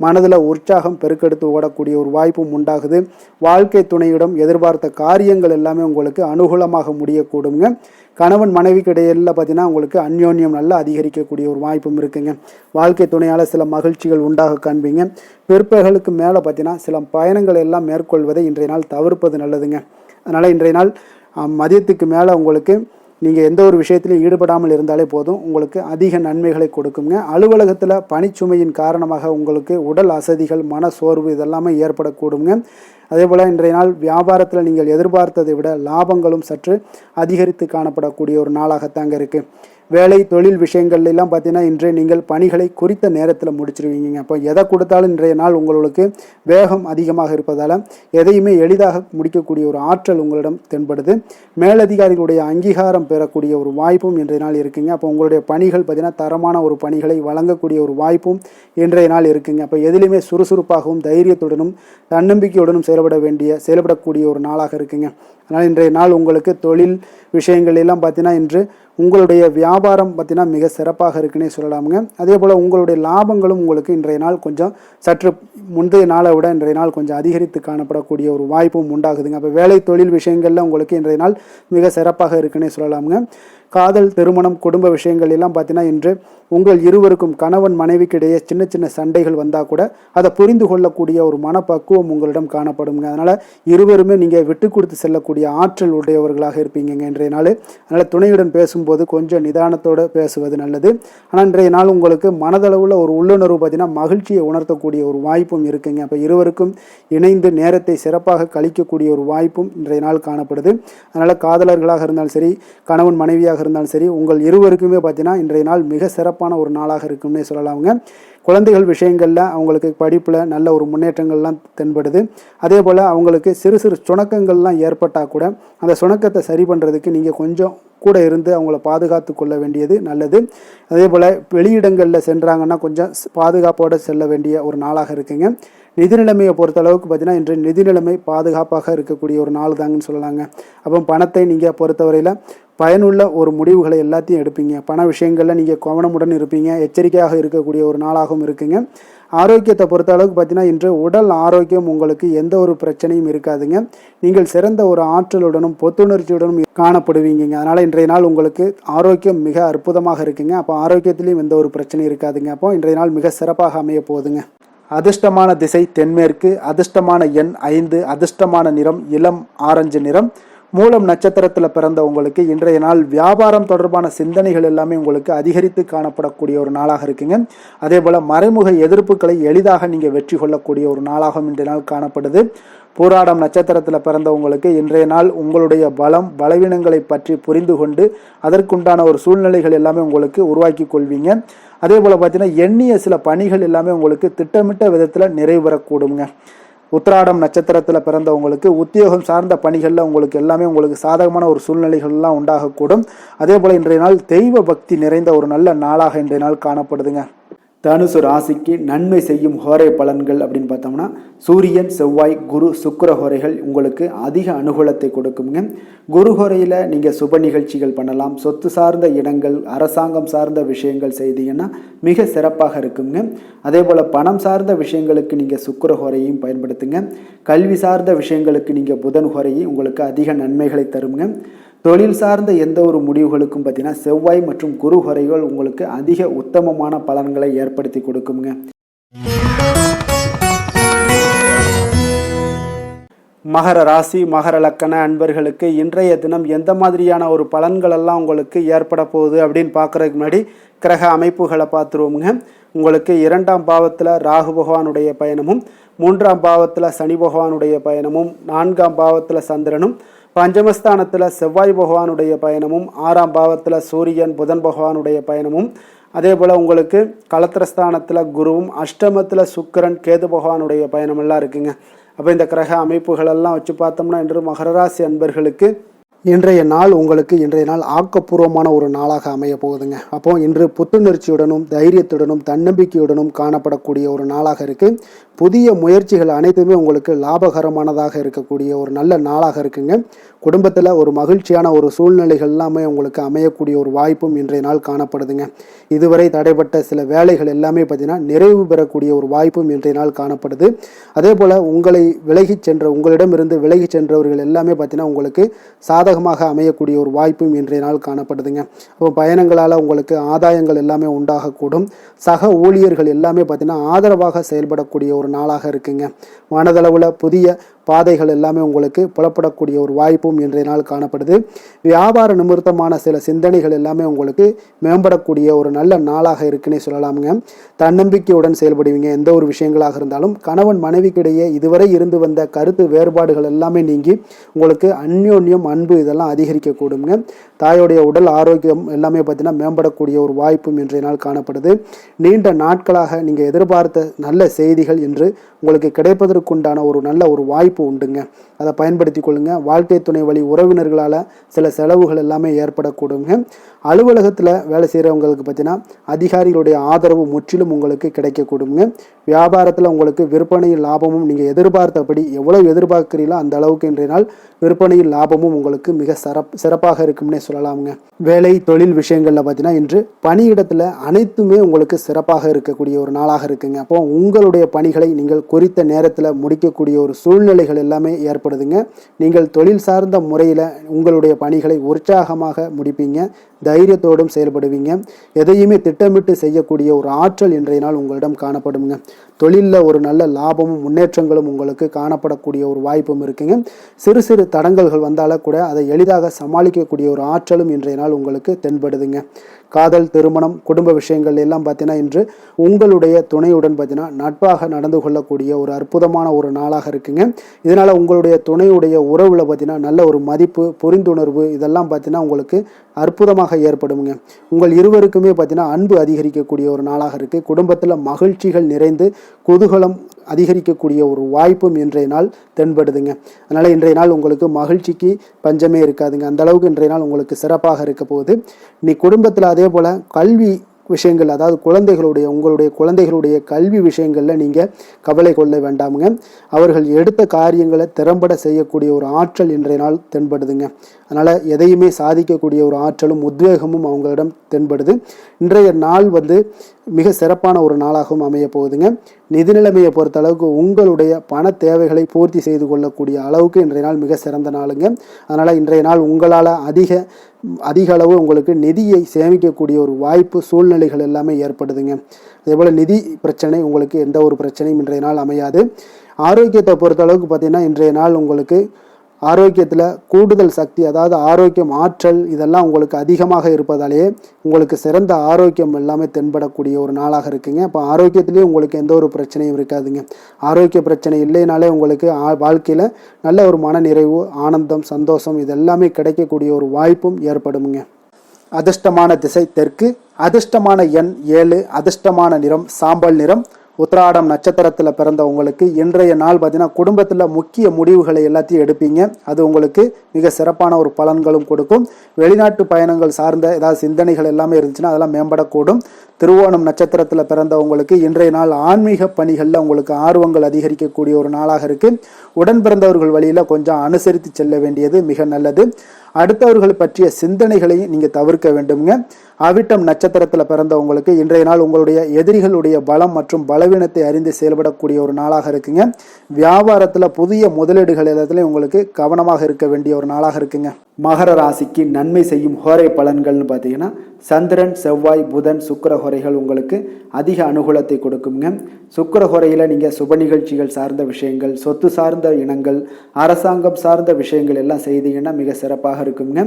மனதில் உற்சாகம் பெருக்கெடுத்து ஓடக்கூடிய ஒரு வாய்ப்பும் உண்டாகுது. வாழ்க்கை துணையிடம் எதிர்பார்த்த காரியங்கள் எல்லாமே உங்களுக்கு அனுகூலமாக முடியக்கூடுங்க. கணவன் மனைவிக்கு இடையில பார்த்தீங்கன்னா உங்களுக்கு அந்யோன்யம் நல்லா அதிகரிக்கக்கூடிய ஒரு வாய்ப்பும் இருக்குங்க. வாழ்க்கை துணையால் சில மகிழ்ச்சிகள் உண்டாக காண்பீங்க. பிற்பகலுக்கு மேலே பார்த்தீங்கன்னா சில பயணங்கள் எல்லாம் மேற்கொள்வதை இன்றைய நாள் தவிர்ப்பது நல்லதுங்க. அதனால் இன்றைய நாள் மதியத்துக்கு மேலே உங்களுக்கு நீங்கள் எந்த ஒரு விஷயத்திலையும் ஈடுபடாமல் இருந்தாலே போதும், உங்களுக்கு அதிக நன்மைகளை கொடுக்குங்க. அலுவலகத்தில் பணிச்சுமையின் காரணமாக உங்களுக்கு உடல் அசதிகள், மன சோர்வு இதெல்லாமே ஏற்படக்கூடுங்க. அதே போல் இன்றைய நாள் வியாபாரத்தில் நீங்கள் எதிர்பார்த்ததை விட லாபங்களும் சற்று அதிகரித்து காணப்படக்கூடிய ஒரு நாளாகத்தாங்க இருக்குது. வேலை தொழில் விஷயங்கள்லாம் பார்த்தீங்கன்னா இன்று நீங்கள் பணிகளை குறித்த நேரத்தில் முடிச்சிருவீங்க. அப்போ எதை கொடுத்தாலும் இன்றைய நாள் உங்களுக்கு வேகம் அதிகமாக இருப்பதால் எதையுமே எளிதாக முடிக்கக்கூடிய ஒரு ஆற்றல் உங்களிடம் தென்படுது. மேலதிகாரிகளுடைய அங்கீகாரம் பெறக்கூடிய ஒரு வாய்ப்பும் இன்றைய நாள் இருக்குங்க. அப்போ உங்களுடைய பணிகள் பார்த்தீங்கன்னா தரமான ஒரு பணிகளை வழங்கக்கூடிய ஒரு வாய்ப்பும் இன்றைய நாள் இருக்குங்க. அப்போ எதிலுமே சுறுசுறுப்பாகவும் தைரியத்துடனும் தன்னம்பிக்கையுடனும் செயல்படக்கூடிய ஒரு நாளாக இருக்குங்க. அதனால் இன்றைய நாள் உங்களுக்கு தொழில் விஷயங்கள் எல்லாம் பார்த்தீங்கன்னா இன்று உங்களுடைய வியாபாரம் பார்த்தீங்கன்னா மிக சிறப்பாக இருக்குன்னே சொல்லலாமுங்க. அதே போல் உங்களுடைய லாபங்களும் உங்களுக்கு இன்றைய நாள் கொஞ்சம் சற்று முந்தைய நாளை விட இன்றைய நாள் கொஞ்சம் அதிகரித்து காணப்படக்கூடிய ஒரு வாய்ப்பும் உண்டாகுதுங்க. அப்போ வேலை தொழில் விஷயங்களில் உங்களுக்கு இன்றைய நாள் மிக சிறப்பாக இருக்குன்னே சொல்லலாமுங்க. காதல், திருமணம், குடும்ப விஷயங்கள் எல்லாம் பார்த்தீங்கன்னா இன்று உங்கள் இருவருக்கும் கணவன் மனைவிக்கு இடையே சின்ன சின்ன சண்டைகள் வந்தால் கூட அதை புரிந்து கொள்ளக்கூடிய ஒரு மனப்பக்குவம் உங்களிடம் காணப்படுங்க. அதனால் இருவருமே நீங்கள் விட்டு கொடுத்து செல்லக்கூடிய ஆற்றல் உடையவர்களாக இருப்பீங்க இன்றைய நாள். அதனால் துணையுடன் பேசும்போது கொஞ்சம் நிதானத்தோடு பேசுவது நல்லது. ஆனால் இன்றைய நாள் உங்களுக்கு மனதளவில் ஒரு உள்ளுணர்வு பார்த்தீங்கன்னா மகிழ்ச்சியை உணர்த்தக்கூடிய ஒரு வாய்ப்பும் இருக்குங்க. அப்போ இருவருக்கும் இணைந்து நேரத்தை சிறப்பாக கழிக்கக்கூடிய ஒரு வாய்ப்பும் இன்றைய நாள் காணப்படுது. அதனால் காதலர்களாக இருந்தாலும் சரி, கணவன் மனைவியாக இருந்தாலும் சரி, உங்கள் இருவருக்குமே பார்த்தீங்கன்னா இன்றைய நாள் மிக சிறப்பான ஒரு நாளாக இருக்கும்னே சொல்லலாமுங்க. குழந்தைகள் விஷயங்களில் அவங்களுக்கு படிப்பில் நல்ல ஒரு முன்னேற்றங்கள்லாம் தென்படுது. அதே போல் அவங்களுக்கு சிறு சிறு சுணக்கங்கள்லாம் ஏற்பட்டால் கூட அந்த சுணக்கத்தை சரி பண்ணுறதுக்கு நீங்கள் கொஞ்சம் கூட இருந்து அவங்கள பாதுகாத்து கொள்ள வேண்டியது நல்லது. அதே போல் வெளியிடங்களில் சென்றாங்கன்னா கொஞ்சம் பாதுகாப்போடு செல்ல வேண்டிய ஒரு நாளாக இருக்குங்க. நிதி நிலைமையை பொறுத்த அளவுக்கு பார்த்தீங்கன்னா இன்று நிதி நிலைமை பாதுகாப்பாக இருக்கக்கூடிய ஒரு நாள் தாங்கன்னு சொல்லலாங்க. அப்போ பணத்தை நீங்கள் பொறுத்தவரையில் பயனுள்ள ஒரு முடிவுகளை எல்லாத்தையும் எடுப்பீங்க. பண விஷயங்களில் நீங்கள் கவனமுடன் இருப்பீங்க. எச்சரிக்கையாக இருக்கக்கூடிய ஒரு நாளாகவும் இருக்குங்க. ஆரோக்கியத்தை பொறுத்த அளவுக்கு பார்த்தீங்கன்னா, இன்று உடல் ஆரோக்கியம் உங்களுக்கு எந்த ஒரு பிரச்சனையும் இருக்காதுங்க. நீங்கள் சிறந்த ஒரு ஆற்றலுடனும் புத்துணர்ச்சியுடனும் காணப்படுவீங்க. அதனால் இன்றைய நாள் உங்களுக்கு ஆரோக்கியம் மிக அற்புதமாக இருக்குங்க. அப்போ ஆரோக்கியத்திலையும் எந்த ஒரு பிரச்சனையும் இருக்காதுங்க. அப்போ இன்றைய நாள் மிக சிறப்பாக அமைய போகுதுங்க. அதிர்ஷ்டமான திசை தென்மேற்கு, அதிர்ஷ்டமான எண் 5, அதிர்ஷ்டமான நிறம் இளம் ஆரஞ்சு நிறம். மூலம் நட்சத்திரத்தில் பிறந்த உங்களுக்கு இன்றைய நாள் வியாபாரம் தொடர்பான சிந்தனைகள் எல்லாமே உங்களுக்கு அதிகரித்து காணப்படக்கூடிய ஒரு நாளாக இருக்குங்க. அதே போல் மறைமுக எதிர்ப்புகளை எளிதாக நீங்கள் வெற்றி கொள்ளக்கூடிய ஒரு நாளாகவும் இன்றைய நாள் காணப்படுது. பூராடம் நட்சத்திரத்தில் பிறந்தவங்களுக்கு இன்றைய நாள் உங்களுடைய பலம் பலவீனங்களை பற்றி புரிந்து கொண்டு அதற்குண்டான ஒரு சூழ்நிலைகள் எல்லாமே உங்களுக்கு உருவாக்கி கொள்வீங்க. அதே போல் பார்த்தீங்கன்னா, எண்ணிய சில பணிகள் எல்லாமே உங்களுக்கு திட்டமிட்ட விதத்தில் நிறைவு பெறக்கூடுங்க. உத்திராடம் நட்சத்திரத்தில் பிறந்தவங்களுக்கு உத்தியோகம் சார்ந்த பணிகளில் உங்களுக்கு எல்லாமே உங்களுக்கு சாதகமான ஒரு சூழ்நிலைகள்லாம் உண்டாகக்கூடும். அதே போல் இன்றைய நாள் தெய்வ பக்தி நிறைந்த ஒரு நல்ல நாளாக இன்றைய நாள் காணப்படுதுங்க. தனுசு ராசிக்கு நன்மை செய்யும் ஹோரை பலன்கள் அப்படின்னு பார்த்தோம்னா, சூரியன் செவ்வாய் குரு சுக்கிர ஹோரைகள் உங்களுக்கு அதிக அனுகூலத்தை கொடுக்குங்க. குரு ஹோரையில் நீங்கள் சுப நிகழ்ச்சிகள் பண்ணலாம். சொத்து சார்ந்த இடங்கள் அரசாங்கம் சார்ந்த விஷயங்கள் செய்தீங்கன்னா மிக சிறப்பாக இருக்குங்க. அதே போல் பணம் சார்ந்த விஷயங்களுக்கு நீங்கள் சுக்கிர ஹோரையும் பயன்படுத்துங்க. கல்வி சார்ந்த விஷயங்களுக்கு நீங்கள் புதன் ஹோரையும் உங்களுக்கு அதிக நன்மைகளை தருங்க. தொழில் சார்ந்த எந்த ஒரு முடிவுகளுக்கும் பார்த்தீங்கன்னா செவ்வாய் மற்றும் குரு ஹோரைகள் உங்களுக்கு அதிக உத்தமமான பலன்களை ஏற்படுத்தி கொடுக்குங்க. மகர ராசி மகர லக்கண அன்பர்களுக்கு இன்றைய தினம் எந்த மாதிரியான ஒரு பலன்கள் எல்லாம் உங்களுக்கு ஏற்பட போகுது அப்படின்னு பார்க்குறதுக்கு முன்னாடி கிரக அமைப்புகளை பார்த்துருவோமுங்க. உங்களுக்கு 2ஆம் பாவத்தில் ராகு பகவானுடைய பயணமும், 3ஆம் பாவத்தில் சனி பகவானுடைய பயணமும், 4ஆம் பாவத்தில் சந்திரனும், பஞ்சமஸ்தானத்தில் செவ்வாய் பகவானுடைய பயணமும், 6ஆம் பாவத்தில் சூரியன் புதன் பகவானுடைய பயணமும், அதே போல் உங்களுக்கு களத்திரஸ்தானத்தில் குருவும், அஷ்டமத்தில் சுக்கிரன் கேது பகவானுடைய பயணமெல்லாம் இருக்குங்க. அப்போ இந்த கிரக அமைப்புகளெல்லாம் வச்சு பார்த்தோம்னா இன்று மகர ராசி அன்பர்களுக்கு இன்றைய நாள் உங்களுக்கு இன்றைய நாள் ஆக்கப்பூர்வமான ஒரு நாளாக அமைய போகுதுங்க. அப்போ இன்று புத்துணர்ச்சியுடனும் தைரியத்துடனும் தன்னம்பிக்கையுடனும் காணப்படக்கூடிய ஒரு நாளாக இருக்கு. புதிய முயற்சிகள் அனைத்துமே உங்களுக்கு லாபகரமானதாக இருக்கக்கூடிய ஒரு நல்ல நாளாக இருக்குங்க. குடும்பத்தில் ஒரு மகிழ்ச்சியான ஒரு சூழ்நிலைகள் எல்லாமே உங்களுக்கு அமையக்கூடிய ஒரு வாய்ப்பும் இன்றைய நாள் காணப்படுதுங்க. இதுவரை தடைப்பட்ட சில வேலைகள் எல்லாமே பார்த்தீங்கன்னா நிறைவு பெறக்கூடிய ஒரு வாய்ப்பும் இன்றைய நாள் காணப்படுது. அதே போல் உங்களிடமிருந்து விலகி சென்றவர்கள் எல்லாமே பார்த்தீங்கன்னா உங்களுக்கு சாதகமாக அமையக்கூடிய ஒரு வாய்ப்பும் இன்றைய நாள் காணப்படுதுங்க. அப்போ பயணங்களால் உங்களுக்கு ஆதாயங்கள் எல்லாமே உண்டாகக்கூடும். சக ஊழியர்கள் எல்லாமே பார்த்தீங்கன்னா ஆதரவாக செயல்படக்கூடிய ஒரு நாளாக இருக்குங்க. மனதளவில் புதிய பாதைகள் எல்லாமே உங்களுக்கு புலப்படக்கூடிய ஒரு வாய்ப்பும் இன்றைய நாள் காணப்படுது. வியாபார நிமித்தமான சில சிந்தனைகள் எல்லாமே உங்களுக்கு மேம்படக்கூடிய ஒரு நல்ல நாளாக இருக்குன்னே சொல்லலாமுங்க. தன்னம்பிக்கையுடன் செயல்படுவீங்க. எந்த ஒரு விஷயங்களாக இருந்தாலும் கணவன் மனைவிக்கிடையே இதுவரை இருந்து வந்த கருத்து வேறுபாடுகள் எல்லாமே நீங்கி உங்களுக்கு அந்யோன்யம் அன்பு இதெல்லாம் அதிகரிக்கக்கூடுங்க. தாயோடைய உடல் ஆரோக்கியம் எல்லாமே பார்த்தீங்கன்னா மேம்படக்கூடிய ஒரு வாய்ப்பும் இன்றைய நாள் காணப்படுது. நீண்ட நாட்களாக நீங்கள் எதிர்பார்த்த நல்ல செய்திகள் இன்று உங்களுக்கு கிடைப்பதற்குண்டான ஒரு நல்ல ஒரு வாய்ப்பு உண்டுங்க. அதை பயன்படுத்தி கொள்ளுங்க. வாழ்க்கை துணை வழி உறவினர்களால் சில செலவுகள் எல்லாமே ஏற்படக்கூடுங்க. அலுவலகத்தில் வேலை செய்கிறவங்களுக்கு பார்த்தீங்கன்னா அதிகாரிகளுடைய ஆதரவு முற்றிலும் உங்களுக்கு கிடைக்கக்கூடுங்க. வியாபாரத்தில் உங்களுக்கு விற்பனையில் லாபமும் நீங்கள் எதிர்பார்த்தபடி எவ்வளவு எதிர்பார்க்கிறீங்களோ அந்த அளவுக்கு இன்றைய நாள் விற்பனையில் லாபமும் உங்களுக்கு மிக சிறப்பாக இருக்கும்னே சொல்லலாமுங்க. வேலை தொழில் விஷயங்களில் பார்த்தீங்கன்னா இன்று பணியிடத்தில் அனைத்துமே உங்களுக்கு சிறப்பாக இருக்கக்கூடிய ஒரு நாளாக இருக்குங்க. அப்போ உங்களுடைய பணிகளை நீங்கள் குறித்த நேரத்தில் முடிக்கக்கூடிய ஒரு சூழ்நிலைகள் எல்லாமே ஏற்படுதுங்க. நீங்கள் தொழில் சார்ந்த முறையில் உங்களுடைய பணிகளை உற்சாகமாக முடிப்பீங்க. தைரியத்தோடும் செயல்படுவீங்க. எதையுமே திட்டமிட்டு செய்யக்கூடிய ஒரு ஆற்றல் இன்றைய நாள் உங்களிடம் காணப்படுங்க. தொழிலில் ஒரு நல்ல லாபமும் முன்னேற்றங்களும் உங்களுக்கு காணப்படக்கூடிய ஒரு வாய்ப்பும் இருக்குங்க. சிறு சிறு தடங்கல்கள் வந்தாலும் கூட அதை எளிதாக சமாளிக்கக்கூடிய ஒரு ஆற்றலும் இன்றைய நாள் உங்களுக்கு தென்படுதுங்க. காதல் திருமணம் குடும்ப விஷயங்கள் எல்லாம் பார்த்தீங்கன்னா இன்று உங்களுடைய துணையுடன் பார்த்தீங்கன்னா நட்பாக நடந்து கொள்ளக்கூடிய ஒரு அற்புதமான ஒரு நாளாக இருக்குங்க. இதனால் உங்களுடைய துணையுடைய உறவில் பார்த்தீங்கன்னா நல்ல ஒரு மதிப்பு புரிந்துணர்வு இதெல்லாம் பார்த்தீங்கன்னா உங்களுக்கு அற்புதமாக ஏற்படுங்க. உங்கள் இருவருக்குமே பார்த்தீங்கன்னா அன்பு அதிகரிக்கக்கூடிய ஒரு நாளாக இருக்குது. குடும்பத்தில் மகிழ்ச்சிகள் நிறைந்து குதூகலம் அதிகரிக்கக்கூடிய ஒரு வாய்ப்பும் இன்றைய நாள் தென்படுதுங்க. அதனால் இன்றைய நாள் உங்களுக்கு மகிழ்ச்சிக்கு பஞ்சமே இருக்காதுங்க. அந்த அளவுக்கு இன்றைய நாள் உங்களுக்கு சிறப்பாக இருக்க போகுது. நீ குடும்பத்தில் அதே போல் கல்வி விஷயங்கள், அதாவது உங்களுடைய குழந்தைகளுடைய கல்வி விஷயங்களில் நீங்கள் கவலை கொள்ள வேண்டாமுங்க. அவர்கள் எடுத்த காரியங்களை திறம்பட செய்யக்கூடிய ஒரு ஆற்றல் இன்றைய நாள் தென்படுதுங்க. அதனால் எதையுமே சாதிக்கக்கூடிய ஒரு ஆற்றலும் உத்வேகமும் அவங்களிடம் தென்படுது. இன்றைய நாள் மிக சிறப்பான ஒரு நாளாகவும் அமைய போகுதுங்க. நிதி நிலைமையை பொறுத்த அளவுக்கு உங்களுடைய பண தேவைகளை பூர்த்தி செய்து கொள்ளக்கூடிய அளவுக்கு இன்றைய நாள் மிக சிறந்த நாளுங்க. அதனால் இன்றைய நாள் உங்களால் அதிக அளவு உங்களுக்கு நிதியை சேமிக்கக்கூடிய ஒரு வாய்ப்பு, சூழ்நிலைகள் எல்லாமே ஏற்படுதுங்க. அதேபோல் நிதி பிரச்சனை உங்களுக்கு எந்த ஒரு பிரச்சனையும் இன்றைய நாள் அமையாது. ஆரோக்கியத்தை பொறுத்த அளவுக்கு பார்த்தீங்கன்னா இன்றைய நாள் உங்களுக்கு ஆரோக்கியத்தில் கூடுதல் சக்தி, அதாவது ஆரோக்கியம், ஆற்றல் இதெல்லாம் உங்களுக்கு அதிகமாக இருப்பதாலேயே உங்களுக்கு சிறந்த ஆரோக்கியம் எல்லாமே தென்படக்கூடிய ஒரு நாளாக இருக்குங்க. அப்போ ஆரோக்கியத்திலேயே உங்களுக்கு எந்த ஒரு பிரச்சனையும் இருக்காதுங்க. ஆரோக்கிய பிரச்சனை இல்லைனாலே உங்களுக்கு வாழ்க்கையில் நல்ல ஒரு மன நிறைவு, ஆனந்தம், சந்தோஷம் இதெல்லாமே கிடைக்கக்கூடிய ஒரு வாய்ப்பும் ஏற்படுமுங்க. அதிர்ஷ்டமான திசை தெற்கு, அதிர்ஷ்டமான எண் 7, அதிர்ஷ்டமான நிறம் சாம்பல் நிறம். உத்திராடம் நட்சத்திரத்தில் பிறந்த உங்களுக்கு இன்றைய நாள் பார்த்தீங்கன்னா குடும்பத்தில் முக்கிய முடிவுகளை எல்லாத்தையும் எடுப்பீங்க. அது உங்களுக்கு மிக சிறப்பான ஒரு பலன்களும் கொடுக்கும். வெளிநாட்டு பயணங்கள் சார்ந்த ஏதாவது சிந்தனைகள் எல்லாமே இருந்துச்சுன்னா அதெல்லாம் மேம்படக்கூடும். திருவோணம் நட்சத்திரத்தில் பிறந்த உங்களுக்கு இன்றைய நாள் ஆன்மீக பணிகளில் உங்களுக்கு ஆர்வங்கள் அதிகரிக்கக்கூடிய ஒரு நாளாக இருக்குது. உடன் பிறந்தவர்கள் வழியில் கொஞ்சம் அனுசரித்து செல்ல வேண்டியது மிக நல்லது. அடுத்தவர்கள் பற்றிய சிந்தனைகளையும் நீங்கள் தவிர்க்க வேண்டுங்க. அவிட்டம் நட்சத்திரத்தில் பிறந்தவங்களுக்கு இன்றைய நாள் உங்களுடைய எதிரிகளுடைய பலம் மற்றும் பலவீனத்தை அறிந்து செயல்படக்கூடிய ஒரு நாளாக இருக்குங்க. வியாபாரத்தில் புதிய முதலீடுகள் எல்லாத்துலேயும் உங்களுக்கு கவனமாக இருக்க வேண்டிய ஒரு நாளாக இருக்குங்க. மகர ராசிக்கு நன்மை செய்யும் ஹோரை பலன்கள்னு பார்த்தீங்கன்னா சந்திரன், செவ்வாய், புதன், சுக்கிர ஹோரைகள் உங்களுக்கு அதிக அனுகூலத்தை கொடுக்குங்க. சுக்கிர ஹோரையில் நீங்கள் சுப நிகழ்ச்சிகள் சார்ந்த விஷயங்கள், சொத்து சார்ந்த இனங்கள், அரசாங்கம் சார்ந்த விஷயங்கள் எல்லாம் செய்தீங்கன்னா மிக சிறப்பாக இருக்குங்க.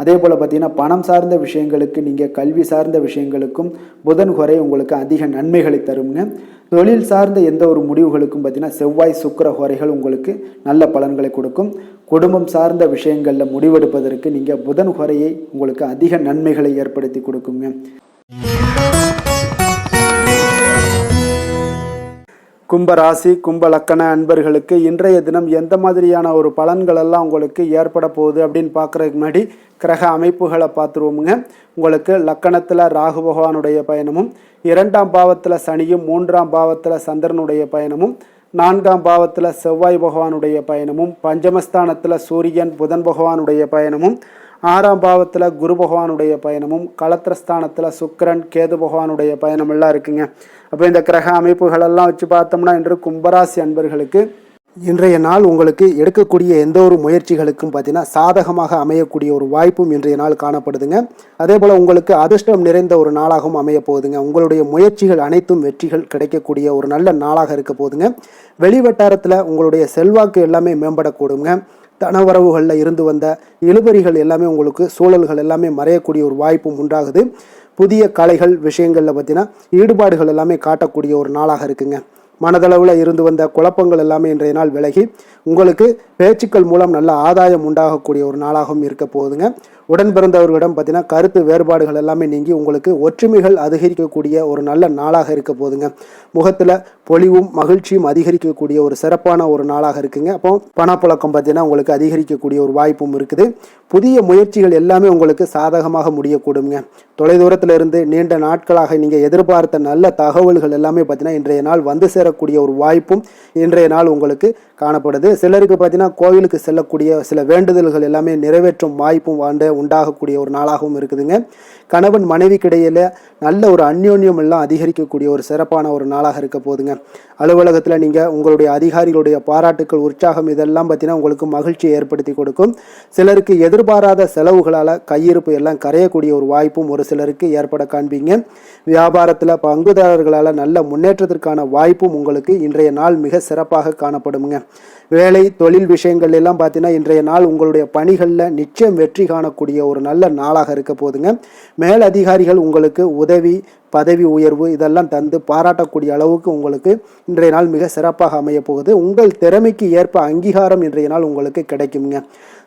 அதே போல் பார்த்தீங்கன்னா பணம் சார்ந்த விஷயங்களுக்கு, நீங்கள் கல்வி சார்ந்த விஷயங்களுக்கும் புதன் ஹோரை உங்களுக்கு அதிக நன்மைகளை தருங்க. தொழில் சார்ந்த எந்த ஒரு முடிவுகளுக்கும் பார்த்தீங்கன்னா செவ்வாய், சுக்கிர ஹோரைகள் உங்களுக்கு நல்ல பலன்களை கொடுக்கும். குடும்பம் சார்ந்த விஷயங்களில் முடிவெடுப்பதற்கு நீங்கள் புதன் ஹோரையை உங்களுக்கு அதிக நன்மைகளை ஏற்படுத்தி கொடுக்குங்க. கும்பராசி, கும்ப லக்கண அன்பர்களுக்கு இன்றைய தினம் எந்த மாதிரியான ஒரு பலன்கள் எல்லாம் உங்களுக்கு ஏற்பட போகுது அப்படின்னு பார்க்குறதுக்கு முன்னாடி கிரக அமைப்புகளை பார்த்துருவோமுங்க. உங்களுக்கு லக்கணத்தில் ராகு பகவானுடைய பயணமும், 2ஆம் பாவத்தில் சனியும், 3ஆம் பாவத்தில் சந்திரனுடைய பயணமும், 4ஆம் பாவத்தில் செவ்வாய் பகவானுடைய பயணமும், பஞ்சமஸ்தானத்தில் சூரியன் புதன் பகவானுடைய பயணமும், 6ஆம் பாவத்தில் குரு பகவானுடைய பயணமும், களத்திரஸ்தானத்தில் சுக்கிரன் கேது பகவானுடைய பயணம் எல்லாம் இருக்குங்க. அப்போ இந்த கிரக அமைப்புகளெல்லாம் வச்சு பார்த்தோம்னா இன்று கும்பராசி அன்பர்களுக்கு இன்றைய நாள் உங்களுக்கு எடுக்கக்கூடிய எந்த ஒரு முயற்சிகளுக்கும் பார்த்தீங்கன்னா சாதகமாக அமையக்கூடிய ஒரு வாய்ப்பும் இன்றைய நாள் காணப்படுதுங்க. அதே போல் உங்களுக்கு அதிர்ஷ்டம் நிறைந்த ஒரு நாளாகவும் அமைய போகுதுங்க. உங்களுடைய முயற்சிகள் அனைத்தும் வெற்றிகள் கிடைக்கக்கூடிய ஒரு நல்ல நாளாக இருக்க போகுதுங்க. வெளிவட்டாரத்தில் உங்களுடைய செல்வாக்கு எல்லாமே மேம்படக்கூடுங்க. தனவரவுகளில் இருந்து வந்த இழுபறிகள் எல்லாமே உங்களுக்கு, சூழல்கள் எல்லாமே மறையக்கூடிய ஒரு வாய்ப்பும் உண்டாகுது. புதிய கலைகள் விஷயங்களில் பார்த்தீங்கன்னா ஈடுபாடுகள் எல்லாமே காட்டக்கூடிய ஒரு நாளாக இருக்குங்க. மனதளவில் இருந்து வந்த குழப்பங்கள் எல்லாமே இன்றைய நாள் விலகி உங்களுக்கு பேச்சுக்கள் மூலம் நல்ல ஆதாயம் உண்டாகக்கூடிய ஒரு நாளாகவும் இருக்க போகுதுங்க. உடன் பிறந்தவர்களிடம் பார்த்தீங்கன்னா கருத்து வேறுபாடுகள் எல்லாமே நீங்கி உங்களுக்கு ஒற்றுமைகள் அதிகரிக்கக்கூடிய ஒரு நல்ல நாளாக இருக்க போகுதுங்க. முகத்தில் பொலிவும் மகிழ்ச்சியும் அதிகரிக்கக்கூடிய ஒரு சிறப்பான ஒரு நாளாக இருக்குங்க. அப்போ பணப்புழக்கம் பார்த்தீங்கன்னா உங்களுக்கு அதிகரிக்கக்கூடிய ஒரு வாய்ப்பும் இருக்குது. புதிய முயற்சிகள் எல்லாமே உங்களுக்கு சாதகமாக முடியக்கூடுங்க. தொலைதூரத்தில் இருந்து நீண்ட நாட்களாக நீங்கள் எதிர்பார்த்த நல்ல தகவல்கள் எல்லாமே பார்த்தீங்கன்னா இன்றைய நாள் வந்து சேரக்கூடிய ஒரு வாய்ப்பும் இன்றைய நாள் உங்களுக்கு காணப்படுது. சிலருக்கு பார்த்தீங்கன்னா கோவிலுக்கு செல்லக்கூடிய சில வேண்டுதல்கள் எல்லாமே நிறைவேற்றும் வாய்ப்பும் உண்டாகக்கூடிய ஒரு நாளாகவும் இருக்குதுங்க. கணவன் மனைவிக்கிடையில நல்ல ஒரு அந்யோன்யம் எல்லாம் அதிகரிக்கக்கூடிய ஒரு சிறப்பான ஒரு நாளாக இருக்க போகுதுங்க. அலுவலகத்தில் நீங்கள் உங்களுடைய அதிகாரிகளுடைய பாராட்டுக்கள், உற்சாகம் இதெல்லாம் பார்த்தீங்கன்னா உங்களுக்கு மகிழ்ச்சியை ஏற்படுத்தி கொடுக்கும். சிலருக்கு எதிர்பாராத செலவுகளால் கையிருப்பு எல்லாம் கரையக்கூடிய ஒரு வாய்ப்பும் ஒரு சிலருக்கு ஏற்பட காண்பீங்க. வியாபாரத்தில் பங்குதாரர்களால் நல்ல முன்னேற்றத்திற்கான வாய்ப்பும் உங்களுக்கு இன்றைய நாள் மிக சிறப்பாக காணப்படுங்க. வேலை தொழில் விஷயங்கள் எல்லாம் பார்த்தீங்கன்னா இன்றைய நாள் உங்களுடைய பணிகளில் நிச்சயம் வெற்றி காணக்கூடிய ஒரு நல்ல நாளாக இருக்க போதுங்க. மேல் அதிகாரிகள் உங்களுக்கு உதவி, பதவி உயர்வு இதெல்லாம் தந்து பாராட்டக்கூடிய அளவுக்கு உங்களுக்கு இன்றைய நாள் மிக சிறப்பாக அமைய போகுது. உங்கள் திறமைக்கு ஏற்ப அங்கீகாரம் இன்றைய நாள் உங்களுக்கு கிடைக்குங்க.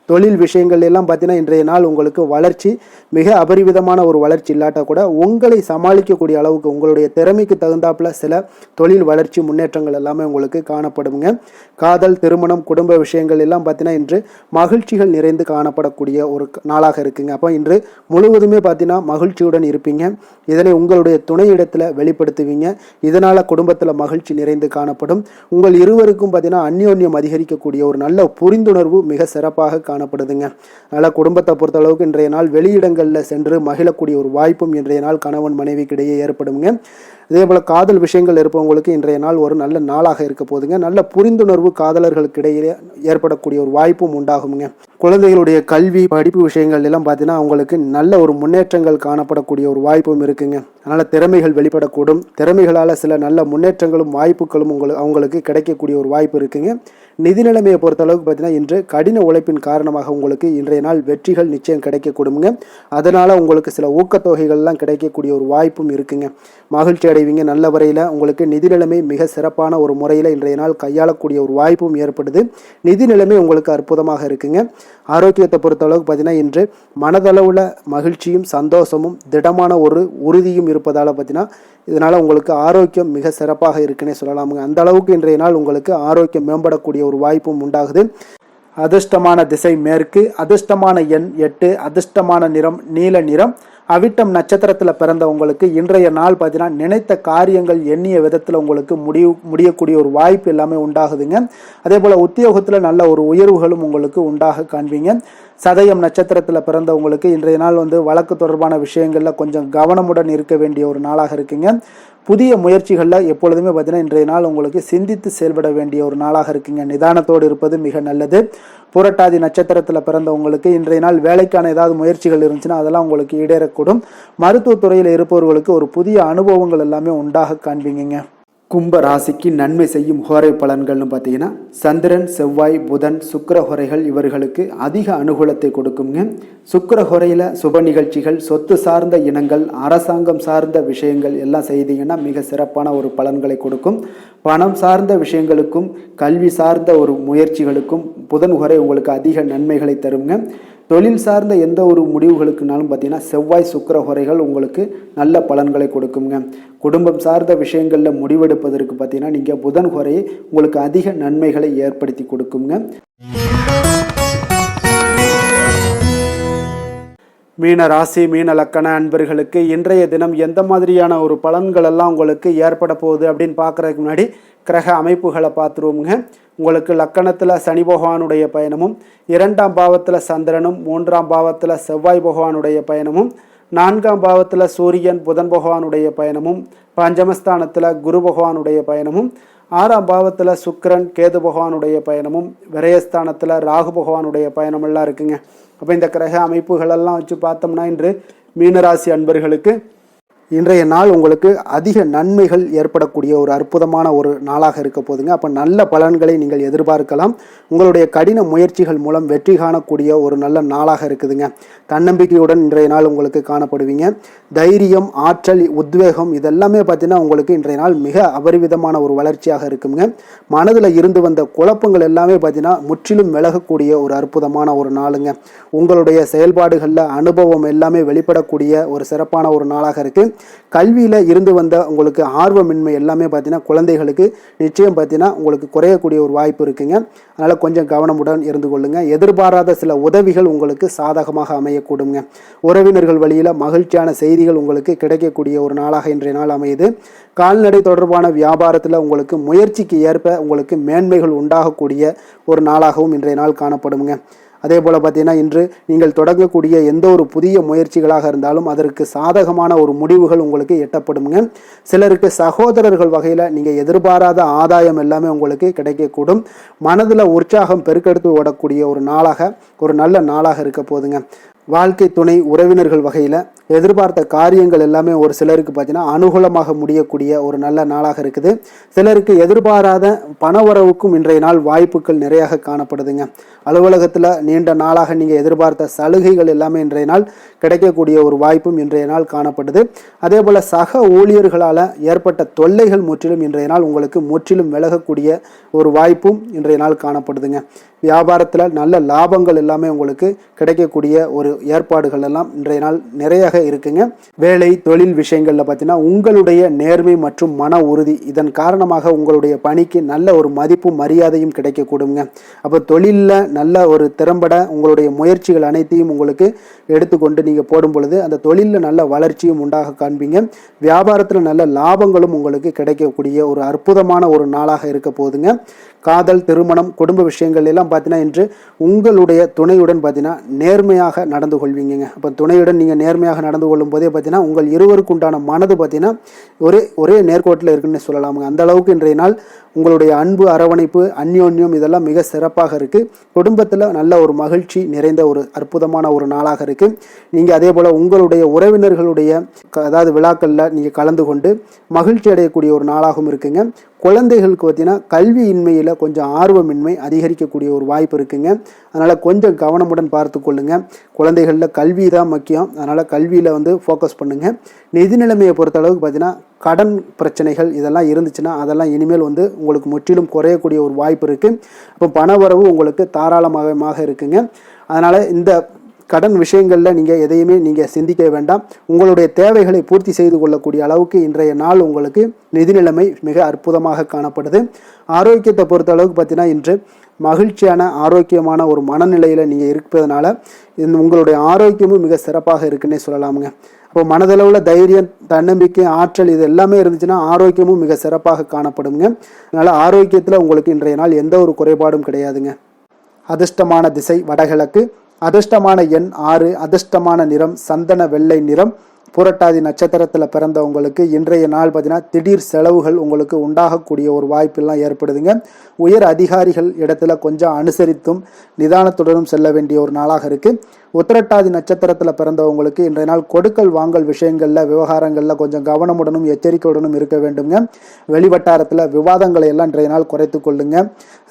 தொழில் விஷயங்கள் எல்லாம் பார்த்தீங்கன்னா இன்றைய நாள் உங்களுக்கு வளர்ச்சி மிக அபரிவிதமான ஒரு வளர்ச்சி இல்லாட்டா கூட உங்களை சமாளிக்கக்கூடிய அளவுக்கு உங்களுடைய திறமைக்கு தகுந்தாப்புல சில தொழில் வளர்ச்சி முன்னேற்றங்கள் எல்லாமே உங்களுக்கு காணப்படுங்க. காதல், திருமணம், குடும்ப விஷயங்கள் எல்லாம் பார்த்தீங்கன்னா இன்று மகிழ்ச்சிகள் நிறைந்து காணப்படக்கூடிய ஒரு நாளாக இருக்குங்க. அப்போ இன்று முழுவதுமே பார்த்தீங்கன்னா மகிழ்ச்சியுடன் இருப்பீங்க. இதனை உங்களுடைய துணையிடத்தில் வெளிப்படுத்துவீங்க. இதனால் குடும்பத்தில் மகிழ்ச்சி நிறைந்து காணப்படும். உங்கள் இருவருக்கும் பார்த்தீங்கன்னா அந்யோன்யம் அதிகரிக்கக்கூடிய ஒரு நல்ல புரிந்துணர்வு மிக சிறப்பாக காணப்படுதுங்க. அதனால் குடும்பத்தை பொறுத்தளவுக்கு இன்றைய நாள் வெளியிடங்களில் சென்று மகிழக்கூடிய ஒரு வாய்ப்பும் இன்றைய நாள் கணவன் மனைவிக்கு இடையே ஏற்படுங்க. அதே போல் காதல் விஷயங்கள் இருப்பவங்களுக்கு இன்றைய நாள் ஒரு நல்ல நாளாக இருக்க போதுங்க. நல்ல புரிந்துணர்வு காதலர்களுக்கு இடையே ஏற்படக்கூடிய ஒரு வாய்ப்பும் உண்டாகுங்க. குழந்தைகளுடைய கல்வி படிப்பு விஷயங்கள் எல்லாம் பார்த்தீங்கன்னா அவங்களுக்கு நல்ல ஒரு முன்னேற்றங்கள் காணப்படக்கூடிய ஒரு வாய்ப்பும் இருக்குங்க. அதனால் திறமைகள் வெளிப்படக்கூடும். திறமைகளால் சில நல்ல முன்னேற்றங்களும் வாய்ப்புகளும் அவங்களுக்கு கிடைக்கக்கூடிய ஒரு வாய்ப்பு இருக்குங்க. நிதி நிலைமையை பொறுத்தளவுக்கு பார்த்தீங்கன்னா இன்று கடின உழைப்பின் காரணமாக உங்களுக்கு இன்றைய நாள் வெற்றிகள் நிச்சயம் கிடைக்கக்கூடுங்க. அதனால் உங்களுக்கு சில ஊக்கத்தொகைகள்லாம் கிடைக்கக்கூடிய ஒரு வாய்ப்பும் இருக்குங்க. மகிழ்ச்சி அடைவீங்க. நல்ல வரையில் உங்களுக்கு நிதி நிலைமை மிக சிறப்பான ஒரு முறையில் இன்றைய நாள் கையாளக்கூடிய ஒரு வாய்ப்பும் ஏற்படுது. நிதி நிலைமை உங்களுக்கு அற்புதமாக இருக்குங்க. ஆரோக்கியத்தை பொறுத்தளவுக்கு பார்த்தீங்கன்னா இன்று மனதளவில் மகிழ்ச்சியும் சந்தோஷமும் திடமான ஒரு உறுதியும் இருப்பதால் பார்த்தீங்கன்னா இதனால் உங்களுக்கு ஆரோக்கியம் மிக சிறப்பாக இருக்குன்னே சொல்லலாமுங்க. அந்த அளவுக்கு இன்றைய நாள் உங்களுக்கு ஆரோக்கியம் மேம்படக்கூடிய ஒரு வாய்ப்பும் உண்டாகுது. அதிர்ஷ்டமான திசை மேற்கு, அதிர்ஷ்டமான எண் 8, அதிர்ஷ்டமான நிறம் நீல நிறம். அவிட்டம் நட்சத்திரத்தில் பிறந்த உங்களுக்கு இன்றைய நாள் பார்த்தீங்கன்னா நினைத்த காரியங்கள் எண்ணிய விதத்தில் உங்களுக்கு முடியக்கூடிய ஒரு வாய்ப்பு எல்லாமே உண்டாகுதுங்க. அதே போல் உத்தியோகத்தில் நல்ல ஒரு உயர்வுகளும் உங்களுக்கு உண்டாக காண்பீங்க. சதயம் நட்சத்திரத்தில் பிறந்தவங்களுக்கு இன்றைய நாள் வழக்கு தொடர்பான விஷயங்களில் கொஞ்சம் கவனமுடன் இருக்க வேண்டிய ஒரு நாளாக இருக்குங்க. புதிய முயற்சிகளில் எப்பொழுதுமே பார்த்தீங்கன்னா இன்றைய நாள் உங்களுக்கு சிந்தித்து செயல்பட வேண்டிய ஒரு நாளாக இருக்குங்க. நிதானத்தோடு இருப்பது மிக நல்லது. புரட்டாதி நட்சத்திரத்தில் பிறந்தவங்களுக்கு இன்றைய நாள் வேலைக்கான ஏதாவது முயற்சிகள் இருந்துச்சுன்னா அதெல்லாம் உங்களுக்கு ஈடேறக்கூடும். மருத்துவத்துறையில் இருப்பவர்களுக்கு ஒரு புதிய அனுபவங்கள் எல்லாமே உண்டாக காண்பீங்க. கும்ப ராசிக்கு நன்மை செய்யும் ஹோரை பலன்கள்னு பார்த்தீங்கன்னா சந்திரன், செவ்வாய், புதன், சுக்கிர ஹோரைகள் இவர்களுக்கு அதிக அனுகூலத்தை கொடுக்குங்க. சுக்கிர ஹோரையில் சுப நிகழ்ச்சிகள், சொத்து சார்ந்த இனங்கள், அரசாங்கம் சார்ந்த விஷயங்கள் எல்லாம் செய்தீங்கன்னா மிக சிறப்பான ஒரு பலன்களை கொடுக்கும். பணம் சார்ந்த விஷயங்களுக்கும் கல்வி சார்ந்த ஒரு முயற்சிகளுக்கும் புதன் ஹோரை உங்களுக்கு அதிக நன்மைகளை தருங்க. தொழில் சார்ந்த எந்த ஒரு முடிவுகளுக்குனாலும் பார்த்தீங்கன்னா செவ்வாய், சுக்கிர ஹோரைகள் உங்களுக்கு நல்ல பலன்களை கொடுக்குங்க. குடும்பம் சார்ந்த விஷயங்களில் முடிவெடுப்பதற்கு பார்த்தீங்கன்னா நீங்கள் புதன் ஹோரையை உங்களுக்கு அதிக நன்மைகளை ஏற்படுத்தி கொடுக்குங்க. மீன ராசி, மீன லக்கண அன்பர்களுக்கு இன்றைய தினம் எந்த மாதிரியான ஒரு பலன்கள் எல்லாம் உங்களுக்கு ஏற்பட போகுது அப்படின்னு பார்க்குறதுக்கு முன்னாடி கிரக அமைப்புகளை பார்த்துருவோங்க. உங்களுக்கு லக்கணத்தில் சனி பகவானுடைய பயணமும், 2ஆம் பாவத்தில் சந்திரனும், 3ஆம் பாவத்தில் செவ்வாய் பகவானுடைய பயணமும், 4ஆம் பாவத்தில் சூரியன் புதன் பகவானுடைய பயணமும், பஞ்சமஸ்தானத்தில் குரு பகவானுடைய பயணமும், 6ஆம் பாவத்தில் சுக்கிரன் கேது பகவானுடைய பயணமும், விரயஸ்தானத்தில் ராகு பகவானுடைய பயணமெல்லாம் இருக்குங்க. அப்போ இந்த கிரக அமைப்புகளெல்லாம் வச்சு பார்த்தோம்னா இன்று மீனராசி அன்பர்களுக்கு இன்றைய நாள் உங்களுக்கு அதிக நன்மைகள் ஏற்படக்கூடிய ஒரு அற்புதமான ஒரு நாளாக இருக்க போதுங்க. அப்போ நல்ல பலன்களை நீங்கள் எதிர்பார்க்கலாம். உங்களுடைய கடின முயற்சிகள் மூலம் வெற்றி காணக்கூடிய ஒரு நல்ல நாளாக இருக்குதுங்க. தன்னம்பிக்கையுடன் இன்றைய நாள் உங்களுக்கு காணப்படுவீங்க. தைரியம், ஆற்றல், உத்வேகம் இதெல்லாமே பார்த்தீங்கன்னா உங்களுக்கு இன்றைய நாள் மிக அபரிவிதமான ஒரு வளர்ச்சியாக இருக்குங்க. மனதில் இருந்து வந்த குழப்பங்கள் எல்லாமே பார்த்தீங்கன்னா முற்றிலும் விலகக்கூடிய ஒரு அற்புதமான ஒரு நாளுங்க. உங்களுடைய செயல்பாடுகளில் அனுபவம் எல்லாமே வெளிப்படக்கூடிய ஒரு சிறப்பான ஒரு நாளாக இருக்குது. கல்வியில் இருந்து வந்த உங்களுக்கு ஆர்வமின்மை எல்லாமே பார்த்தீங்கன்னா குழந்தைகளுக்கு நிச்சயம் பார்த்தீங்கன்னா உங்களுக்கு குறையக்கூடிய ஒரு வாய்ப்பு இருக்குங்க. அதனால் கொஞ்சம் கவனமுடன் இருந்து கொள்ளுங்க. எதிர்பாராத சில உதவிகள் உங்களுக்கு சாதகமாக அமையக்கூடுங்க. உறவினர்கள் வழியில் மகிழ்ச்சியான செய்திகள் உங்களுக்கு கிடைக்கக்கூடிய ஒரு நாளாக இன்றைய நாள் அமையுது. கால்நடை தொடர்பான வியாபாரத்தில் உங்களுக்கு முயற்சிக்கு ஏற்ப உங்களுக்கு மேன்மைகள் உண்டாகக்கூடிய ஒரு நாளாகவும் இன்றைய நாள் காணப்படுங்க. அதே போல் பார்த்தீங்கன்னா இன்று நீங்கள் தொடங்கக்கூடிய எந்த ஒரு புதிய முயற்சிகளாக இருந்தாலும் அதற்கு சாதகமான ஒரு முடிவுகள் உங்களுக்கு எட்டப்படுங்க. சிலருக்கு சகோதரர்கள் வகையில் நீங்கள் எதிர்பாராத ஆதாயம் எல்லாமே உங்களுக்கு கிடைக்கக்கூடும். மனதில் உற்சாகம் பெருக்கெடுத்து ஓடக்கூடிய ஒரு நாளாக, ஒரு நல்ல நாளாக இருக்க போதுங்க. வாழ்க்கை துணை, உறவினர்கள் வகையில் எதிர்பார்த்த காரியங்கள் எல்லாமே ஒரு சிலருக்கு பார்த்தீங்கன்னா அனுகூலமாக முடியக்கூடிய ஒரு நல்ல நாளாக இருக்குது. சிலருக்கு எதிர்பாராத பணவரவுக்கும் இன்றைய நாள் வாய்ப்புகள் நிறையாக காணப்படுதுங்க. அலுவலகத்தில் நீண்ட நாளாக நீங்கள் எதிர்பார்த்த சலுகைகள் எல்லாமே இன்றைய நாள் கிடைக்கக்கூடிய ஒரு வாய்ப்பும் இன்றைய நாள் காணப்படுது. அதே போல் சக ஊழியர்களால் ஏற்பட்ட தொல்லைகள் முற்றிலும் இன்றைய நாள் உங்களுக்கு முற்றிலும் விலகக்கூடிய ஒரு வாய்ப்பும் இன்றைய நாள் காணப்படுதுங்க. வியாபாரத்தில் நல்ல லாபங்கள் எல்லாமே உங்களுக்கு கிடைக்கக்கூடிய ஒரு ஏற்பாடுகள் எல்லாம் இன்றைய நாள் நிறைய இருக்குங்க. வேலை தொழில் விஷயங்கள்ல பார்த்தீங்கன்னா உங்களுடைய நேர்மை மற்றும் மன உறுதி இதன் காரணமாக உங்களுடைய பணிக்கு நல்ல ஒரு மதிப்பும் மரியாதையும் கிடைக்கக்கூடுங்க. அப்போ தொழிலில் நல்ல ஒரு திறம்பட உங்களுடைய முயற்சிகள் அனைத்தையும் உங்களுக்கு எடுத்துக்கொண்டு நீங்கள் போடும் பொழுது அந்த தொழிலில் நல்ல வளர்ச்சியும் உண்டாக காண்பீங்க. வியாபாரத்தில் நல்ல லாபங்களும் உங்களுக்கு கிடைக்கக்கூடிய ஒரு அற்புதமான ஒரு நாளாக இருக்க போகுதுங்க. காதல், திருமணம், குடும்ப விஷயங்கள் எல்லாம் பார்த்தீங்கன்னா இன்று உங்களுடைய துணையுடன் பார்த்தீங்கன்னா நேர்மையாக நடந்து கொள்வீங்க. அப்போ துணையுடன் நீங்கள் நேர்மையாக நடந்து கொள்ளும் போதே பார்த்தீங்கன்னா உங்கள் இருவருக்கு உண்டான மனது பார்த்தீங்கன்னா ஒரே நேர்கோட்டில் இருக்குன்னு சொல்லலாமுங்க. அந்த அளவுக்கு இன்றைய நாள் உங்களுடைய அன்பு, அரவணைப்பு, அந்யோன்யம் இதெல்லாம் மிக சிறப்பாக இருக்குது. குடும்பத்தில் நல்ல ஒரு மகிழ்ச்சி நிறைந்த ஒரு அற்புதமான ஒரு நாளாக இருக்குது. நீங்கள் அதே போல் உங்களுடைய உறவினர்களுடைய அதாவது விழாக்களில் நீங்கள் கலந்து கொண்டு மகிழ்ச்சி அடையக்கூடிய ஒரு நாளாகவும் இருக்குங்க. குழந்தைகளுக்கு பார்த்தீங்கன்னா கல்வியின்மையில் கொஞ்சம் ஆர்வமின்மை அதிகரிக்கக்கூடிய ஒரு வாய்ப்பு இருக்குங்க. அதனால் கொஞ்சம் கவனமுடன் பார்த்து கொள்ளுங்க. குழந்தைகளில் கல்வி தான் முக்கியம். அதனால் கல்வியில் ஃபோக்கஸ் பண்ணுங்கள். நிதி நிலைமையை பொறுத்தளவுக்கு பார்த்தீங்கன்னா கடன் பிரச்சனைகள் இதெல்லாம் இருந்துச்சுன்னா அதெல்லாம் இனிமேல் உங்களுக்கு முற்றிலும் குறையக்கூடிய ஒரு வாய்ப்பு இருக்குது. அப்போ பணவரவு உங்களுக்கு தாராளமாக இருக்குங்க. அதனால் இந்த கடன் விஷயங்களில் நீங்கள் எதையுமே நீங்கள் சிந்திக்க வேண்டாம். உங்களுடைய தேவைகளை பூர்த்தி செய்து கொள்ளக்கூடிய அளவுக்கு இன்றைய நாள் உங்களுக்கு நிதி நிலைமை மிக அற்புதமாக காணப்படுது. ஆரோக்கியத்தை பொறுத்த அளவுக்கு பார்த்தீங்கன்னா இன்று மகிழ்ச்சியான ஆரோக்கியமான ஒரு மனநிலையில் நீங்கள் இருப்பதனால உங்களுடைய ஆரோக்கியமும் மிக சிறப்பாக இருக்குன்னே சொல்லலாமுங்க. அப்போ மனதளவில் தைரியம், தன்னம்பிக்கை, ஆற்றல் இது எல்லாமே இருந்துச்சுன்னா ஆரோக்கியமும் மிக சிறப்பாக காணப்படுங்க. அதனால் ஆரோக்கியத்தில் உங்களுக்கு இன்றைய நாள் எந்த ஒரு குறைபாடும் கிடையாதுங்க. அதிர்ஷ்டமான திசை வடகிழக்கு, அதிர்ஷ்டமான எண் 6, அதிர்ஷ்டமான நிறம் சந்தன வெள்ளை நிறம். புரட்டாதி நட்சத்திரத்தில் பிறந்தவங்களுக்கு இன்றைய நாள் பார்த்தீங்கன்னா திடீர் செலவுகள் உங்களுக்கு உண்டாகக்கூடிய ஒரு வாய்ப்பெல்லாம் ஏற்படுதுங்க. உயர் அதிகாரிகள் இடத்துல கொஞ்சம் அனுசரித்தும் நிதானத்துடனும் செல்ல வேண்டிய ஒரு நாளாக இருக்குது. உத்திரட்டாதி நட்சத்திரத்தில் பிறந்தவங்களுக்கு இன்றைய நாள் கொடுக்கல் வாங்கல் விஷயங்களில் விவகாரங்களில் கொஞ்சம் கவனமுடனும் எச்சரிக்கையுடனும் இருக்க வேண்டுங்க. வெளிவட்டாரத்தில் விவாதங்களை எல்லாம் இன்றைய நாள் குறைத்து கொள்ளுங்க.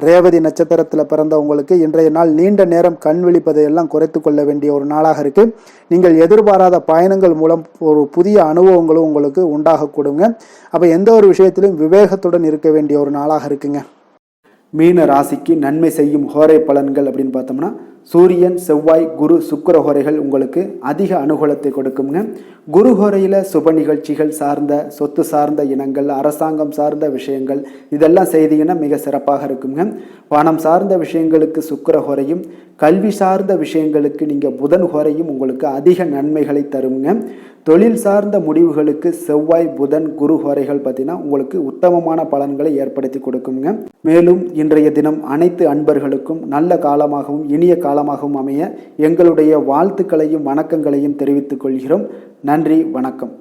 ரேவதி நட்சத்திரத்தில் பிறந்தவங்களுக்கு இன்றைய நாள் நீண்ட நேரம் கண் விழிப்பதை எல்லாம் குறைத்து கொள்ள வேண்டிய ஒரு நாளாக இருக்குது. நீங்கள் எதிர்பாராத பயணங்கள் மூலம் ஒரு புதிய அனுபவங்களும் உங்களுக்கு உண்டாகக்கூடுங்க. அப்போ எந்த ஒரு விஷயத்திலும் விவேகத்துடன் இருக்க வேண்டிய ஒரு நாளாக இருக்குங்க. மீன ராசிக்கு நன்மை செய்யும் ஹோரை பலன்கள் அப்படின்னு பார்த்தோம்னா சூரியன், செவ்வாய், குரு, சுக்கிர ஹோரைகள் உங்களுக்கு அதிக அனுகூலத்தை கொடுக்குங்க. குரு ஹோரையில் சுப நிகழ்ச்சிகள் சார்ந்த, சொத்து சார்ந்த இனங்கள், அரசாங்கம் சார்ந்த விஷயங்கள் இதெல்லாம் செய்தீங்கன்னா மிக சிறப்பாக இருக்குங்க. பணம் சார்ந்த விஷயங்களுக்கு சுக்கிர ஹோரையும், கல்வி சார்ந்த விஷயங்களுக்கு நீங்கள் புதன் ஹோரையும் உங்களுக்கு அதிக நன்மைகளை தருங்க. தொழில் சார்ந்த முடிவுகளுக்கு செவ்வாய், புதன், குரு ஹோரைகள் பார்த்தீங்கன்னா உங்களுக்கு உத்தமமான பலன்களை ஏற்படுத்தி கொடுக்குங்க. மேலும் இன்றைய தினம் அனைத்து அன்பர்களுக்கும் நல்ல காலமாகவும் இனிய காலமாகவும் அமைய எங்களுடைய வாழ்த்துக்களையும் வணக்கங்களையும் தெரிவித்துக் கொள்கிறோம். நன்றி, வணக்கம்.